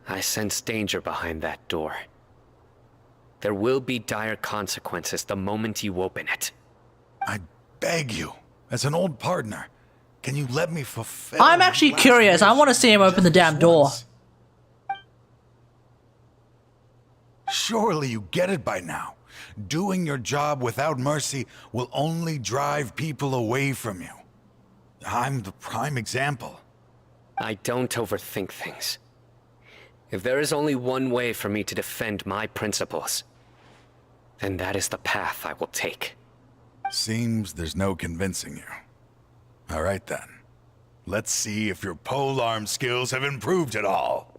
I sense danger behind that door. There will be dire consequences the moment you open it. I beg you, as an old partner, can you let me fulfill... I'm actually curious. I want to see him open the damn door. Surely you get it by now. Doing your job without mercy will only drive people away from you. I'm the prime example. I don't overthink things. If there is only one way for me to defend my principles, then that is the path I will take. Seems there's no convincing you. All right then. Let's see if your polearm skills have improved at all.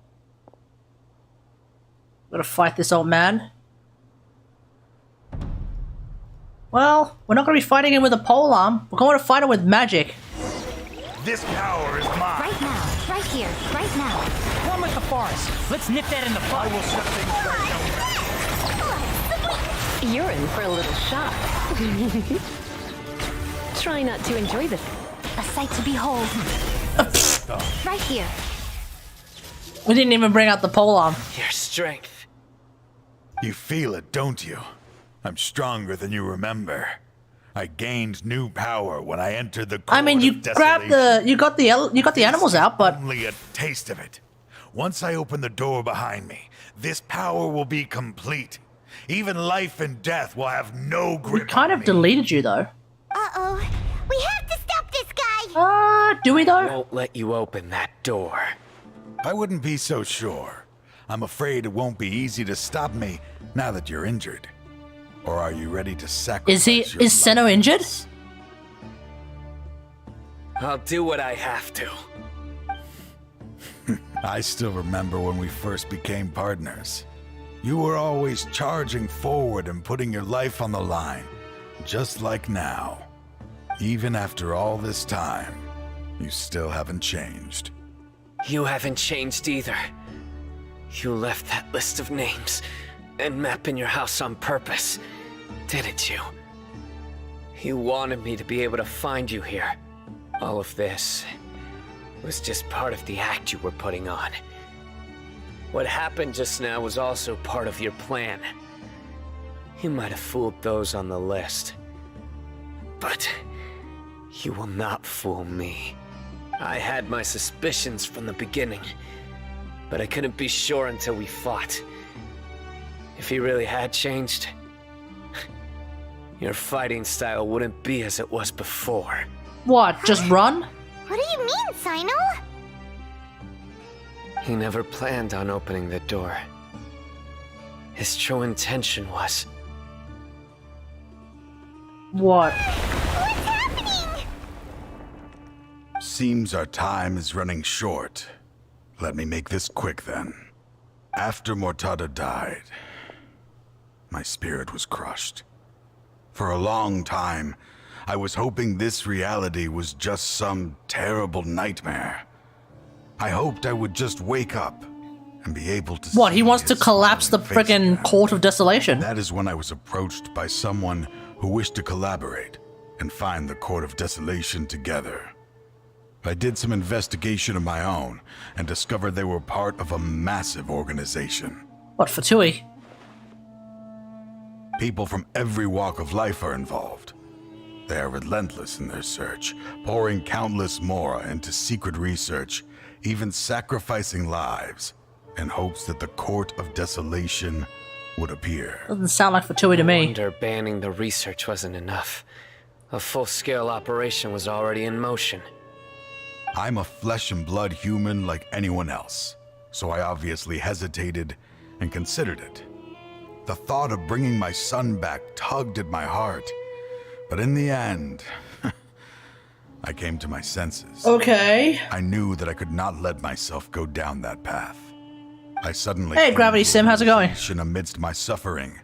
Gotta fight this old man. Well, we're not going to be fighting him with a polearm. We're going to fight him with magic. This power is mine. Right now. Right here. Right now. One with the forest. Let's nip that in the bud. I will set things right. You're in for a little shock. Try not to enjoy this. A sight to behold. Right here. We didn't even bring out the polearm. Your strength. You feel it, don't you? I'm stronger than you remember. I gained new power when I entered the Court I mean, you of grabbed the, you got the animals out, but only a taste of it. Once I open the door behind me, this power will be complete. Even life and death will have no grip. we kind of deleted you though. Uh-oh. We have to stop this guy! Do we though? Won't let you open that door. I wouldn't be so sure. I'm afraid it won't be easy to stop me now that you're injured. Or are you ready to sacrifice Is your Cyno injured? I'll do what I have to. I still remember when we first became partners. You were always charging forward and putting your life on the line, just like now. Even after all this time, you still haven't changed. You haven't changed either. You left that list of names and map in your house on purpose, didn't you? You wanted me to be able to find you here. All of this was just part of the act you were putting on. What happened just now was also part of your plan. You might have fooled those on the list, but you will not fool me. I had my suspicions from the beginning, but I couldn't be sure until we fought. If he really had changed, your fighting style wouldn't be as it was before. What, just run? What do you mean, Cyno? He never planned on opening the door. His true intention was... What? What's happening? Seems our time is running short. Let me make this quick then. After Mortada died, my spirit was crushed. For a long time, I was hoping this reality was just some terrible nightmare. I hoped I would just wake up and be able to What, he see wants to his collapse the smiling face friggin' again. Court of Desolation. That is when I was approached by someone who wished to collaborate and find the Court of Desolation together. I did some investigation of my own and discovered they were part of a massive organization. What, Fatui? People from every walk of life are involved. They are relentless in their search, pouring countless mora into secret research, even sacrificing lives in hopes that the Court of Desolation would appear. Doesn't sound like Fatui to I me. wonder banning the research wasn't enough. A full-scale operation was already in motion. I'm a flesh and blood human like anyone else, so I obviously hesitated and considered it. The thought of bringing my son back tugged at my heart, but in the end, I came to my senses. Okay. I knew that I could not let myself go down that path. I suddenly Hey, Gravity Sim, how's it going? amidst my suffering,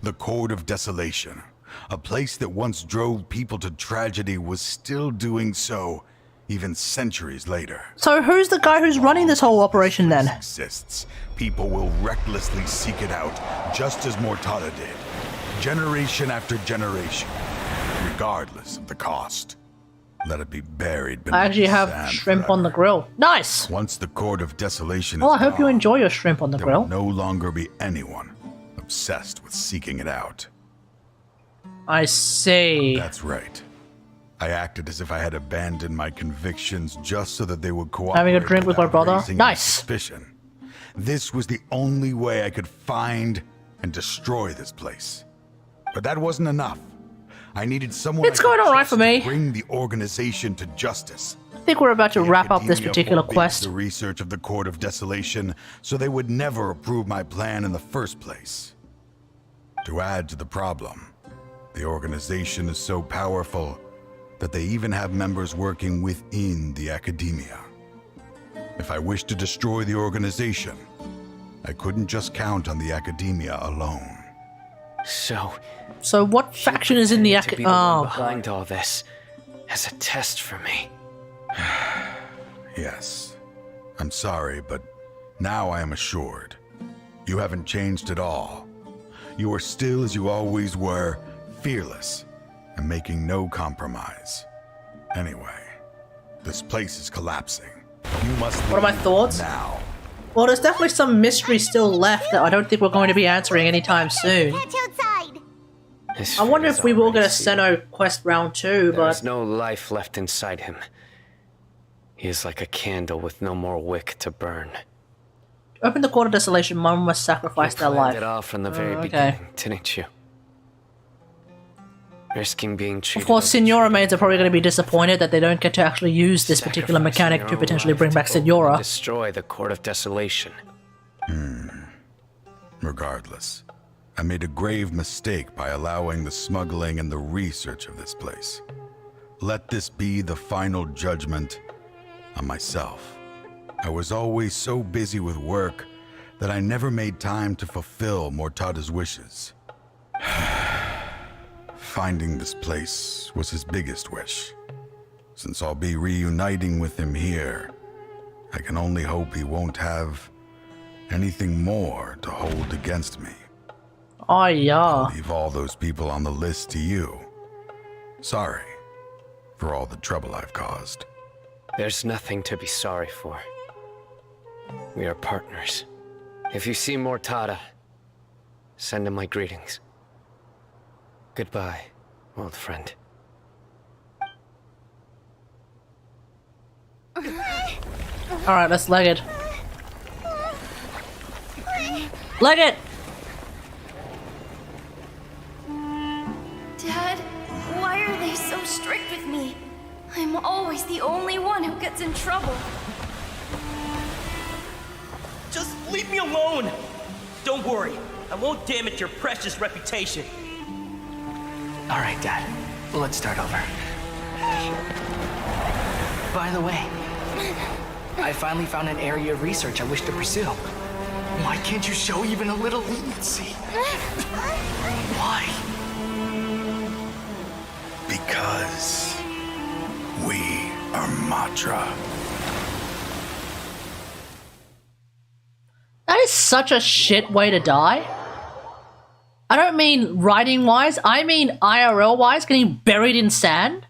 the Court of Desolation, a place that once drove people to tragedy was still doing so even centuries later. So who's the guy who's running this whole operation then? Exists. People will recklessly seek it out, just as Mortada did, generation after generation, regardless of the cost. Let it be buried beneath I actually the have sand shrimp on the forever. grill. Nice! Once the Court of Desolation Well, I is hope you gone, enjoy your shrimp on the there grill. will no longer be anyone obsessed with seeking it out. I see. That's right. I acted as if I had abandoned my convictions just so that they would cooperate. Having a drink with my without brother? raising Nice. suspicion. This was the only way I could find and destroy this place. But that wasn't enough. I needed someone. It's going alright for me. To bring the organization to justice. I think we're about to wrap up this Academia particular forbids quest. The research of the Court of Desolation, so they would never approve my plan in the first place. To add to the problem, the organization is so powerful that they even have members working within the academia. If I wished to destroy the organization, I couldn't just count on the academia alone. So what faction is in the to be the one behind God. all this as a test for me. Yes. I'm sorry, but now I am assured. You haven't changed at all. You are still as you always were, fearless, and making no compromise. Anyway, this place is collapsing. You must What are my thoughts? now. Well, there's definitely some mystery still left that I don't think we're going to be answering anytime soon. I wonder if we will get a Cyno quest round 2, but... There's no life left inside him. He is like a candle with no more wick to burn. Open the Court of Desolation, one must sacrifice their life. You planned it all from the very okay. beginning, didn't you? Risking being treated Of course, Signora maids are probably going to be disappointed that they don't get to actually use this particular mechanic your to own potentially life bring to back openly Signora. destroy the Court of Desolation. Regardless, I made a grave mistake by allowing the smuggling and the research of this place. Let this be the final judgment on myself. I was always so busy with work that I never made time to fulfill Mortada's wishes. Finding this place was his biggest wish. Since I'll be reuniting with him here, I can only hope he won't have anything more to hold against me. Oh, yeah. I'll leave all those people on the list to you. Sorry for all the trouble I've caused. There's nothing to be sorry for. We are partners. If you see Mortada, send him my greetings. Goodbye, old friend. Alright, let's leg it. Leg it! Dad, why are they so strict with me? I'm always the only one who gets in trouble. Just leave me alone! Don't worry, I won't damage your precious reputation. All right, Dad. Let's start over. By the way, I finally found an area of research I wish to pursue. Why can't you show even a little leniency? Why? Because we are Matra. That is such a shit way to die. I don't mean writing-wise, I mean IRL-wise, getting buried in sand.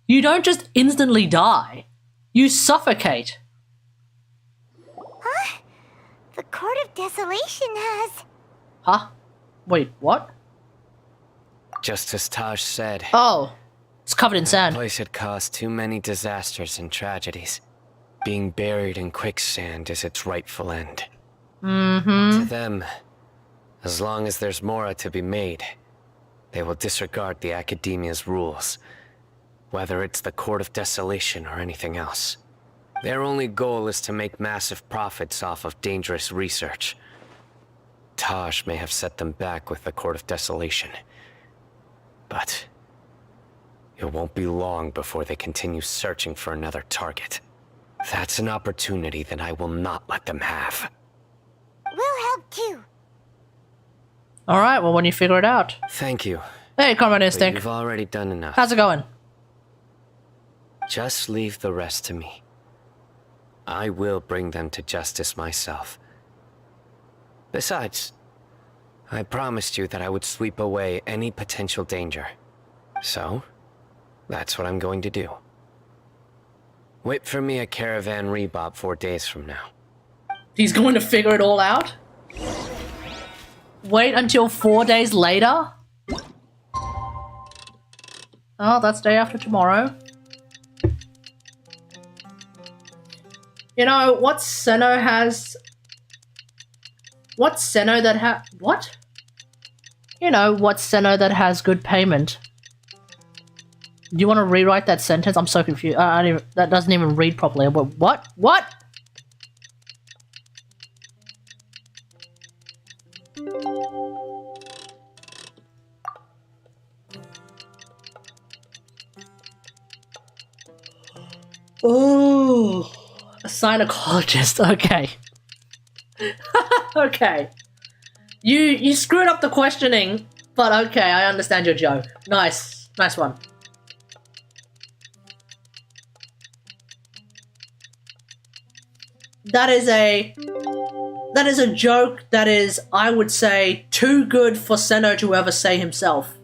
You don't just instantly die. You suffocate. Huh? The Court of Desolation has... Huh? Wait, what? Just as Taj said. Oh, it's covered in sand. The place had caused too many disasters and tragedies. Being buried in quicksand is its rightful end. To them, as long as there's more to be made, they will disregard the Academia's rules, whether it's the Court of Desolation or anything else. Their only goal is to make massive profits off of dangerous research. Taj may have set them back with the Court of Desolation, but it won't be long before they continue searching for another target. That's an opportunity that I will not let them have. We'll help too. Alright, well when you figure it out. Thank you. Hey, Comrade But Instinct. you've already done enough. How's it going? Just leave the rest to me. I will bring them to justice myself. Besides, I promised you that I would sweep away any potential danger. So, that's what I'm going to do. Wait for me at Caravan Rebob 4 days from now. He's going to figure it all out? Wait until 4 days later? Oh, that's day after tomorrow. You know, what Cyno has... What Cyno that what? You know, what Cyno that has good payment? Do you want to rewrite that sentence? I'm so confused. I don't even, that doesn't even read properly. What? What? Ooh, a gynecologist. Okay. Okay. You screwed up the questioning But okay, I understand your joke. Nice. Nice one. That is a joke that is, I would say, too good for Cyno to ever say himself.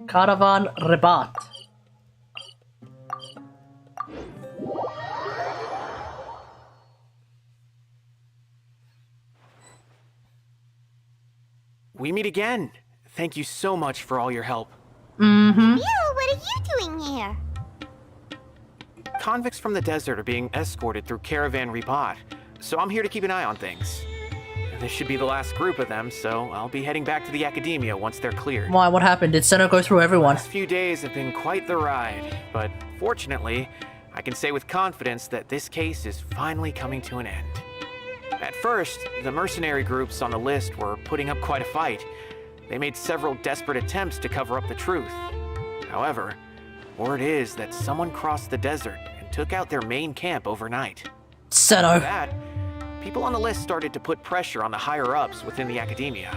Caravan Rebat. We meet again. Thank you so much for all your help. Mm-hmm. What are you doing here? Convicts from the desert are being escorted through Caravan Rebat, so I'm here to keep an eye on things. This should be the last group of them, so I'll be heading back to the Academia once they're cleared. Why? What happened? Did Cyno go through everyone? The last few days have been quite the ride, but fortunately, I can say with confidence that this case is finally coming to an end. At first, the mercenary groups on the list were putting up quite a fight. They made several desperate attempts to cover up the truth. However, word is that someone crossed the desert and took out their main camp overnight. Cyno. After that, people on the list started to put pressure on the higher-ups within the Academia.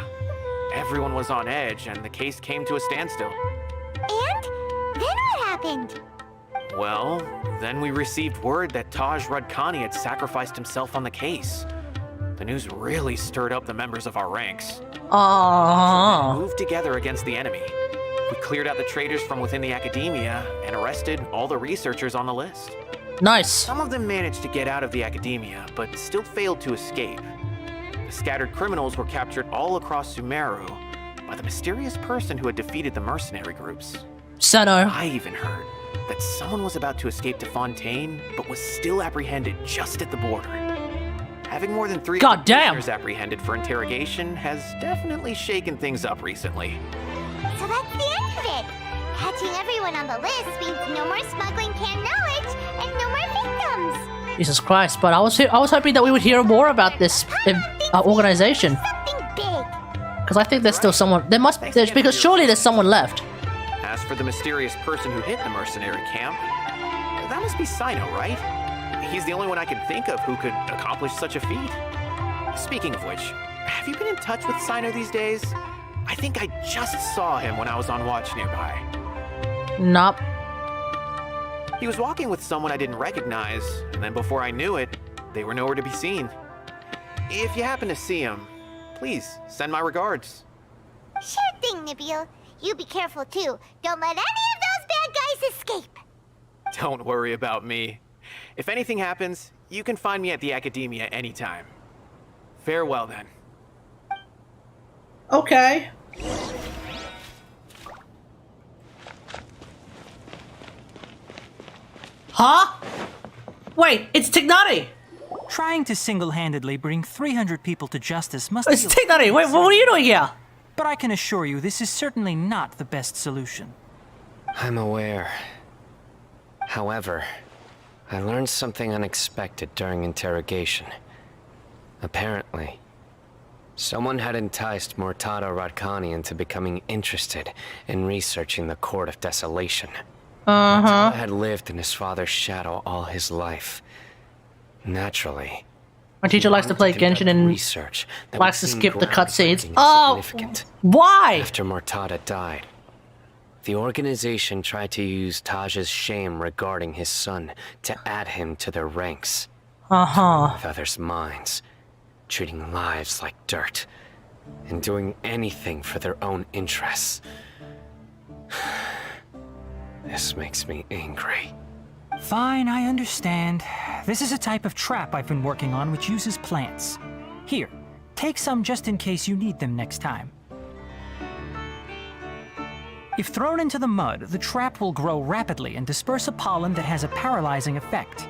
Everyone was on edge, and the case came to a standstill. And? Then what happened? Well, then we received word that Taj Radkani had sacrificed himself on the case. The news really stirred up the members of our ranks. Aww. We moved together against the enemy. We cleared out the traitors from within the Academia and arrested all the researchers on the list. Nice. Some of them managed to get out of the Academia, but still failed to escape. The scattered criminals were captured all across Sumeru by the mysterious person who had defeated the mercenary groups. Cyno. I even heard that someone was about to escape to Fontaine, but was still apprehended just at the border. Having more than 3 prisoners apprehended for interrogation has definitely shaken things up recently. So that's the end of it. Catching everyone on the list means no more smuggling canned knowledge and no more victims. Jesus Christ! But I was hoping that we would hear more about this organization. Something big. Because I think there's still someone. Because surely there's someone left. As for the mysterious person who hit the mercenary camp, that must be Cyno, right? He's the only one I can think of who could accomplish such a feat. Speaking of which, have you been in touch with Cyno these days? I think I just saw him when I was on watch nearby. Nope. He was walking with someone I didn't recognize, and then before I knew it, they were nowhere to be seen. If you happen to see him, please send my regards. Sure thing, Nabil. You be careful too. Don't let any of those bad guys escape. Don't worry about me. If anything happens, you can find me at the Academia anytime. Farewell then. Okay. Huh? Wait, it's Tignari! Trying to single-handedly bring 300 people to justice must It's Tignari! Wait, what are you doing here? But I can assure you, this is certainly not the best solution. I'm aware. However, I learned something unexpected during interrogation. Apparently, someone had enticed Murtada Radkani into becoming interested in researching the Court of Desolation. Murtada had lived in his father's shadow all his life. Naturally, my teacher likes to play Genshin and research likes to skip the cutscenes. Oh, why? After Murtada died, the organization tried to use Taj's shame regarding his son to add him to their ranks. With others' minds, treating lives like dirt, and doing anything for their own interests. This makes me angry. Fine, I understand. This is a type of trap I've been working on which uses plants. Here, take some just in case you need them next time. If thrown into the mud, the trap will grow rapidly and disperse a pollen that has a paralyzing effect.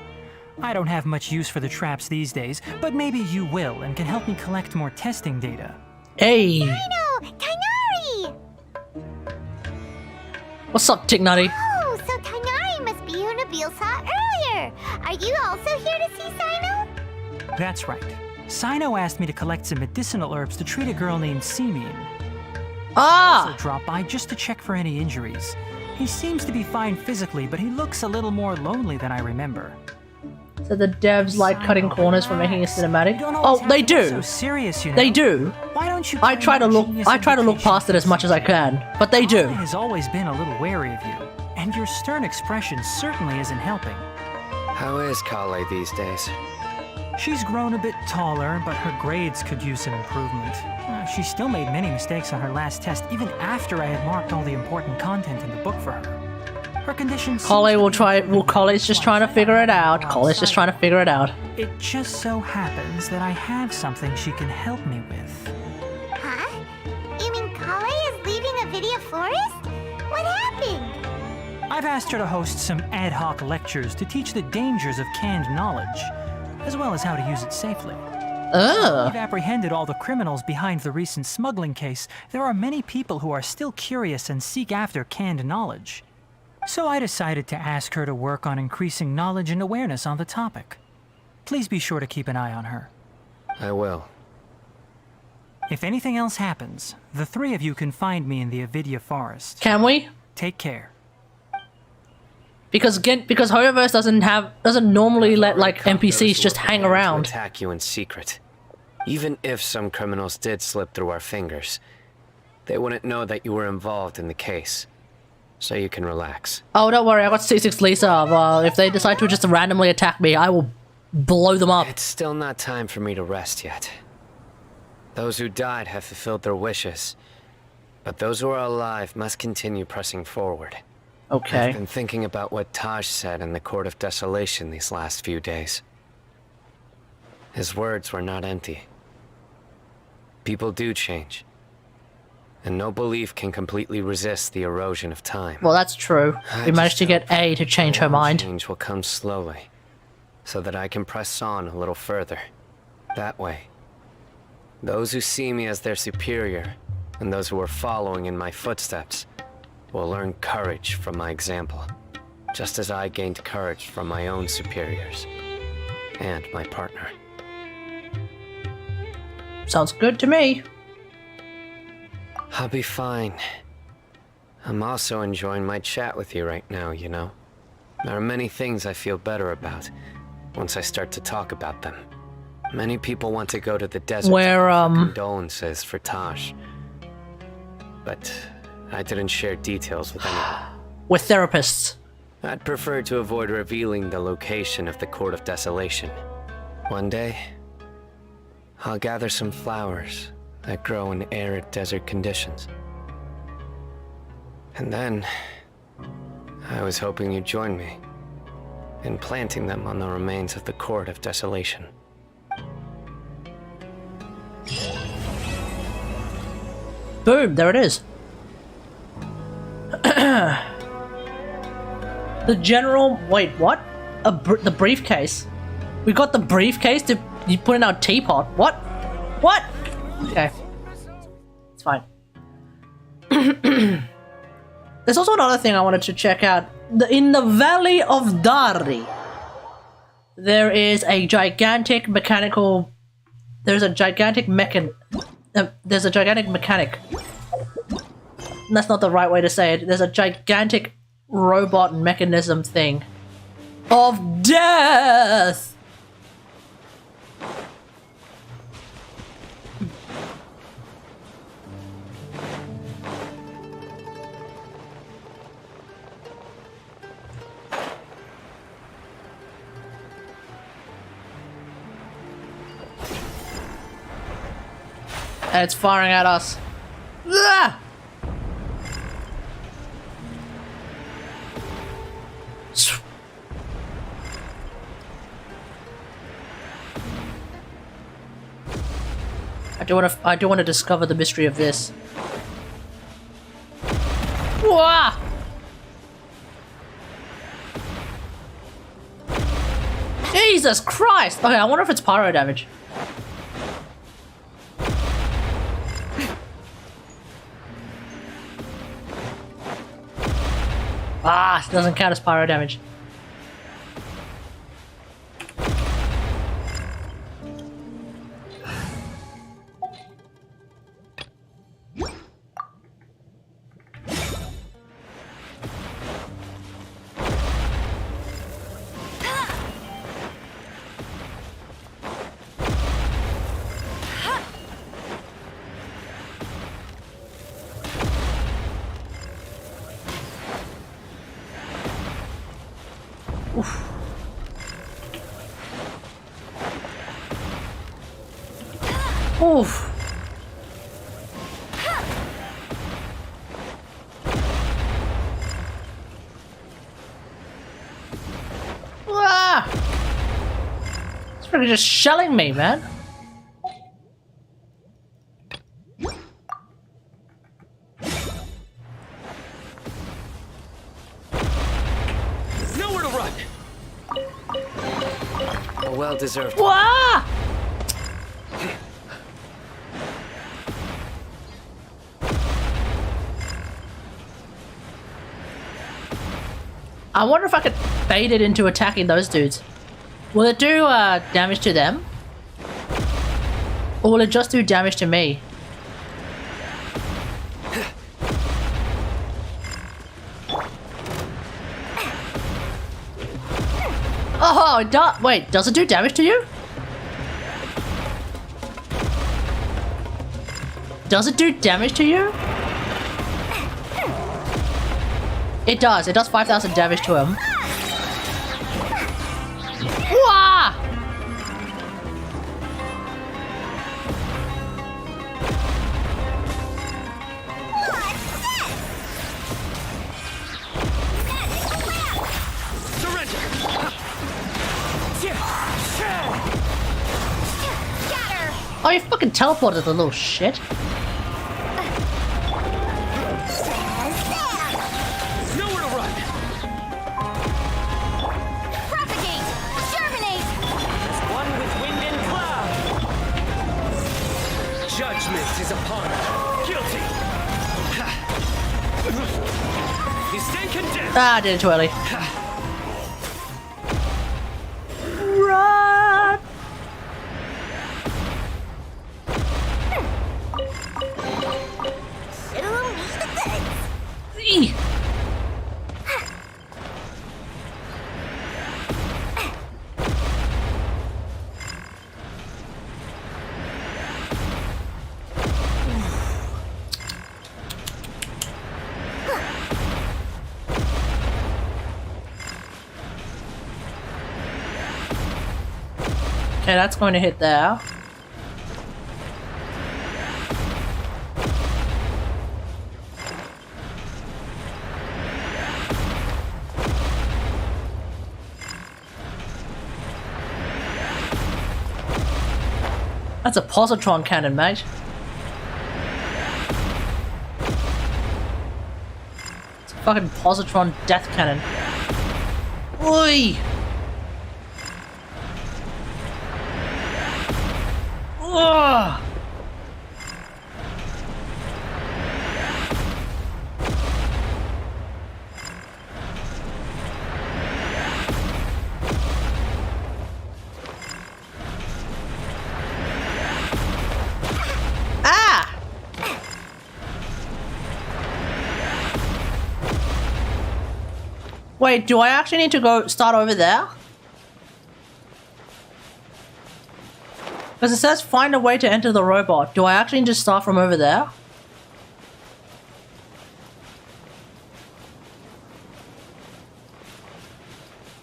I don't have much use for the traps these days, but maybe you will and can help me collect more testing data. Hey! Cyno! Kategari! What's up, Tignari? Oh, so Kategari must be who Nabil saw earlier. Are you also here to see Cyno? That's right. Cyno asked me to collect some medicinal herbs to treat a girl named Simeon. I also dropped by just to check for any injuries. He seems to be fine physically, but he looks a little more lonely than I remember. So the devs like cutting corners for making a cinematic. Oh, they do. So serious, you know. They do. Why don't you? I try to look past it as much as I can, but they do. Kale has always been a little wary of you, and your stern expression certainly isn't helping. How is Kale these days? She's grown a bit taller, but her grades could use some improvement. She still made many mistakes on her last test, even after I had marked all the important content in the book for her. Her condition. Cole's just trying to figure it out. Cole's just trying to figure it out. It just so happens that I have something she can help me with. Huh? You mean Kale is leaving a video forest? What happened? I've asked her to host some ad hoc lectures to teach the dangers of canned knowledge, as well as how to use it safely. We've apprehended all the criminals behind the recent smuggling case. There are many people who are still curious and seek after canned knowledge. So I decided to ask her to work on increasing knowledge and awareness on the topic. Please be sure to keep an eye on her. I will. If anything else happens, the three of you can find me in the Avidia Forest. Can we? Take care. Because Hoyoverse doesn't normally let like NPCs just hang around. Attack you in secret. Even if some criminals did slip through our fingers, they wouldn't know that you were involved in the case. So you can relax. Oh, don't worry, I got C6 Lisa. If they decide to just randomly attack me, I will blow them up. It's still not time for me to rest yet. Those who died have fulfilled their wishes, but those who are alive must continue pressing forward. Okay. I've been thinking about what Taj said in the Court of Desolation these last few days. His words were not empty. People do change. And no belief can completely resist the erosion of time. Well, that's true. We managed to get A to change her mind. Change will come slowly, so that I can press on a little further. That way, those who see me as their superior, and those who are following in my footsteps, will learn courage from my example, just as I gained courage from my own superiors, and my partner. Sounds good to me. I'll be fine. I'm also enjoying my chat with you right now, you know? There are many things I feel better about once I start to talk about them. Many people want to go to the desert where, for condolences for Taj. But I didn't share details with anyone. With therapists. I'd prefer to avoid revealing the location of the Court of Desolation. One day, I'll gather some flowers that grow in arid desert conditions. And then, I was hoping you'd join me in planting them on the remains of the Court of Desolation. Boom, there it is. The general... Wait, what? The briefcase? We got the briefcase to you put in our teapot. What? What? Okay. It's fine. There's also another thing I wanted to check out. In the Valley of Dari, there is a gigantic mechanical... There's a gigantic mechanic. That's not the right way to say it. There's a gigantic robot mechanism thing. Of death! And it's firing at us. Ah! I do want to discover the mystery of this. Wah! Jesus Christ! Okay, I wonder if it's pyro damage. Ah, it doesn't count as pyro damage. Oof. Oof. Ah! It's really just shelling me, man. Nowhere to run. A well-deserved. Wah! I wonder if I could bait it into attacking those dudes. Will it do damage to them? Or will it just do damage to me? Oh, it does. Wait, does it do damage to you? Does it do damage to you? It does. It does 5,000 damage to him. Wah! Surrender. Oh, you fucking teleported, the little shit. Nowhere to run. Propagate! Germinate! As one with wind and cloud. Judgment is upon you. Guilty. You stand condemned. Ah, I did it too early. Run! Eee. Okay, that's going to hit there. That's a positron cannon, mate. It's a fucking positron death cannon. Oi! Ugh! Ah! Wait, do I actually need to go start over there? Because it says find a way to enter the robot. Do I actually need to start from over there?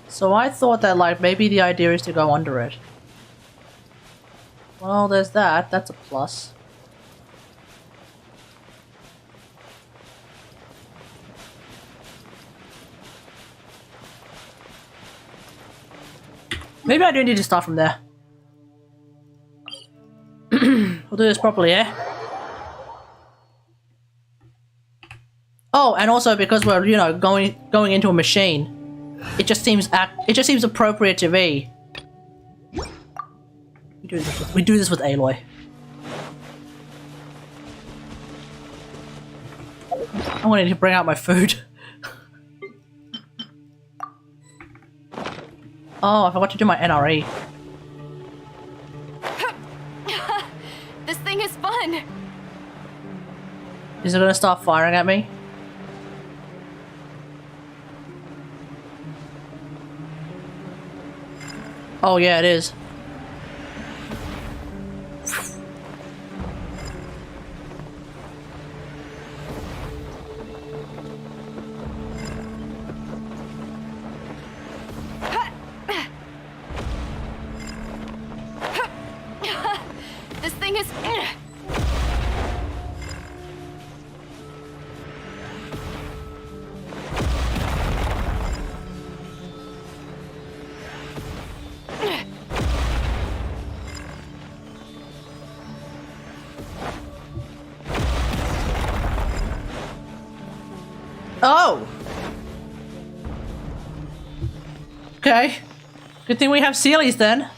So I thought that like maybe the idea is to go under it. Well, there's that. That's a plus. Maybe I do need to start from there. We'll do this properly, eh? Oh, and also because we're, you know, going into a machine, it just seems appropriate to me. We do this with Aloy. I wanted to bring out my food. Oh, I forgot to do my NRE. This thing is fun. Is it gonna start firing at me? Oh yeah, it is. Oh! Okay. Good thing we have Sealies then.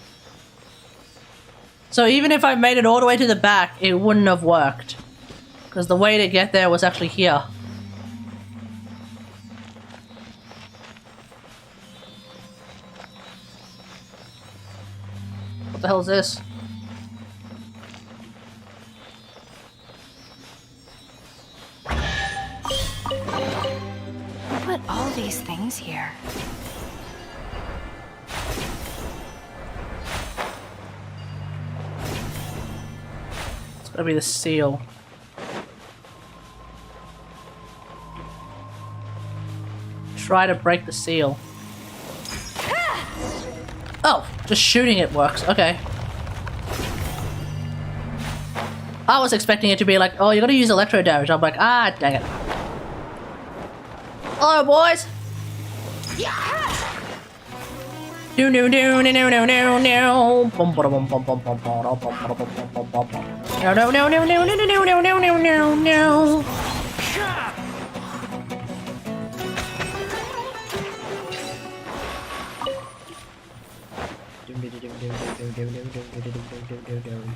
So even if I made it all the way to the back, it wouldn't have worked. Because the way to get there was actually here. What the hell is this? Who put all these things here? It's gotta be the seal. Try to break the seal. Oh, just shooting it works. Okay. I was expecting it to be like, oh, you gotta use electro damage. I'm like, ah, dang it. Hello, boys. No no no no no no no no. Bum bum bum bum bum bum bum bum bum bum bum bum. No no no no no no no no no no no no.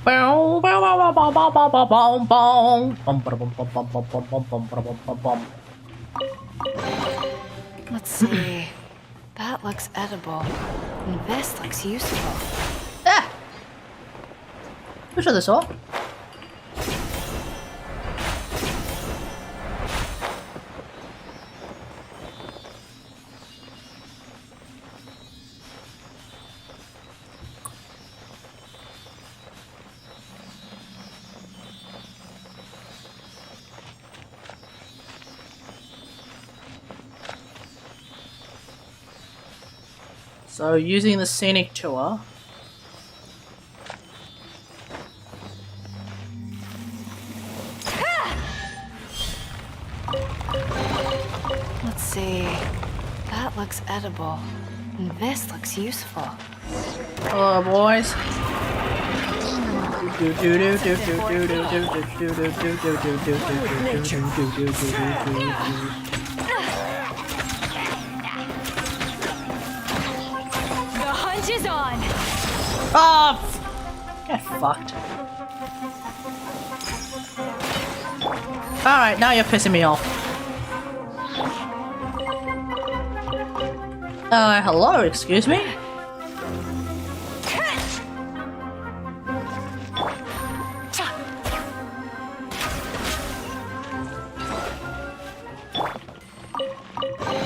Bow bow bow bow bow bow bow bow bow. Bum bum bum bum bum bum bum bum bum bum bum. Let's see. That looks edible. And this looks useful. Ah! Who shot this off? So using the scenic tour. Let's see. That looks edible. And this looks useful. Hello, boys. The hunt is on. Oh, get fucked. Alright, now you're pissing me off. Hello, excuse me?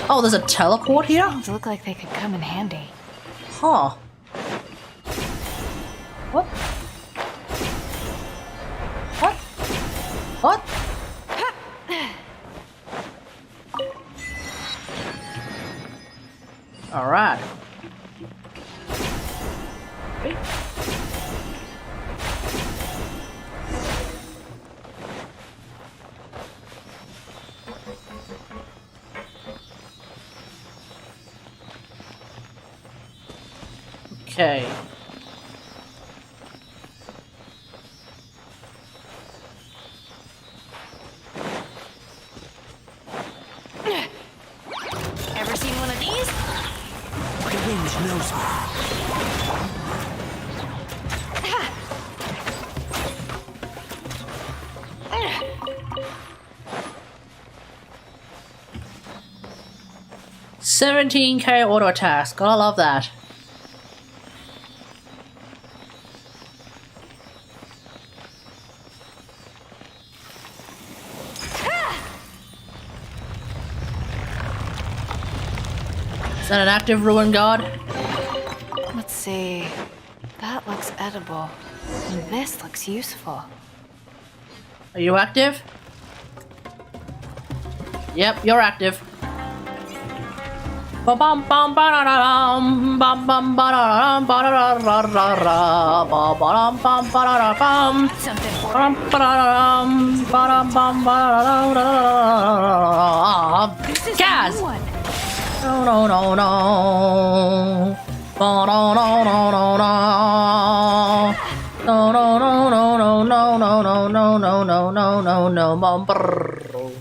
Oh, there's a teleport here? These look like they could come in handy. Huh. What? What? What? Alright. Okay. Okay. Ever seen one of these? The wind knows me. $17K auto attacks. Gotta love that. Is that an active ruin guard? Let's see. That looks edible. And this looks useful. Are you active? Yep, you're active. Bum bum bum ba-da-da-dum, bum bum ba-da-da-dum, ba-da-da-da-da-da, ba-ba-dum bum ba-da-da-bum, ba-dum ba-da-da-dum, ba-dum bum ba-da-da-da-da-da. Gaz! No no no no. Ba-da-da-da-da-da. No no no no no no no no no no no no no no bum brrr.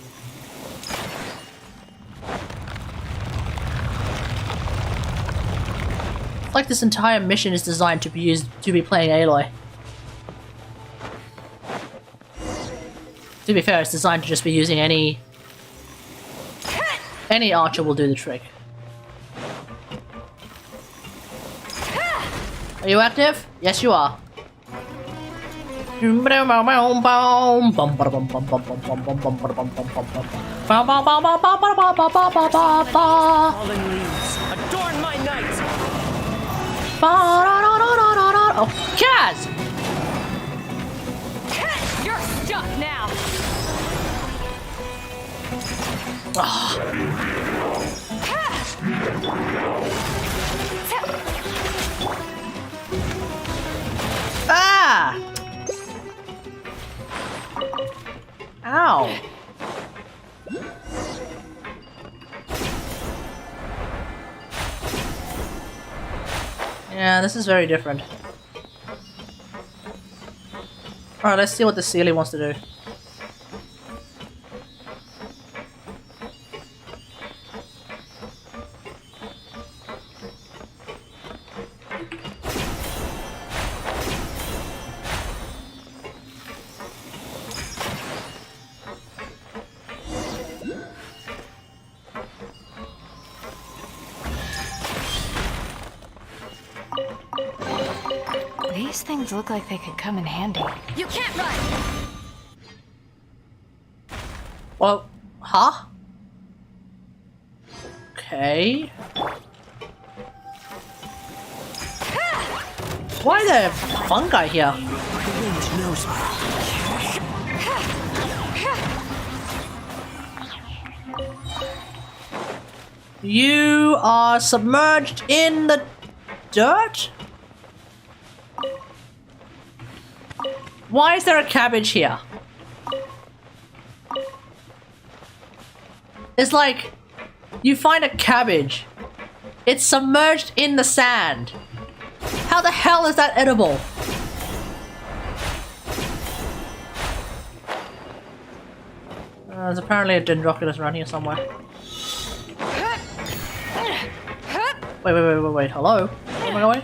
Like this entire mission is designed to be playing Aloy. To be fair, it's designed to just be using any archer will do the trick. Are you active? Yes, you are. Falling leaves, adorn my night! Oh, Kaz! You're stuck now. Ah! Ow! Yeah, this is very different. Alright, let's see what the Sealy wants to do. These things look like they could come in handy. You can't run! Well, huh? Okay. Why are there fungi here? You are submerged in the dirt? Why is there a cabbage here? It's like, you find a cabbage. It's submerged in the sand. How the hell is that edible? There's apparently a Dendroculus around here somewhere. Wait, hello? Where am I going?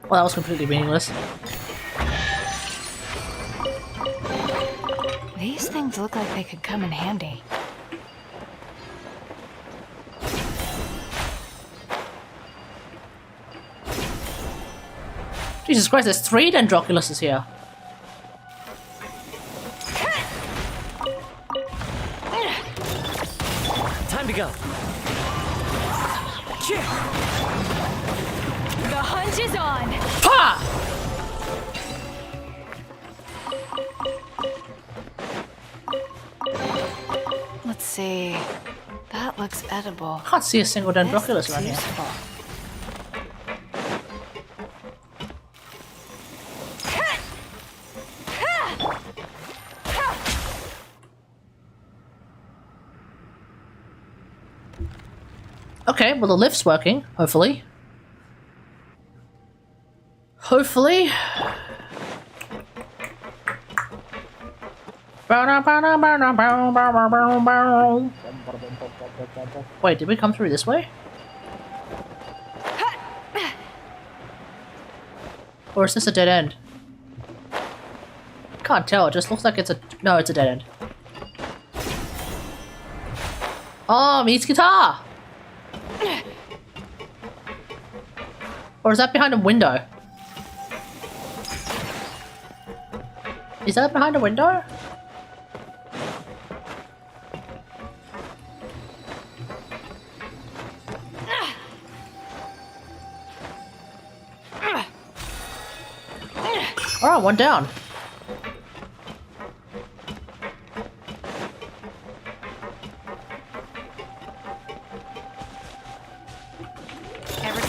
Well, that was completely meaningless. These things look like they could come in handy. Jesus Christ, there's 3 Dendroculuses here. Time to go. The hunt is on! Ha! Let's see. That looks edible. I can't see a single Dendroculus around here. Okay, well the lift's working, hopefully. Hopefully. Wait, did we come through this way? Or is this a dead end? Can't tell, it just looks like it's a... No, it's a dead end. Oh, Meat's guitar! Or is that behind a window? Is that behind a window? Alright, one down. Ever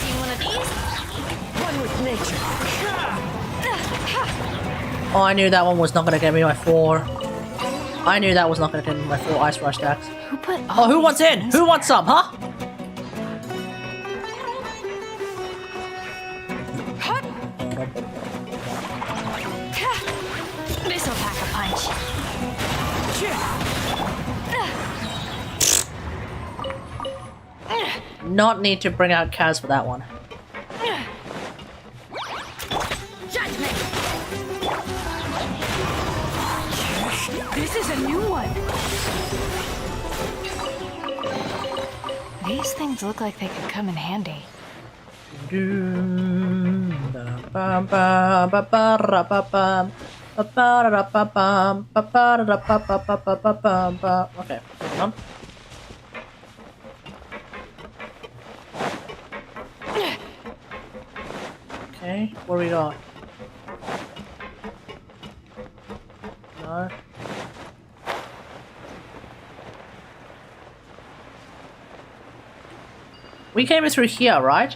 Oh, I knew that one was not gonna get me my 4. I knew that was not gonna get me my 4 Ice Rush stacks. Who put Oh, who wants in? Who wants some, huh? This'll pack a punch. Not need to bring out Kaz for that one. Judgment. This is a new one. These things look like they could come in handy. Okay, hold on. Okay, what do we got? No. We came in through here, right?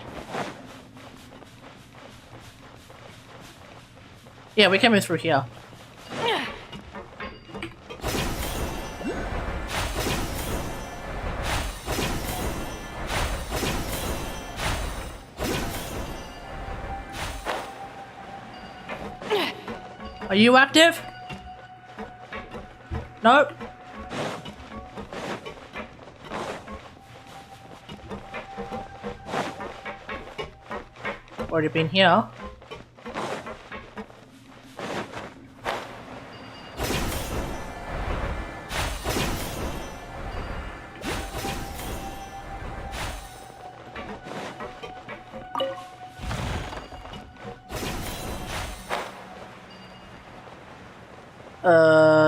Yeah, we came in through here. Are you active? Nope. Already been here.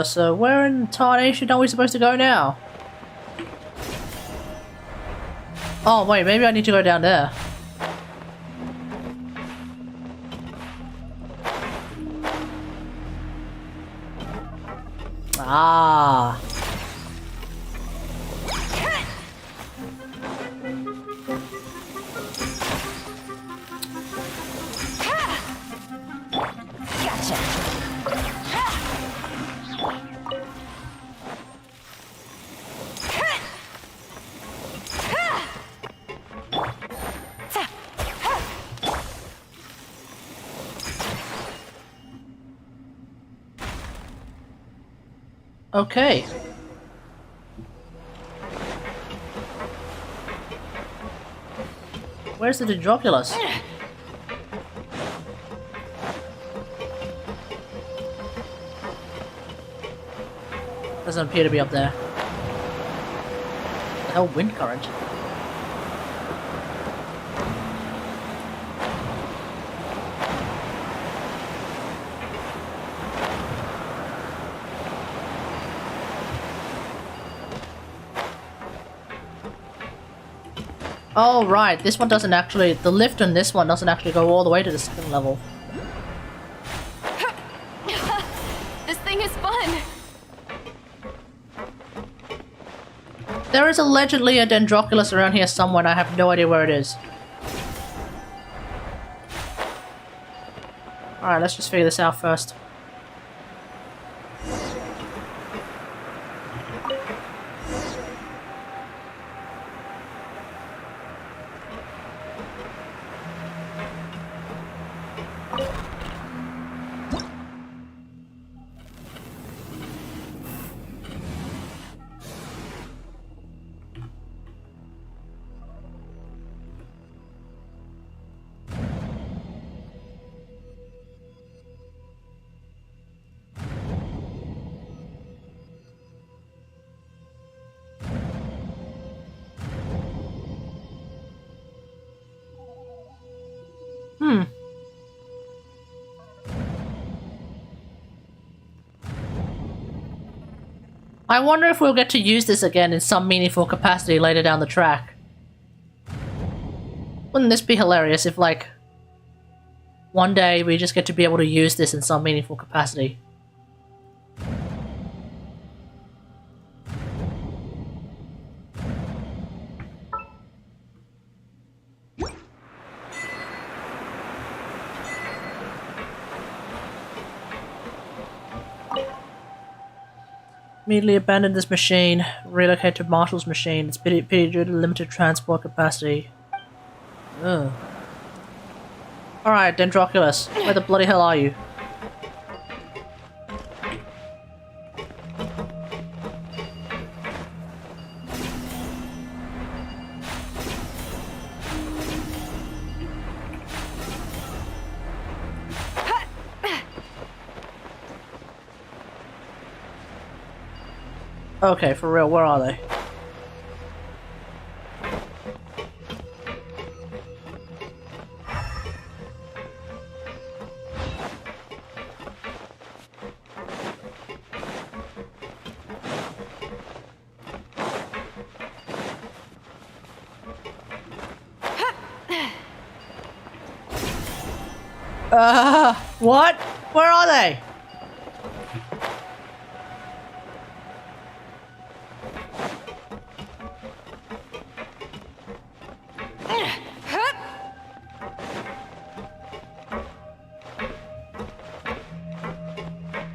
So where in tarnation are we supposed to go now? Oh wait, maybe I need to go down there. Ah. Okay. Where's the Dendroculus? Doesn't appear to be up there. The hell, wind current. Oh right, this one doesn't actually, the lift on this one doesn't actually go all the way to the second level. This thing is fun. There is allegedly a Dendroculus around here somewhere and I have no idea where it is. Alright, let's just figure this out first. I wonder if we'll get to use this again in some meaningful capacity later down the track. Wouldn't this be hilarious if, like, one day we just get to be able to use this in some meaningful capacity? Immediately abandon this machine. Relocate to Marshall's machine. It's pity due to limited transport capacity. Ugh. Alright, Dendroculus. Where the bloody hell are you? Okay, for real, where are they? What? Where are they?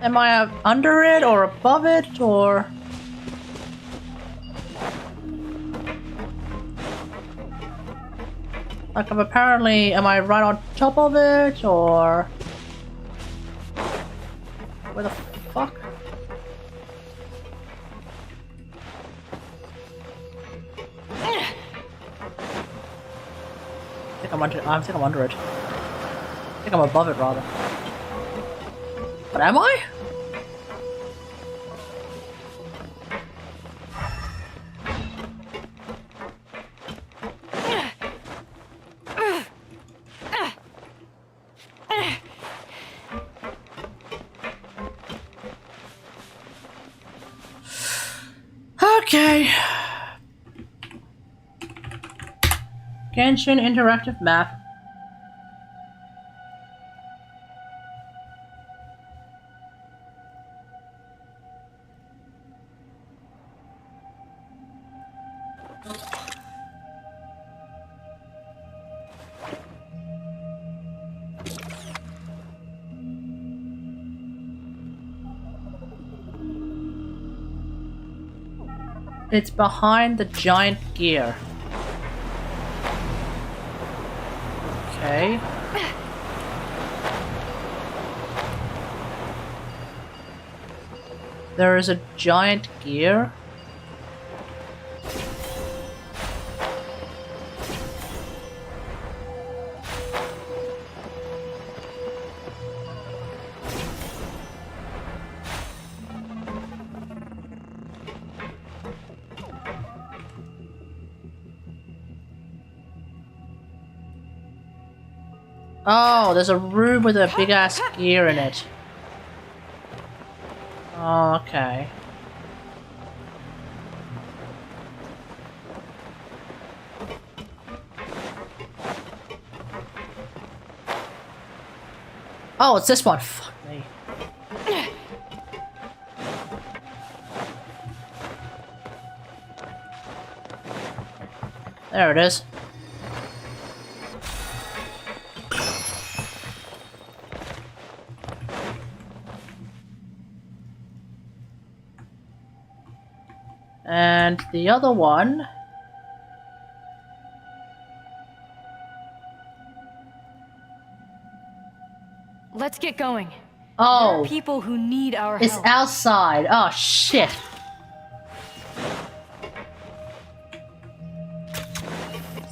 Am I under it or above it or? Like I'm apparently, am I right on top of it or? Where the fuck? I think I'm under it. I think I'm above it rather. But am I? Okay. Genshin interactive map. It's behind the giant gear. Okay. There is a giant gear. Oh, there's a room with a big ass gear in it. Oh, okay. Oh, it's this one. Fuck me. There it is. And the other one... Let's get going. Oh. There are people who need our It's help. outside. Oh, shit.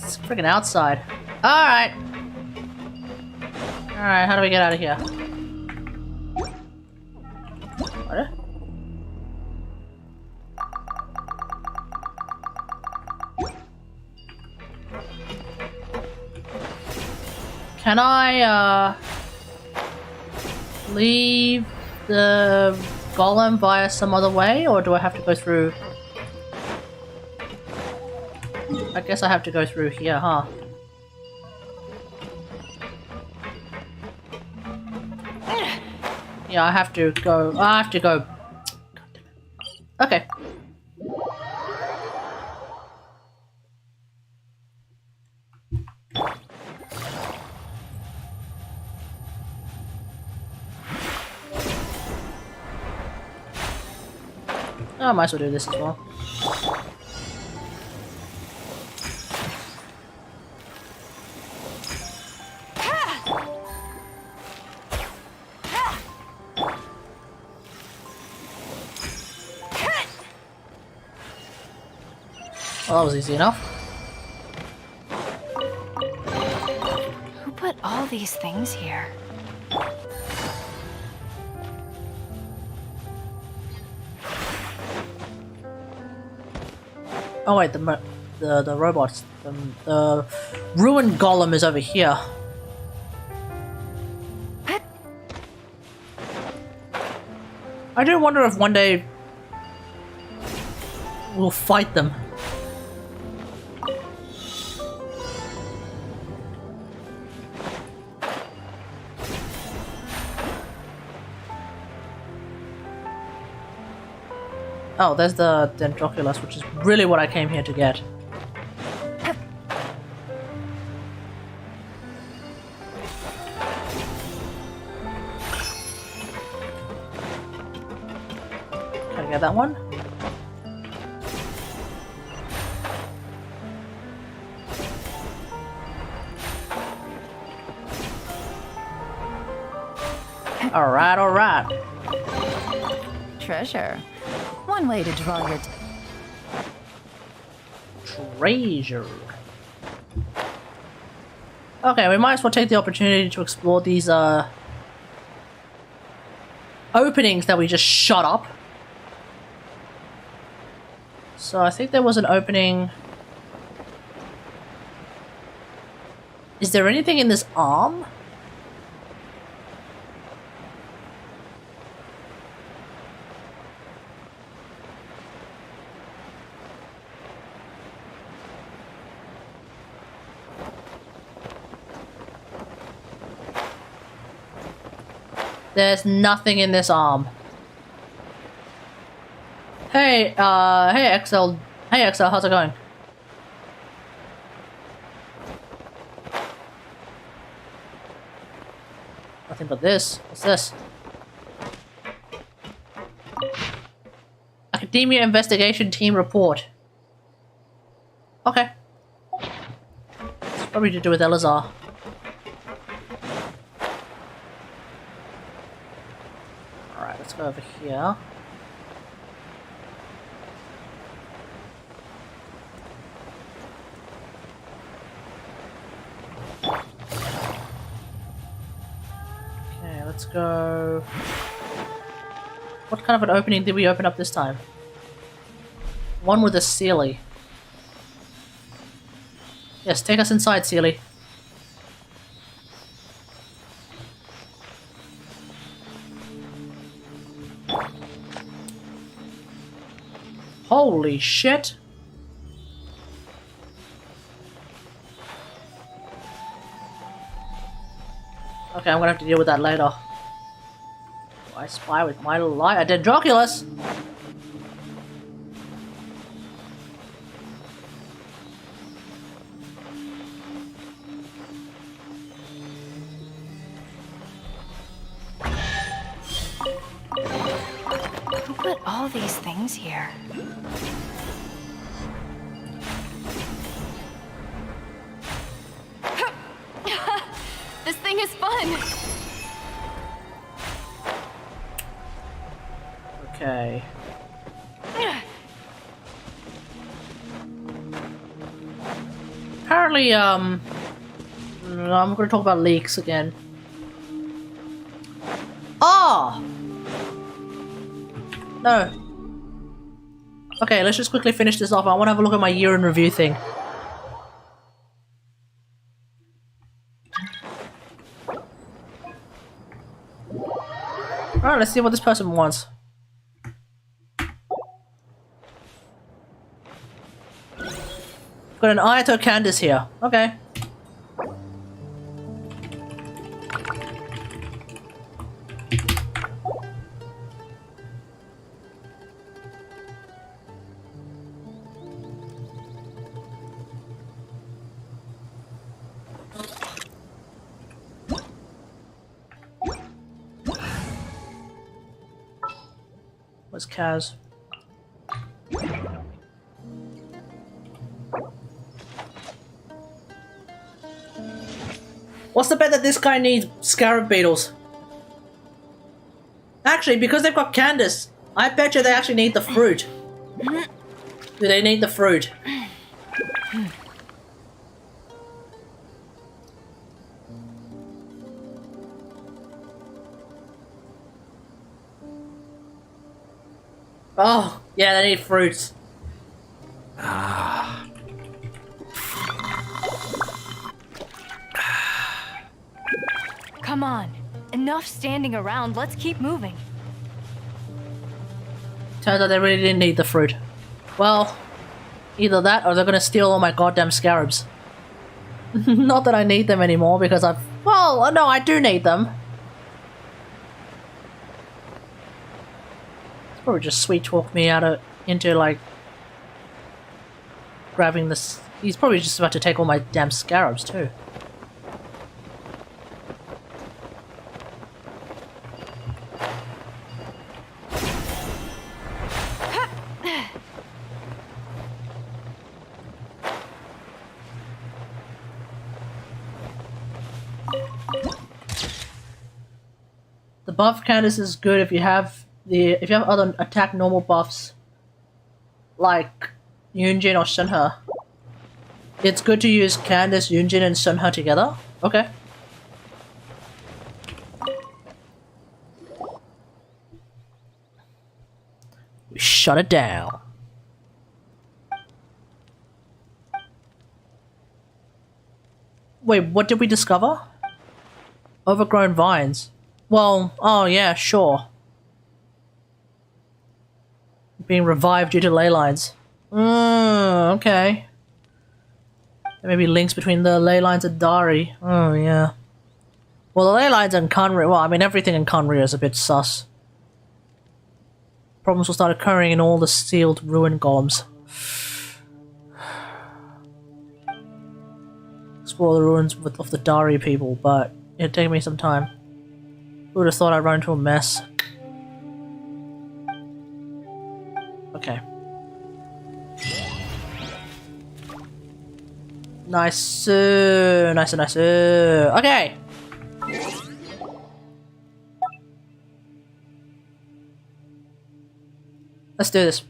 It's freaking outside. Alright. Alright, how do we get out of here? What? Can I, leave the golem via some other way, or do I have to go through? I guess I have to go through here, huh? Yeah, I have to go. Okay. Oh, I might as well do this as well. Well, that was easy enough. Who put all these things here? Oh wait, the robots, the ruined golem is over here. I do wonder if one day we'll fight them. Oh, there's the Dendroculus, which is really what I came here to get. Can I get that one? Alright, alright. Treasure. One way to draw your treasure. Okay, we might as well take the opportunity to explore these openings that we just shot up. So I think there was an opening. Is there anything in this arm? There's nothing in this arm. Hey, hey XL. Hey XL, how's it going? Nothing but this. What's this? Academia Investigation Team Report. Okay. It's probably to do with Elazar. Alright, let's go over here. Okay, let's go. What kind of an opening did we open up this time? One with a Sealy. Yes, take us inside, Sealy. Holy shit! Okay, I'm gonna have to deal with that later. Do I spy with my light? A Dendroculus! Who put all these things here? This thing is fun! Okay. Apparently, I'm gonna talk about leaks again. Oh! No. Okay, let's just quickly finish this off. I want to have a look at my year in review thing. Alright, let's see what this person wants. Got an Ayato Candace here. Okay. Where's Kaz? What's the bet that this guy needs scarab beetles? Actually, because they've got Candace, I bet you they actually need the fruit. Do they need the fruit? Oh, yeah, they need fruits. Come on. Enough standing around. Let's keep moving. Turns out they really didn't need the fruit. Well, either that or they're gonna steal all my goddamn scarabs. Not that I need them anymore because I've... Well, no, I do need them. It's probably just sweet talk me into like grabbing this. He's probably just about to take all my damn scarabs too. The buff Candace is good if you have other attack normal buffs like Yunjin or Sunhe. It's good to use Candace, Yunjin, and Sunhe together. Okay. We shut it down. Wait, what did we discover? Overgrown vines. Well, oh yeah, sure. Being revived due to ley lines. Okay. There may be links between the ley lines and Dari. Oh yeah. Well, the ley lines in Kanri, well, I mean everything in Kanri is a bit sus. Problems will start occurring in all the sealed ruin golems. Explore the ruins of the Dari people, but it'd take me some time. Who would have thought I'd run into a mess? Okay. Nice, nice. Okay. Let's do this.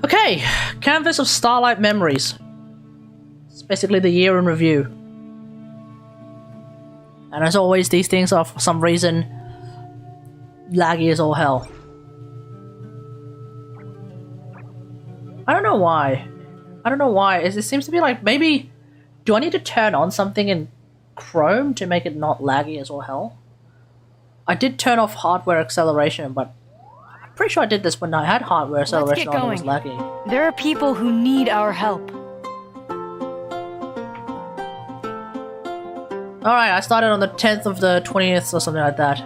Okay, Canvas of Starlight Memories. It's basically the year in review. And as always, these things are for some reason laggy as all hell. I don't know why. It seems to be like, maybe... Do I need to turn on something in Chrome to make it not laggy as all hell? I did turn off hardware acceleration, but I'm pretty sure I did this when I had hardware acceleration on and it was laggy. There are people who need our help. Alright, I started on the 10th of the 20th or something like that.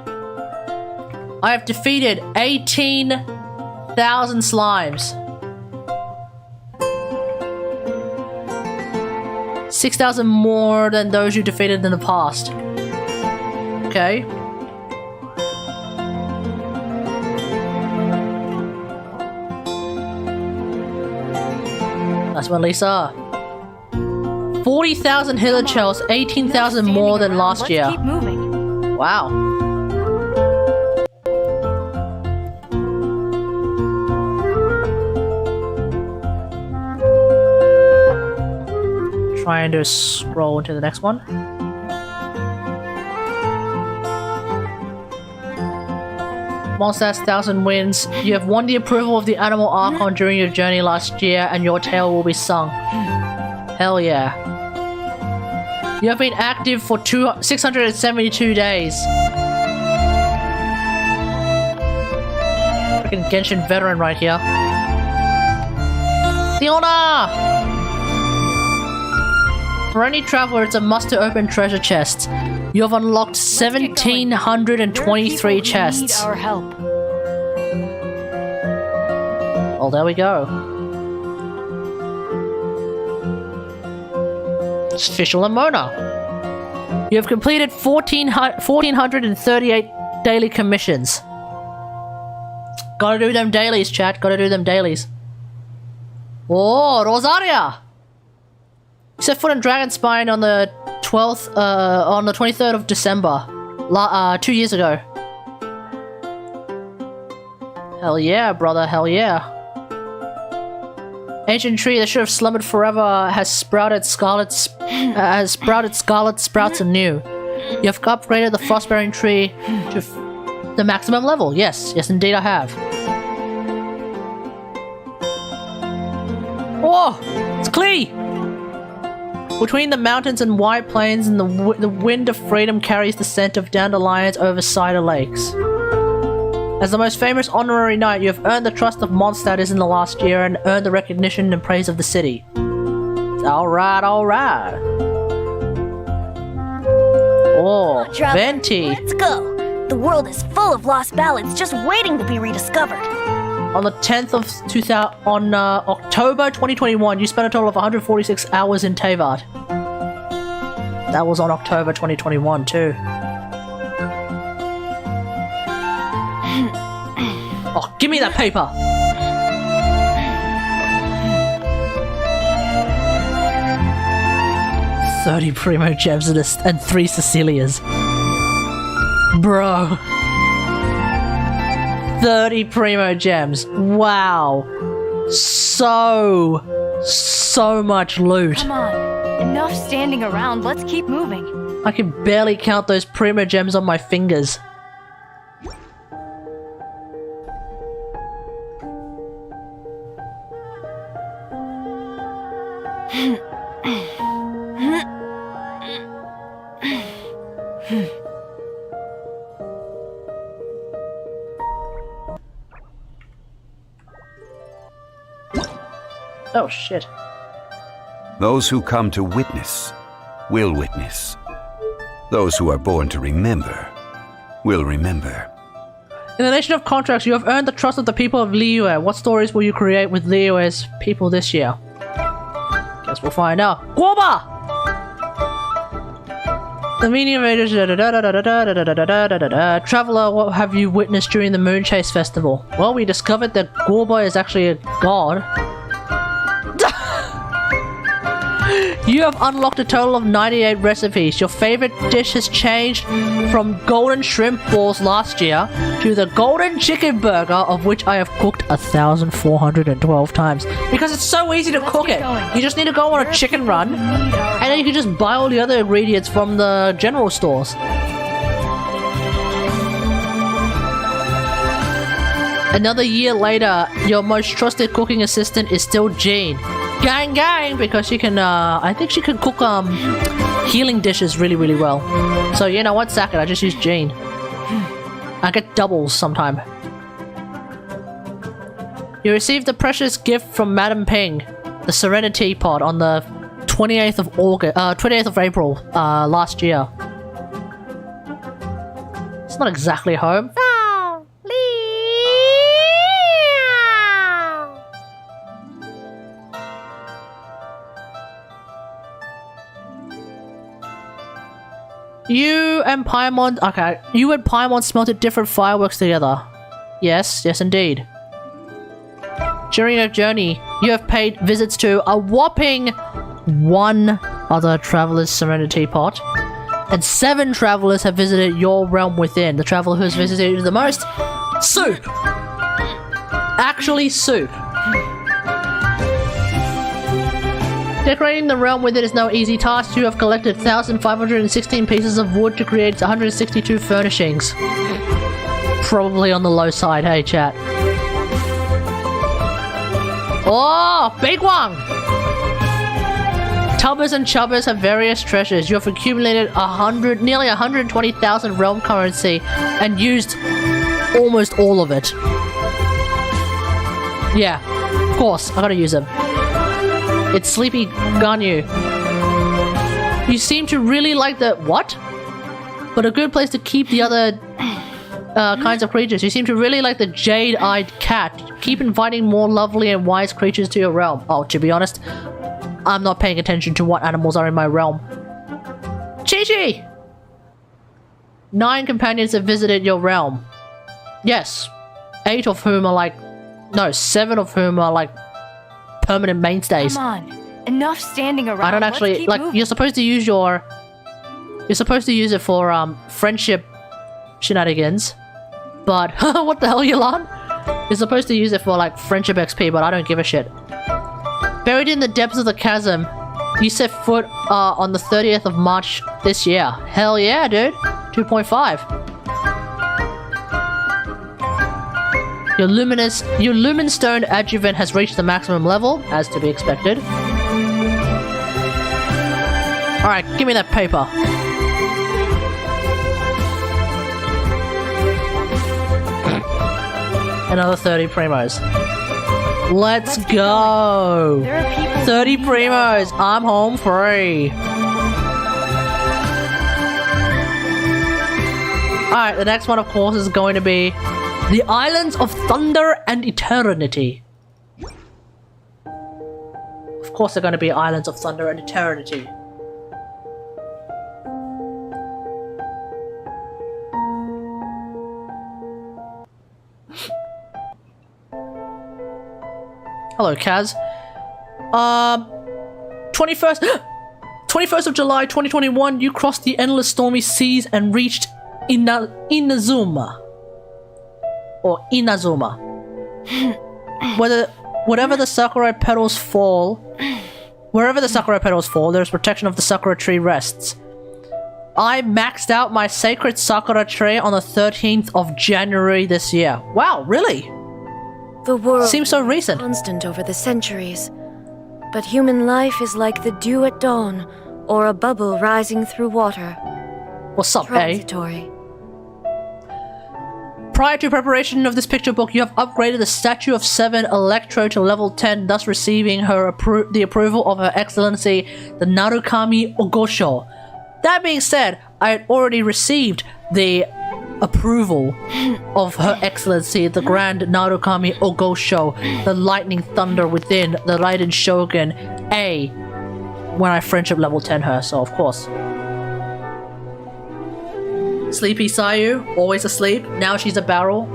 I have defeated 18,000 slimes. 6,000 more than those you defeated in the past. Okay. Nice one, Lisa. 40,000 hillochells, 18,000 more than last year. Keep moving. Wow. Trying to scroll into the next one. Monsters 1000 wins. You have won the approval of the Animal Archon during your journey last year, and your tale will be sung. Hell yeah. You have been active for 672 days. Freaking Genshin veteran right here. Fiona! For any traveler, it's a must to open treasure chests. You have unlocked 1,723 chests. Need our help. Oh, there we go. It's Fischl and Mona. You have completed 1,438 daily commissions. Gotta do them dailies, chat. Gotta do them dailies. Oh, Rosaria! You set foot in Dragonspine on the 12th, on the 23rd of December. 2 years ago. Hell yeah, brother, hell yeah. Ancient tree that should have slumbered forever has sprouted scarlet sprouts anew. You have upgraded the frostbearing tree to the maximum level. Yes, yes indeed I have. Oh, it's Klee! Between the mountains and wide plains, and the wind of freedom carries the scent of dandelions over cider lakes. As the most famous honorary knight, you have earned the trust of Mondstadters in the last year and earned the recognition and praise of the city. Alright, alright. Oh, Venti. Let's go. The world is full of lost ballads just waiting to be rediscovered. On the 10th of October 2021, you spent a total of 146 hours in Teyvat. That was on October 2021 too. Oh, give me that paper! $30 Primo Gems and 3 Cecilias. Bro. 30 Primo Gems. Wow. So much loot. Come on. Enough standing around. Let's keep moving. I can barely count those Primo Gems on my fingers. Oh shit. Those who come to witness will witness. Those who are born to remember will remember. In the Nation of Contracts, you have earned the trust of the people of Liyue. What stories will you create with Liyue's people this year? Guess we'll find out. Guoba! The meaning of it is Traveler, what have you witnessed during the Moonchase Festival? Well, we discovered that Guoba is actually a god. You have unlocked a total of 98 recipes. Your favorite dish has changed from golden shrimp balls last year to the golden chicken burger, of which I have cooked 1,412 times. Because it's so easy to cook it. You just need to go on a chicken run, and then you can just buy all the other ingredients from the general stores. Another year later, your most trusted cooking assistant is still Jean. Gang gang, because she can, I think she can cook, healing dishes really, really well. So, you know what, sack it, I just use Jean. I get doubles sometime. You received a precious gift from Madam Ping, the Serenity Pod, on the 28th of April, last year. It's not exactly home. You and Paimon... Okay. You and Paimon smelted different fireworks together. Yes, yes indeed. During your journey, you have paid visits to a whopping 1 other Traveler's Serenity Pot. And 7 travelers have visited your realm within. The traveler who has visited you the most? Soup! Actually, Soup. Decorating the realm within is no easy task. You have collected 1,516 pieces of wood to create 162 furnishings. Probably on the low side, hey chat. Oh, big one! Tubbers and Chubbers have various treasures. You have accumulated nearly 120,000 realm currency and used almost all of it. Yeah, of course, I gotta use them. It's Sleepy Ganyu. You seem to really like the... What? but a good place to keep the other kinds of creatures. You seem to really like the jade-eyed cat. Keep inviting more lovely and wise creatures to your realm. Oh, to be honest, I'm not paying attention to what animals are in my realm. Chi-Chi! 9 companions have visited your realm. Yes. 8 of whom are like... No, 7 of whom are like permanent mainstays. Come on. Enough standing around. I don't actually... Like, you're supposed to use your... You're supposed to use it for friendship shenanigans. But... what the hell, Yolan? You're supposed to use it for like friendship XP, but I don't give a shit. Buried in the depths of the chasm, you set foot on the 30th of March this year. Hell yeah, dude. 2.5. Your Lumenstone adjuvant has reached the maximum level, as to be expected. Alright, give me that paper. Another 30 primos. Let's go! 30 primos! I'm home free! Alright, the next one of course is going to be the Islands of Thunder and Eternity. Of course they're going to be Islands of Thunder and Eternity. Hello, Kaz. 21st of July 2021, you crossed the endless stormy seas and reached Inazuma. Or Inazuma. Wherever the sakura petals fall, there's protection of the sakura tree rests. I maxed out my sacred sakura tree on the 13th of January this year. Wow, really? The world seems so recent. Constant over the centuries. But human life is like the dew at dawn, or a bubble rising through water. What's up, Transitory. Prior to preparation of this picture book, you have upgraded the Statue of 7 Electro to level 10, thus receiving her the approval of Her Excellency, the Narukami Ogosho. That being said, I had already received the approval of Her Excellency, the Grand Narukami Ogosho, the Lightning Thunder within the Raiden Shogun A, when I friendship level 10 her, so of course. Sleepy Sayu, always asleep, now she's a barrel.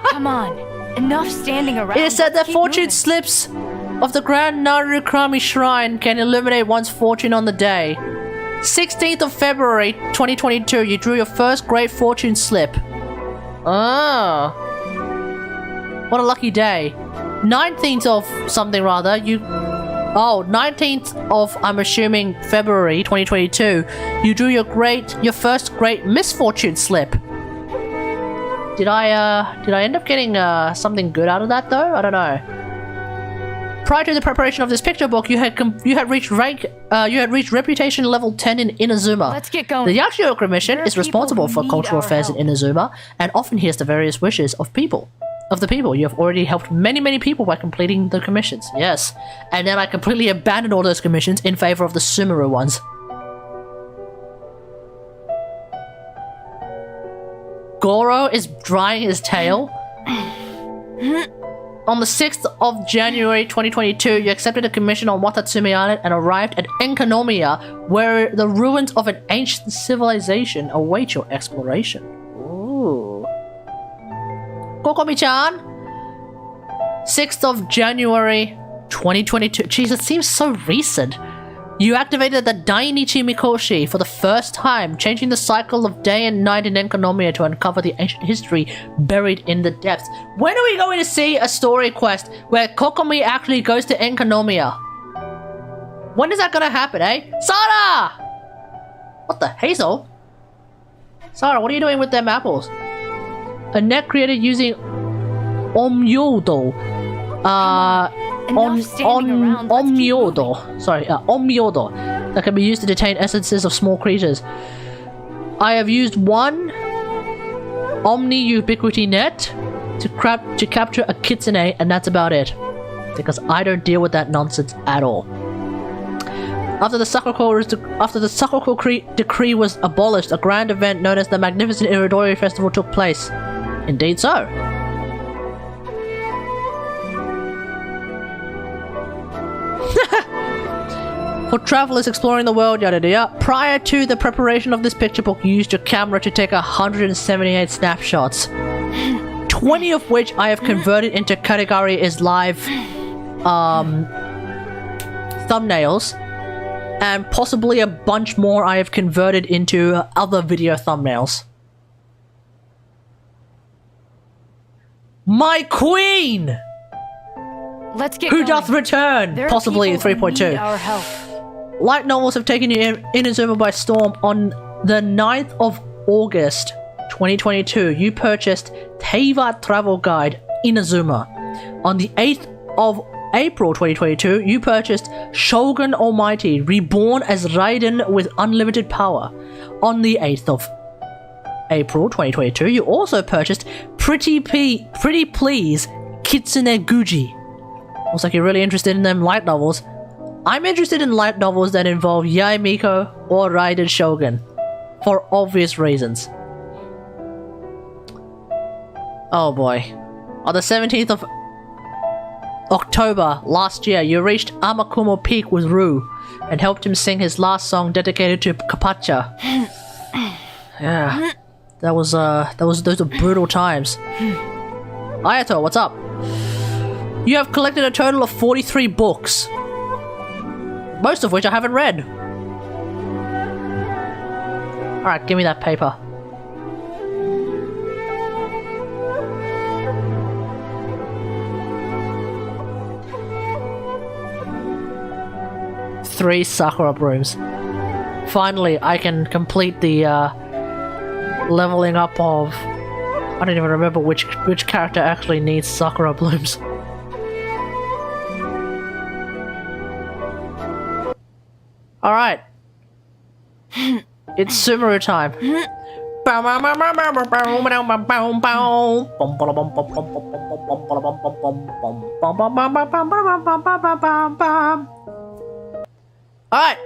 Come on, enough standing around. It is said that fortune slips of the Grand Narukami Shrine can illuminate one's fortune on the day. 16th of February 2022, you drew your first great fortune slip. Oh. What a lucky day. 19th of something rather, 19th of, I'm assuming, February 2022, you drew your first great misfortune slip. Did I end up getting something good out of that though? I don't know. Prior to the preparation of this picture book, you had reached reputation level 10 in Inazuma. Let's get going. The Yashio Commission is responsible for cultural affairs in Inazuma and often hears the various wishes of the people. You have already helped many people by completing the commissions. Yes. And then I completely abandoned all those commissions in favor of the Sumeru ones. Goro is drying his tail. On the 6th of January 2022, you accepted a commission on Watatsumi Island and arrived at Enkanomiya, where the ruins of an ancient civilization await your exploration. Ooh. Kokomi-chan! 6th of January 2022. Jeez, it seems so recent. You activated the Dainichi Mikoshi for the first time, changing the cycle of day and night in Enkanomiya to uncover the ancient history buried in the depths. When are we going to see a story quest where Kokomi actually goes to Enkanomiya? When is that gonna happen, eh? Sara! What the Hazel? Sara, what are you doing with them apples? A net created using Omyodo. Omyodo that can be used to detain essences of small creatures. I have used one Omni Ubiquity net to capture a kitsune, and that's about it. Because I don't deal with that nonsense at all. After the Sakuko decree was abolished, a grand event known as the Magnificent Iridori Festival took place. Indeed so. For travelers exploring the world, yada yada. Prior to the preparation of this picture book, you used your camera to take 178 snapshots, 20 of which I have converted into Kategari is live thumbnails, and possibly a bunch more I have converted into other video thumbnails. My queen! Let's get Who going. doth return? There are Possibly in people who 3.2. need our help. Light novels have taken Inazuma by storm. On the 9th of August 2022, you purchased Teiva Travel Guide Inazuma. On the 8th of April 2022, you purchased Shogun Almighty, reborn as Raiden with unlimited power. On the 8th of April 2022, you also purchased Pretty Please Kitsune Guji. Looks like you're really interested in them light novels. I'm interested in light novels that involve Yae Miko or Raiden Shogun, for obvious reasons. Oh boy. On the 17th of October last year, you reached Amakumo Peak with Rue and helped him sing his last song dedicated to Kapacha. Yeah. Those are brutal times. Ayato, what's up? You have collected a total of 43 books, most of which I haven't read. Alright, give me that paper. Three Sakura brooms. Finally, I can complete the leveling up of... I don't even remember which character actually needs Sakura blooms. Alright. It's Sumeru time. Alright.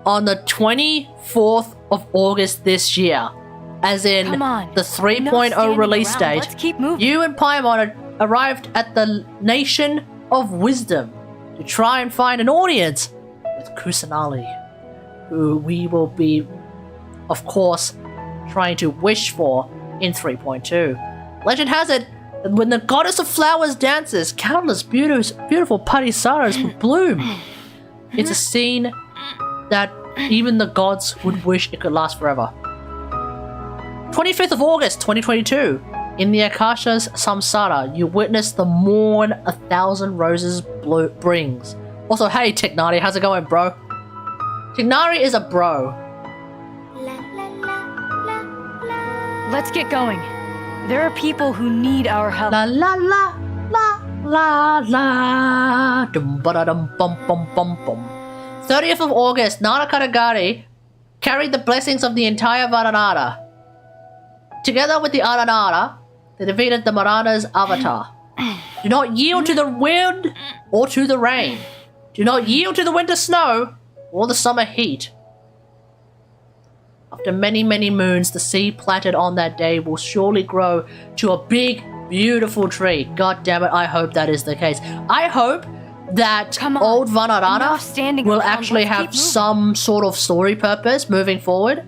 On the 24th of August this year, as in the 3.0 release date, you and Paimon arrived at the Nation of Wisdom to try and find an audience with Kusanali, who we will be, of course, trying to wish for in 3.2. Legend has it that when the goddess of flowers dances, countless beautiful parisaras would bloom. It's a scene that even the gods would wish it could last forever. 25th of August 2022, in the Akasha's Samsara, you witness the morn 1,000 roses brings. Also, hey Tignari, how's it going, bro? Tignari is a bro. Let's get going. There are people who need our help. La la la la la la. Dum ba da dum bum bum bum bum. 30th of August, Nana Kategari carried the blessings of the entire Varanara. Together with the Aranara, they defeated the Marana's avatar. Do not yield to the wind or to the rain. Do not yield to the winter snow or the summer heat. After many, many moons, the seed planted on that day will surely grow to a big, beautiful tree. God damn it, I hope that is the case. I hope that old Vanarana will actually have some sort of story purpose moving forward.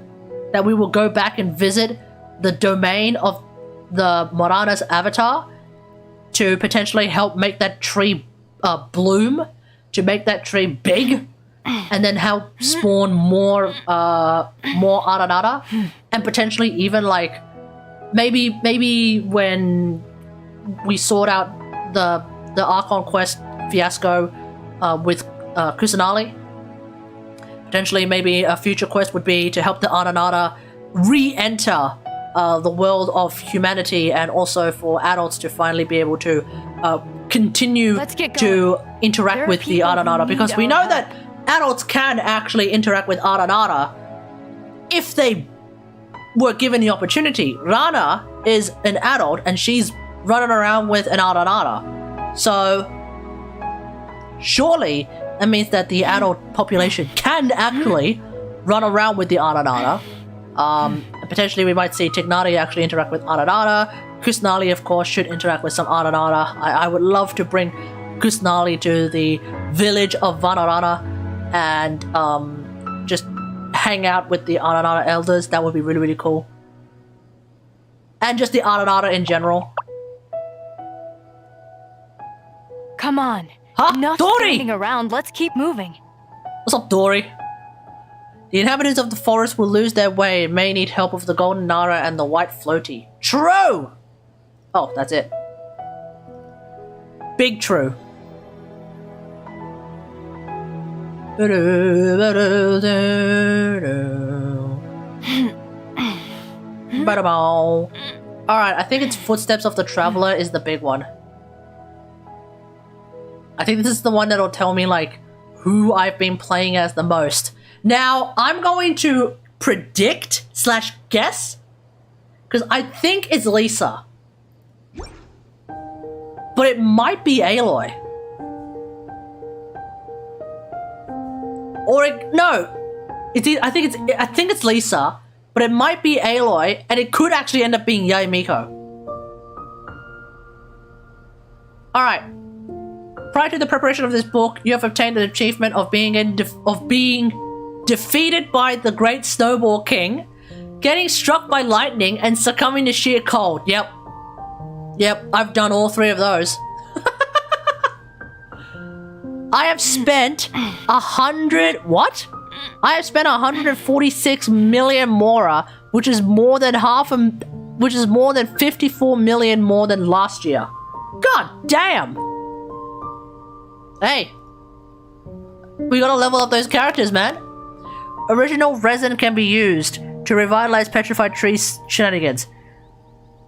That we will go back and visit the domain of the Marana's avatar to potentially help make that tree bloom, to make that tree big, and then help spawn more Aranara, and potentially even like maybe when we sort out the Archon quest fiasco with Kusanali, potentially maybe a future quest would be to help the Aranara re-enter the world of humanity, and also for adults to finally be able to continue to interact with the Aranara, because we know that adults can actually interact with Aranara if they were given the opportunity. Rana is an adult and she's running around with an Aranara, so surely That means that the adult population can actually run around with the Ananana. Potentially we might see Tignari actually interact with Ananana. Kusnali, of course, should interact with some Ananana. I would love to bring Kusnali to the village of Vanarana and just hang out with the Ananana elders. That would be really, really cool. And just the Ananana in general. Come on. Huh? Enough Dory! standing around. Let's keep moving. What's up, Dory? The inhabitants of the forest will lose their way and may need help with the golden Nara and the white floaty. True! Oh, that's it. Big true. Alright, I think it's Footsteps of the Traveler is the big one. I think this is the one that'll tell me, like, who I've been playing as the most. Now, I'm going to predict / guess, because I think it's Lisa. But it might be Aloy. Or no. I think it's Lisa, but it might be Aloy, and it could actually end up being Yae Miko. Alright. Prior to the preparation of this book, you have obtained the achievement of being defeated by the Great Snowball King, getting struck by lightning, and succumbing to sheer cold. Yep, I've done all 3 of those. I have spent 146 million Mora, which is more than 54 million more than last year. God damn! Hey, we gotta level up those characters, man. Original resin can be used to revitalize petrified trees shenanigans.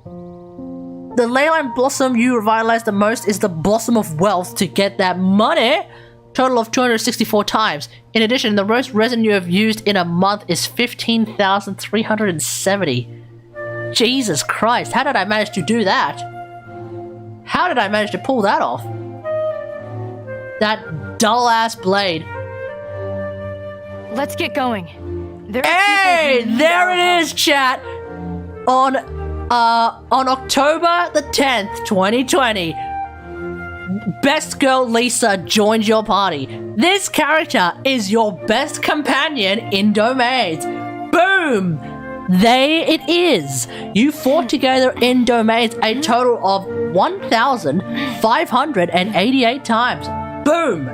The Leyline Blossom you revitalize the most is the Blossom of Wealth to get that money. Total of 264 times. In addition, the most resin you have used in a month is 15,370. Jesus Christ, how did I manage to do that? How did I manage to pull that off? That dull-ass blade. Let's get going. Hey, there it is, chat. On October the 10th, 2020, Best Girl Lisa joins your party. This character is your best companion in Domains. Boom! There it is. You fought together in Domains a total of 1,588 times. Boom!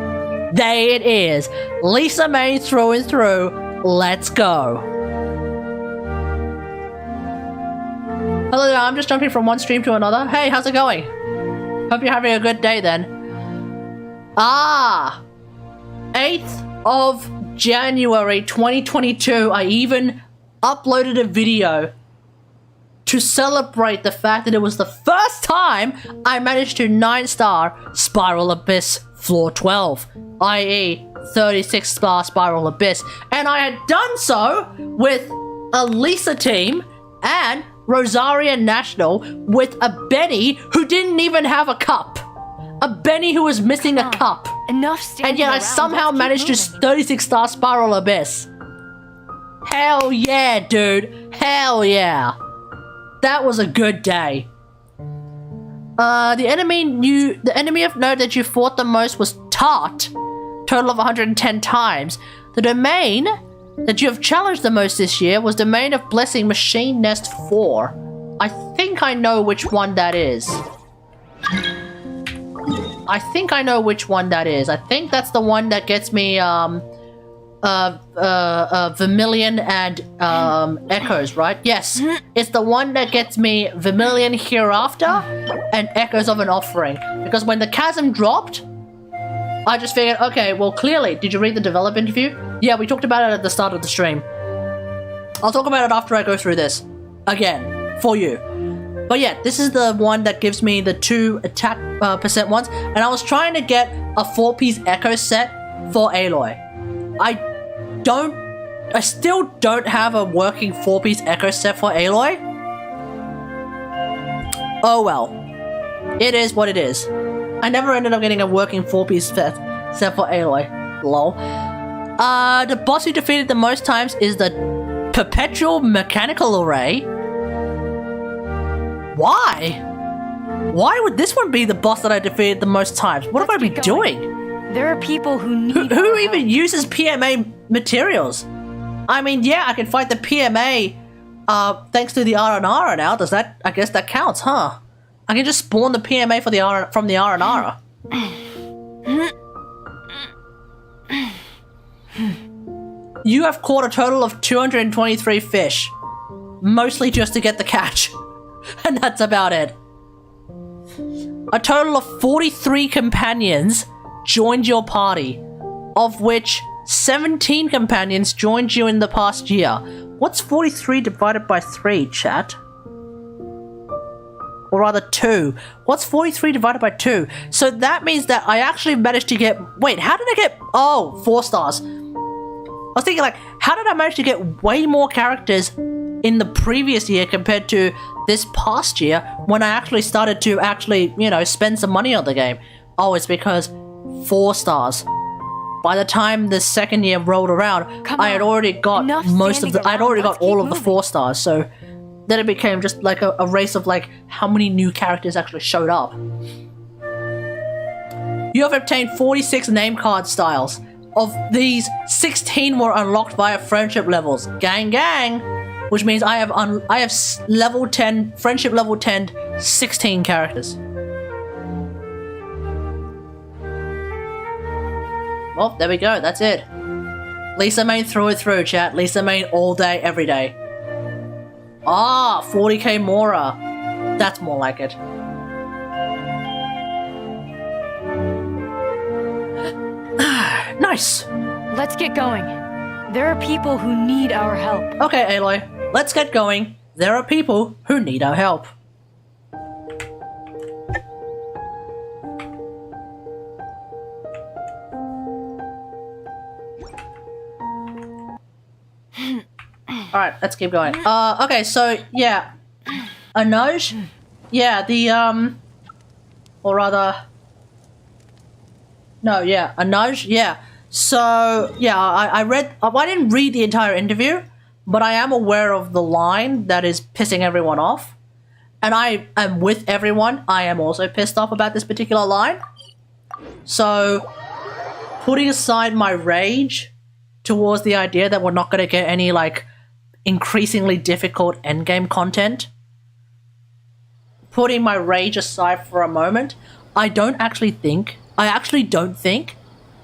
There it is. Lisa May through and through. Let's go. Hello there, I'm just jumping from one stream to another. Hey, how's it going? Hope you're having a good day then. 8th of January 2022, I even uploaded a video to celebrate the fact that it was the first time I managed to 9-star Spiral Abyss Floor 12, i.e. 36-star Spiral Abyss. And I had done so with a Lisa team and Rosaria National with a Benny who didn't even have a cup. A Benny who was missing a cup. And yet I somehow managed to 36-star Spiral Abyss. Hell yeah, dude. Hell yeah. That was a good day. The enemy of note that you fought the most was Tart. Total of 110 times. The domain that you have challenged the most this year was Domain of Blessing Machine Nest 4. I think I know which one that is. I think that's the one that gets me, Vermilion and, Echoes, right? Yes. It's the one that gets me Vermilion Hereafter and Echoes of an Offering. Because when the chasm dropped, I just figured, okay, well, clearly, did you read the developer interview? Yeah, we talked about it at the start of the stream. I'll talk about it after I go through this. Again, for you. But yeah, this is the one that gives me the 2 attack percent ones, and I was trying to get a 4-piece Echo set for Aloy. I still don't have a working 4-piece Echo set for Aloy. Oh well. It is what it is. I never ended up getting a working 4-piece set for Aloy. Lol. The boss you defeated the most times is the Perpetual Mechanical Array. Why? Why would this one be the boss that I defeated the most times? What have I been doing? There are people who need Who even uses PMA materials? I mean, yeah, I can fight the PMA thanks to the R&R now. Does that... I guess that counts, huh? I can just spawn the PMA for the from the R&R. You have caught a total of 223 fish. Mostly just to get the catch. And that's about it. A total of 43 companions joined your party, of which 17 companions joined you in the past year. What's 43 divided by 3, chat? Or rather 2. What's 43 divided by 2? So that means that I actually managed to get... Wait, how did I get... Oh, 4 stars. I was thinking, like, how did I manage to get way more characters in the previous year compared to this past year when I actually started to you know, spend some money on the game? Oh, it's because 4 stars. By the time the second year rolled around, I had already got I'd already got all of the 4 stars, so then it became just like a race of like how many new characters actually showed up. You have obtained 46 name card styles. Of these, 16 were unlocked via friendship levels. Gang gang! Which means I have level 10, friendship level 10, 16 characters. Well, there we go, that's it. Lisa main through and through, chat. Lisa main all day, every day. Ah, 40k Mora. That's more like it. Nice! Let's get going. There are people who need our help. Okay, Aloy. Let's get going. There are people who need our help. Alright, let's keep going. Okay, so, yeah. Anuj? Yeah, or rather... No, yeah, Anuj, yeah. So, yeah, I didn't read the entire interview, but I am aware of the line that is pissing everyone off. And I am with everyone. I am also pissed off about this particular line. So, putting aside my rage towards the idea that we're not going to get any, like, increasingly difficult endgame content, putting my rage aside for a moment, I actually don't think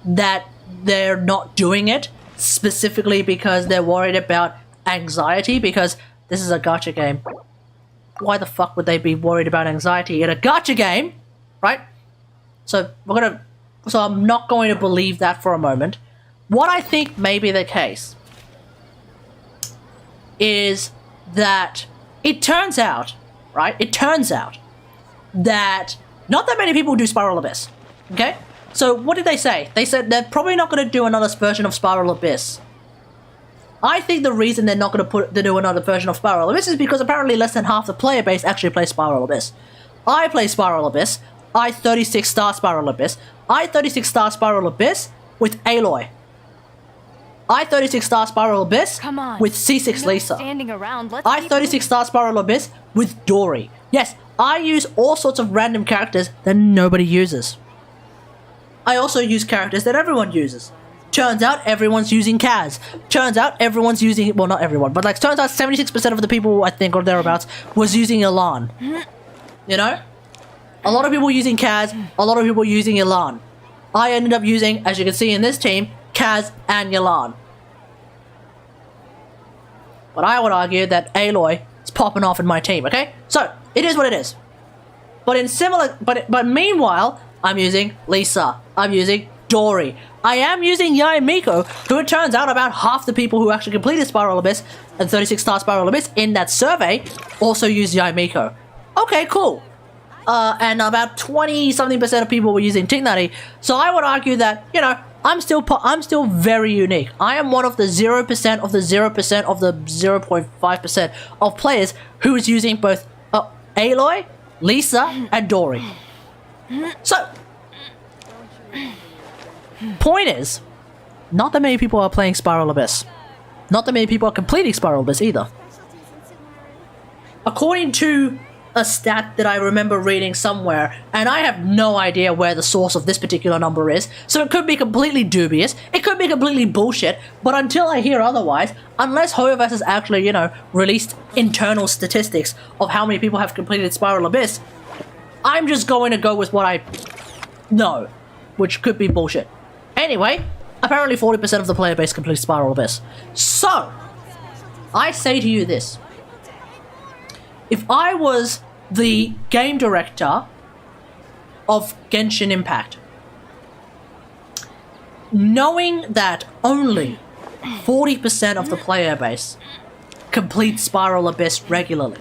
that they're not doing it specifically because they're worried about anxiety, because this is a gacha game. Why the fuck would they be worried about anxiety in a gacha game, right? So I'm not going to believe that for a moment. What I think may be the case is that it turns out, right? It turns out that not that many people do Spiral Abyss, okay? So what did they say? They said they're probably not going to do another version of Spiral Abyss. I think the reason they're not going to do another version of Spiral Abyss is because apparently less than half the player base actually plays Spiral Abyss. I play Spiral Abyss. I 36-star Spiral Abyss. I 36-star Spiral Abyss with Aloy. I 36-star Spiral Abyss with C6 Lisa. I 36-star Spiral Abyss with Dory. Yes, I use all sorts of random characters that nobody uses. I also use characters that everyone uses. Turns out everyone's using Kaz. Turns out everyone's using... Well, not everyone, but like, turns out 76% of the people, I think, or thereabouts, was using Elan. You know? A lot of people using Kaz, a lot of people using Elan. I ended up using, as you can see in this team, Kaz and Elan. But I would argue that Aloy is popping off in my team, okay? So, it is what it is. But in similar... But meanwhile, I'm using Lisa. I'm using Dory. I am using Yaimiko, who it turns out about half the people who actually completed Spiral Abyss and 36-star Spiral Abyss in that survey also used Yaimiko. Okay, cool. And about 20-something% of people were using Tignari. So I would argue that, you know, I'm still very unique. I am one of the 0% of the 0% of the 0.5% of players who is using both Aloy, Lisa, and Dory. So, point is, not that many people are playing Spiral Abyss. Not that many people are completing Spiral Abyss either. According to a stat that I remember reading somewhere, and I have no idea where the source of this particular number is, so it could be completely dubious, it could be completely bullshit, but until I hear otherwise, unless Hoyoverse has actually, you know, released internal statistics of how many people have completed Spiral Abyss, I'm just going to go with what I know, which could be bullshit. Anyway, apparently 40% of the player base completes Spiral Abyss. So, I say to you this. If I was the game director of Genshin Impact, knowing that only 40% of the player base completes Spiral Abyss regularly,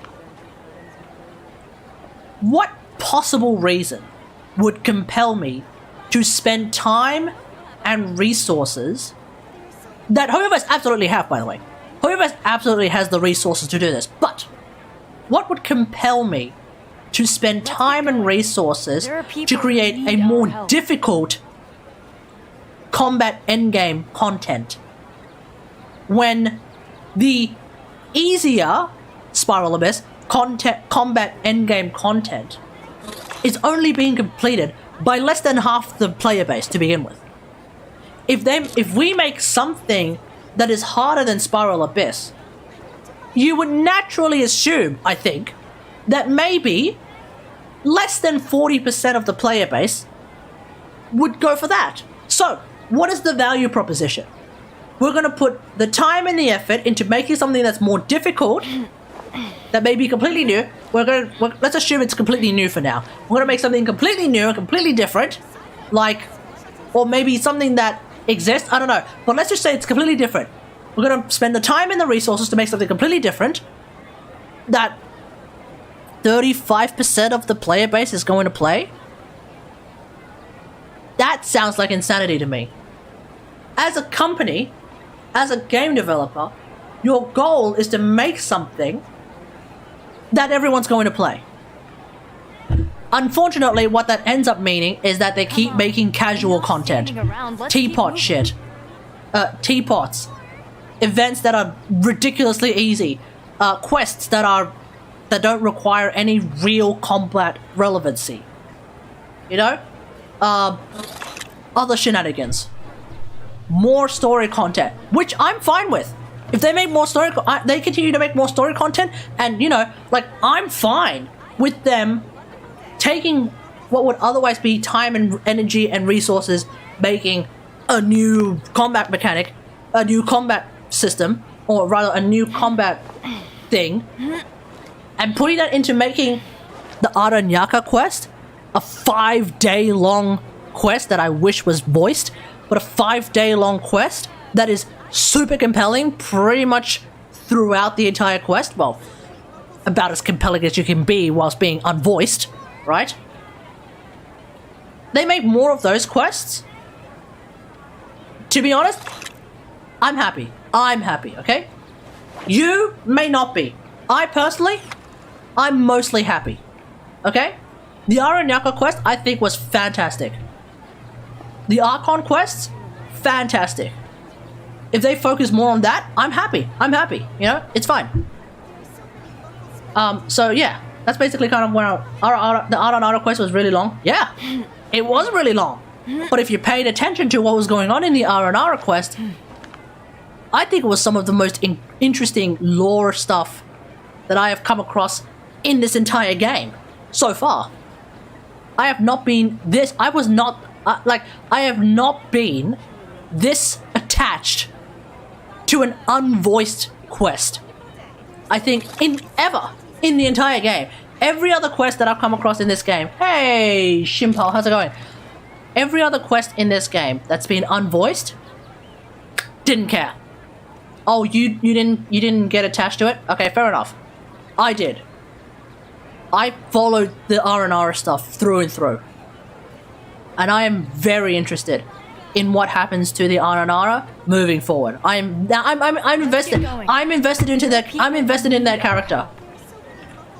what possible reason would compel me to spend time and resources that Hoyoverse absolutely have, by the way. Hoyoverse absolutely has the resources to do this, but what would compel me to spend time and resources to create a more difficult combat endgame content when the easier Spiral Abyss combat endgame content is only being completed by less than half the player base to begin with? If we make something that is harder than Spiral Abyss, you would naturally assume, I think, that maybe less than 40% of the player base would go for that. So, what is the value proposition? We're going to put the time and the effort into making something that's more difficult, that may be completely new. Let's assume it's completely new for now. We're going to make something completely new and completely different, like, or maybe something that exists, I don't know. But let's just say it's completely different. We're going to spend the time and the resources to make something completely different that 35% of the player base is going to play. That sounds like insanity to me. As a company, as a game developer, your goal is to make something that everyone's going to play. Unfortunately, what that ends up meaning is that they keep making casual content. Teapot shit. Teapots. Events that are ridiculously easy, quests that don't require any real combat relevancy, you know, other shenanigans, more story content, which I'm fine with. If they make more story, they continue to make more story content, and you know, like, I'm fine with them taking what would otherwise be time and energy and resources, making a new combat mechanic, a new combat system, or rather a new combat thing, and putting that into making the Aranyaka quest a 5-day long quest that I wish was voiced, but a 5-day long quest that is super compelling pretty much throughout the entire quest. Well, about as compelling as you can be whilst being unvoiced, right? They make more of those quests. To be honest, I'm happy. I'm happy, okay? You may not be. I personally, I'm mostly happy, okay? The Aranyaka quest, I think, was fantastic. The Archon quests, fantastic. If they focus more on that, I'm happy. I'm happy, you know? It's fine. So yeah, that's basically kind of where the Aranyaka quest was really long. Yeah, it was really long. But if you paid attention to what was going on in the Aranyaka quest, I think it was some of the most interesting lore stuff that I have come across in this entire game so far. I have not been this. I have not been this attached to an unvoiced quest. I think in the entire game. Every other quest that I've come across in this game. Hey, Shimpal, how's it going? Every other quest in this game that's been unvoiced, didn't care. Oh, you didn't get attached to it? Okay, fair enough. I did. I followed the R&R stuff through and through. And I am very interested in what happens to the R&R moving forward. I'm invested. I'm invested in that character.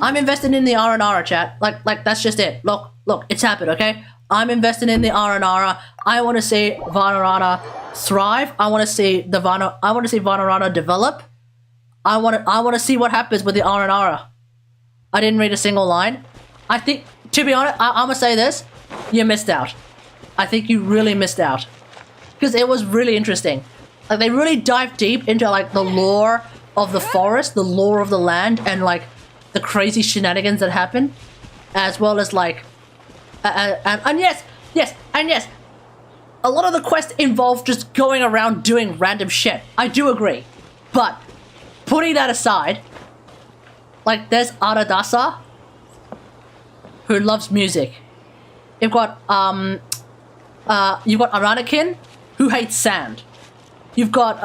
I'm invested in the R&R chat. Like that's just it. Look, it's happened, okay? I'm invested in the Aranara. I want to see Vanarana thrive. I want to see Vanarana develop. I want to see what happens with the Aranara. I didn't read a single line. I think, to be honest, I'm gonna say this: you missed out. I think you really missed out because it was really interesting. Like they really dived deep into like the lore of the forest, the lore of the land, and like the crazy shenanigans that happen, as well as like, and yes, a lot of the quests involve just going around doing random shit. I do agree, but putting that aside, like there's Aradasa, who loves music. You've got Aranakin, who hates sand. You've got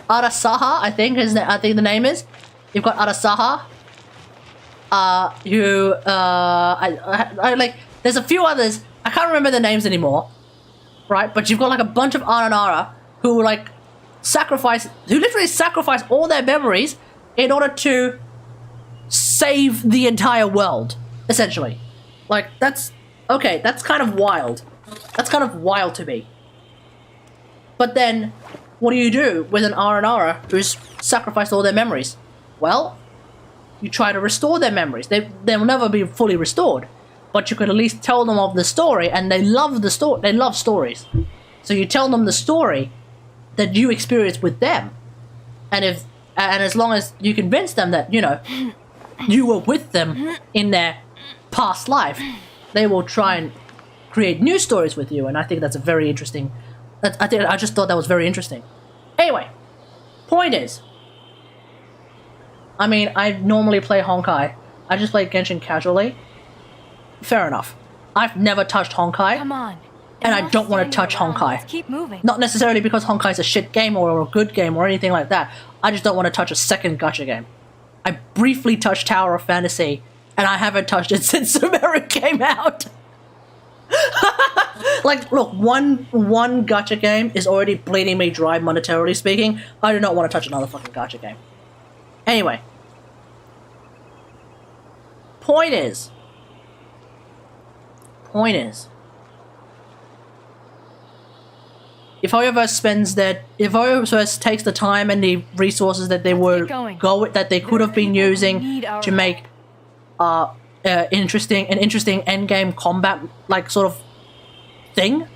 Arasaha, I think the name is. You've got Arasaha, who I like. There's a few others. I can't remember the names anymore, right? But you've got like a bunch of Aranara who like literally sacrifice all their memories in order to save the entire world, essentially. Like that's kind of wild. That's kind of wild to me. But then, what do you do with an Aranara who's sacrificed all their memories? Well, you try to restore their memories. They'll never be fully restored, but you could at least tell them of the story, and they love the story. They love stories, so you tell them the story that you experienced with them, and as long as you convince them that you were with them in their past life, they will try and create new stories with you. And I think that's a very interesting. I just thought that was very interesting. Anyway, point is, I mean, I normally play Honkai. I just play Genshin casually. Fair enough. I've never touched Honkai. Come on. And I don't want to touch Honkai. Let's keep moving. Not necessarily because Honkai is a shit game or a good game or anything like that. I just don't want to touch a second gacha game. I briefly touched Tower of Fantasy, and I haven't touched it since Sumeru came out. Like, look, one gacha game is already bleeding me dry monetarily speaking. I do not want to touch another fucking gacha game. Anyway. Point is, if AUS takes the time and the resources that they could have been using to make an interesting endgame combat like sort of thing,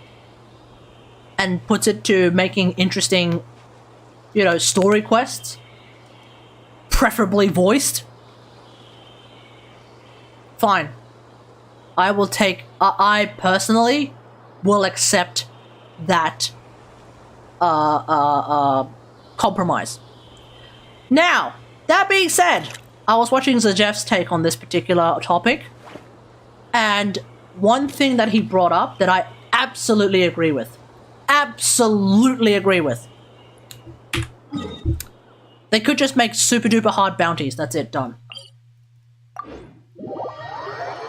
and puts it to making interesting, story quests, preferably voiced, fine. I personally will accept that compromise. Now, that being said, I was watching Zajeff's take on this particular topic, and one thing that he brought up that I absolutely agree with. They could just make super duper hard bounties. That's it, done.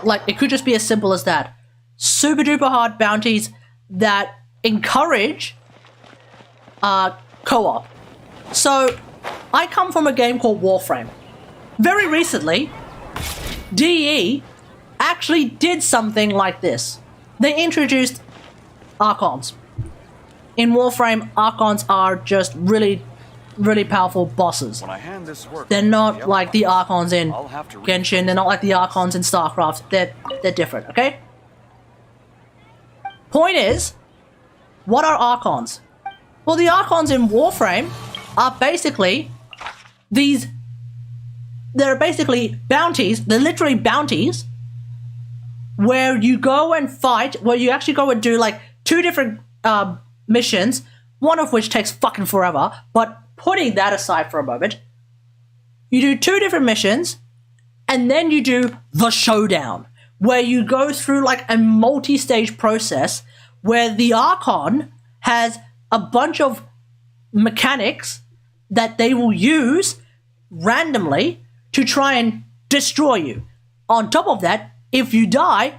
Like, it could just be as simple as that. Super duper hard bounties that encourage co-op. So, I come from a game called Warframe. Very recently, DE actually did something like this. They introduced Archons. In Warframe, Archons are just really, really powerful bosses. They're not like the Archons in Genshin, they're not like the Archons in StarCraft. They're different, okay? Point is, what are Archons? Well, the Archons in Warframe are basically they're basically bounties, they're literally bounties, where you go and fight, where you actually go and do like 2 different missions, one of which takes fucking forever, but putting that aside for a moment, you do 2 different missions, and then you do the showdown, where you go through like a multi-stage process where the Archon has a bunch of mechanics that they will use randomly to try and destroy you. On top of that, if you die,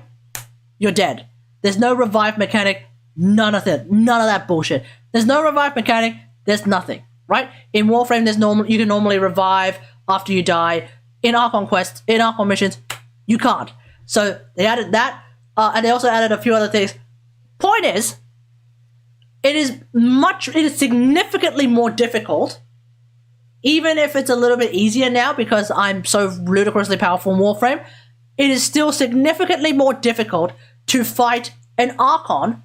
you're dead. There's no revive mechanic, none of that bullshit. There's no revive mechanic, there's nothing, right? In Warframe, you can normally revive after you die. In Archon quests, in Archon missions, you can't. So they added that. and they also added a few other things. Point is, it is significantly more difficult, even if it's a little bit easier now because I'm so ludicrously powerful in Warframe. It is still significantly more difficult to fight an Archon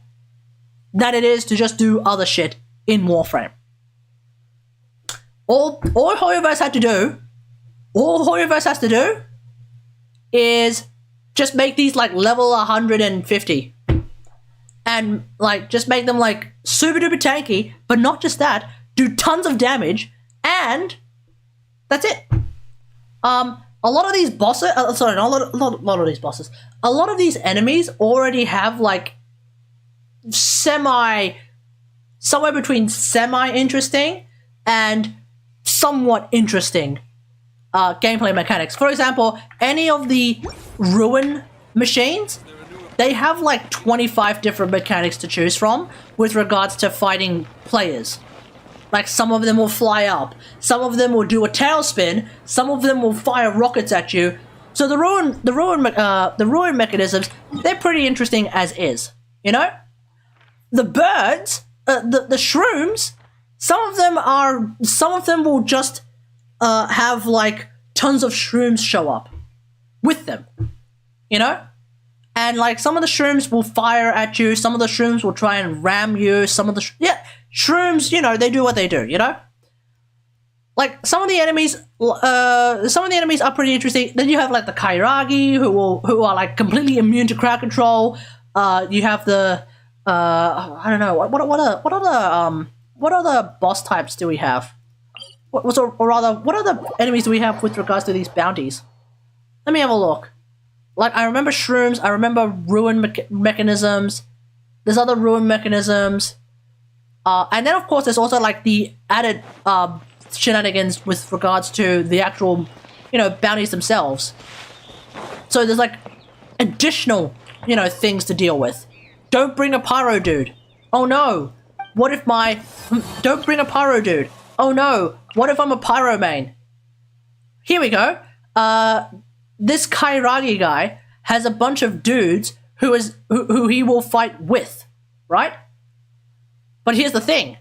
than it is to just do other shit in Warframe. All Hoyoverse has to do is just make these like level 150 and like just make them like super duper tanky, but not just that, do tons of damage, and that's it. A lot of these bosses, a lot of these enemies already have like somewhere between semi-interesting and somewhat interesting gameplay mechanics. For example, any of the Ruin machines, they have like 25 different mechanics to choose from with regards to fighting players. Like, some of them will fly up, some of them will do a tailspin, some of them will fire rockets at you. So the ruin mechanisms, they're pretty interesting as is, you know? The birds, the shrooms, some of them will just have like tons of shrooms show up with them, you know? And like some of the shrooms will fire at you, some of the shrooms will try and ram you, some of the shrooms, you know, they do what they do, you know? Like some of the enemies are pretty interesting. Then you have like the Kairagi who are like completely immune to crowd control. You have the I don't know, what other boss types do we have? What other enemies do we have with regards to these bounties? Let me have a look. Like, I remember shrooms, I remember ruin mechanisms, there's other ruin mechanisms, and then of course there's also like the added shenanigans with regards to the actual, you know, bounties themselves. So there's like additional, you know, things to deal with. Don't bring a pyro dude. Oh no. What if don't bring a pyro dude. Oh no. What if I'm a pyro main? Here we go. This Kairagi guy has a bunch of dudes who he will fight with, right? But here's the thing.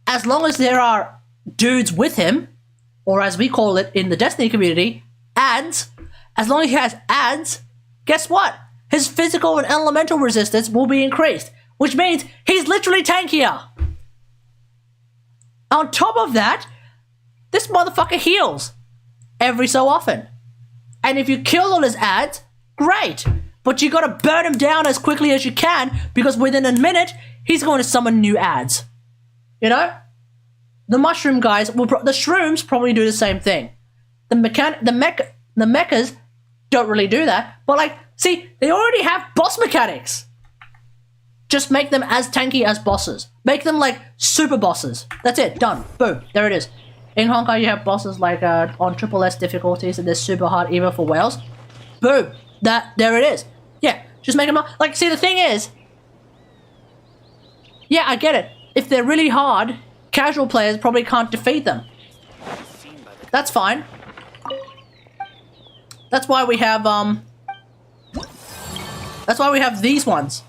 As long as there are dudes with him, or as we call it in the Destiny community, ads, as long as he has ads, guess what? His physical and elemental resistance will be increased, which means he's literally tankier. On top of that, this motherfucker heals every so often. And if you kill all his ads, great. But you gotta burn him down as quickly as you can, because within a minute, he's going to summon new ads. You know? The mushroom guys the shrooms probably do the same thing. The mechas don't really do that. But like, see, they already have boss mechanics. Just make them as tanky as bosses. Make them like super bosses. That's it, done. Boom, there it is. In Honkai, you have bosses like on triple S difficulties, and they're super hard even for whales. Boom, there it is. Yeah, just make them up. Like, see, the thing is, yeah, I get it. If they're really hard, casual players probably can't defeat them. That's fine. That's why we have these ones.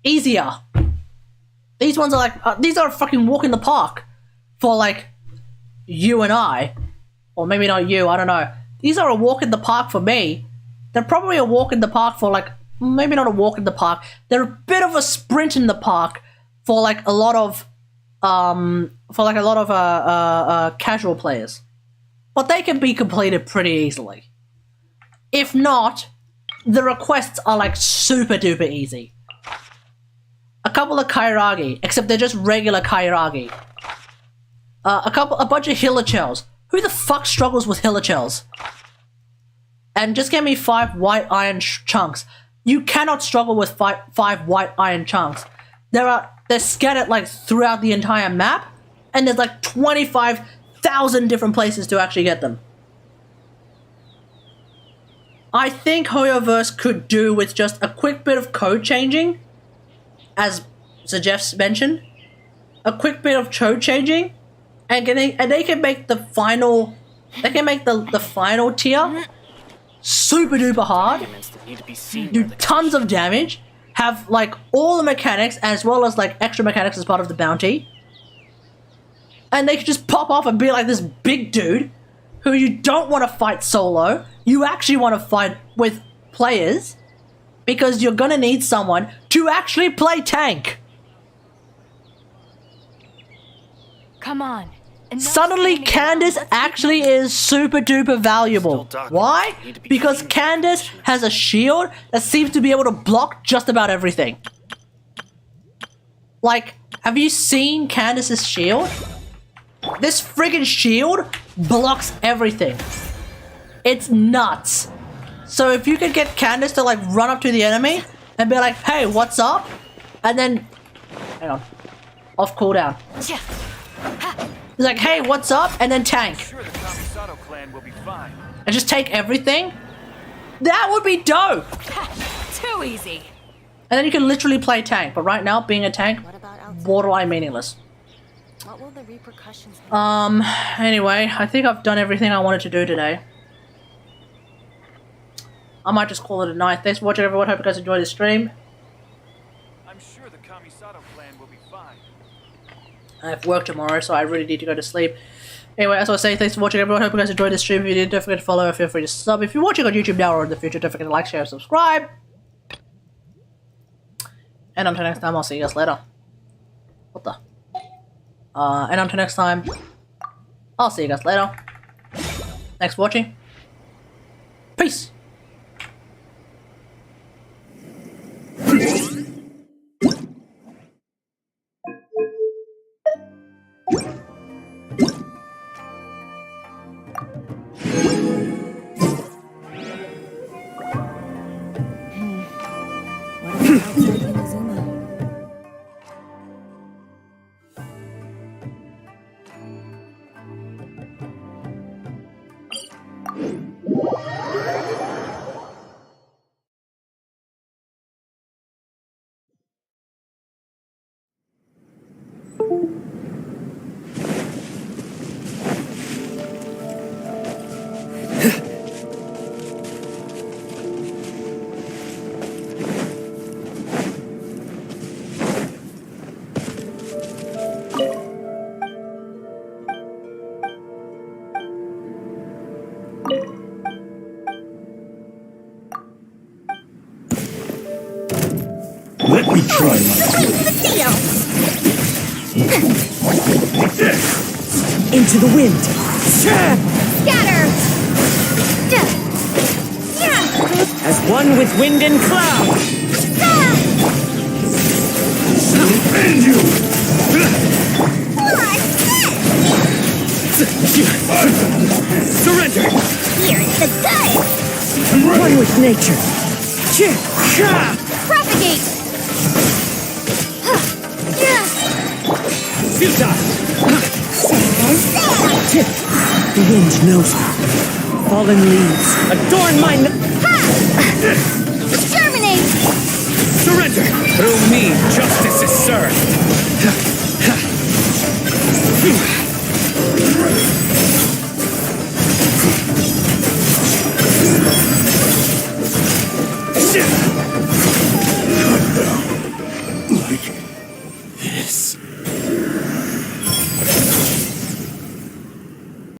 Easier. These ones are like these are a fucking walk in the park for like you and I, or maybe not you, I don't know. These are a walk in the park for me. They're probably a walk in the park for like, maybe not a walk in the park. They're a bit of a sprint in the park for like a lot of casual players. But they can be completed pretty easily. If not, the requests are like super duper easy. A couple of Kairagi, except they're just regular Kairagi. A bunch of Hilichels. Who the fuck struggles with Hilichels? And just give me 5 white iron chunks. You cannot struggle with 5 white iron chunks. They're scattered like throughout the entire map, and there's like 25,000 different places to actually get them. I think Hoyoverse could do with just a quick bit of code changing, as Sir Jeff mentioned. A quick bit of code changing, and they can make the final. They can make the final tier super duper hard, do tons of damage, have like all the mechanics as well as like extra mechanics as part of the bounty, and they can just pop off and be like this big dude who you don't want to fight solo. You actually want to fight with players because you're gonna need someone to actually play tank. Come on. Suddenly, Candace actually is super duper valuable. Why? Because Candace has a shield that seems to be able to block just about everything. Like, have you seen Candace's shield? This friggin' shield blocks everything. It's nuts. So if you could get Candace to like run up to the enemy and be like, hey, what's up? And then, hang on, off cooldown. He's like, hey, what's up? And then tank. And just take everything? That would be dope! Too easy. And then you can literally play tank. But right now, being a tank, borderline meaningless. What will the repercussions be? Anyway, I think I've done everything I wanted to do today. I might just call it a night. Thanks for watching, everyone. Hope you guys enjoyed the stream. I'm sure the Kamisato clan will be fine. I have work tomorrow, so I really need to go to sleep. Anyway, as I was saying, thanks for watching, everyone. Hope you guys enjoyed the stream. If you did, don't forget to follow. Feel free to sub. If you're watching on YouTube now or in the future, don't forget to like, share, and subscribe. And until next time, I'll see you guys later. What the? And until next time, I'll see you guys later. Thanks for watching. Peace. Let me try my Cyno! Into the wind. Scatter! As one with wind and cloud. I'll end you. Surrender. Here's the good! One with nature. Propagate! Futile. The wind knows me. Fallen leaves adorn my Germinate! Surrender! Through me, justice is served.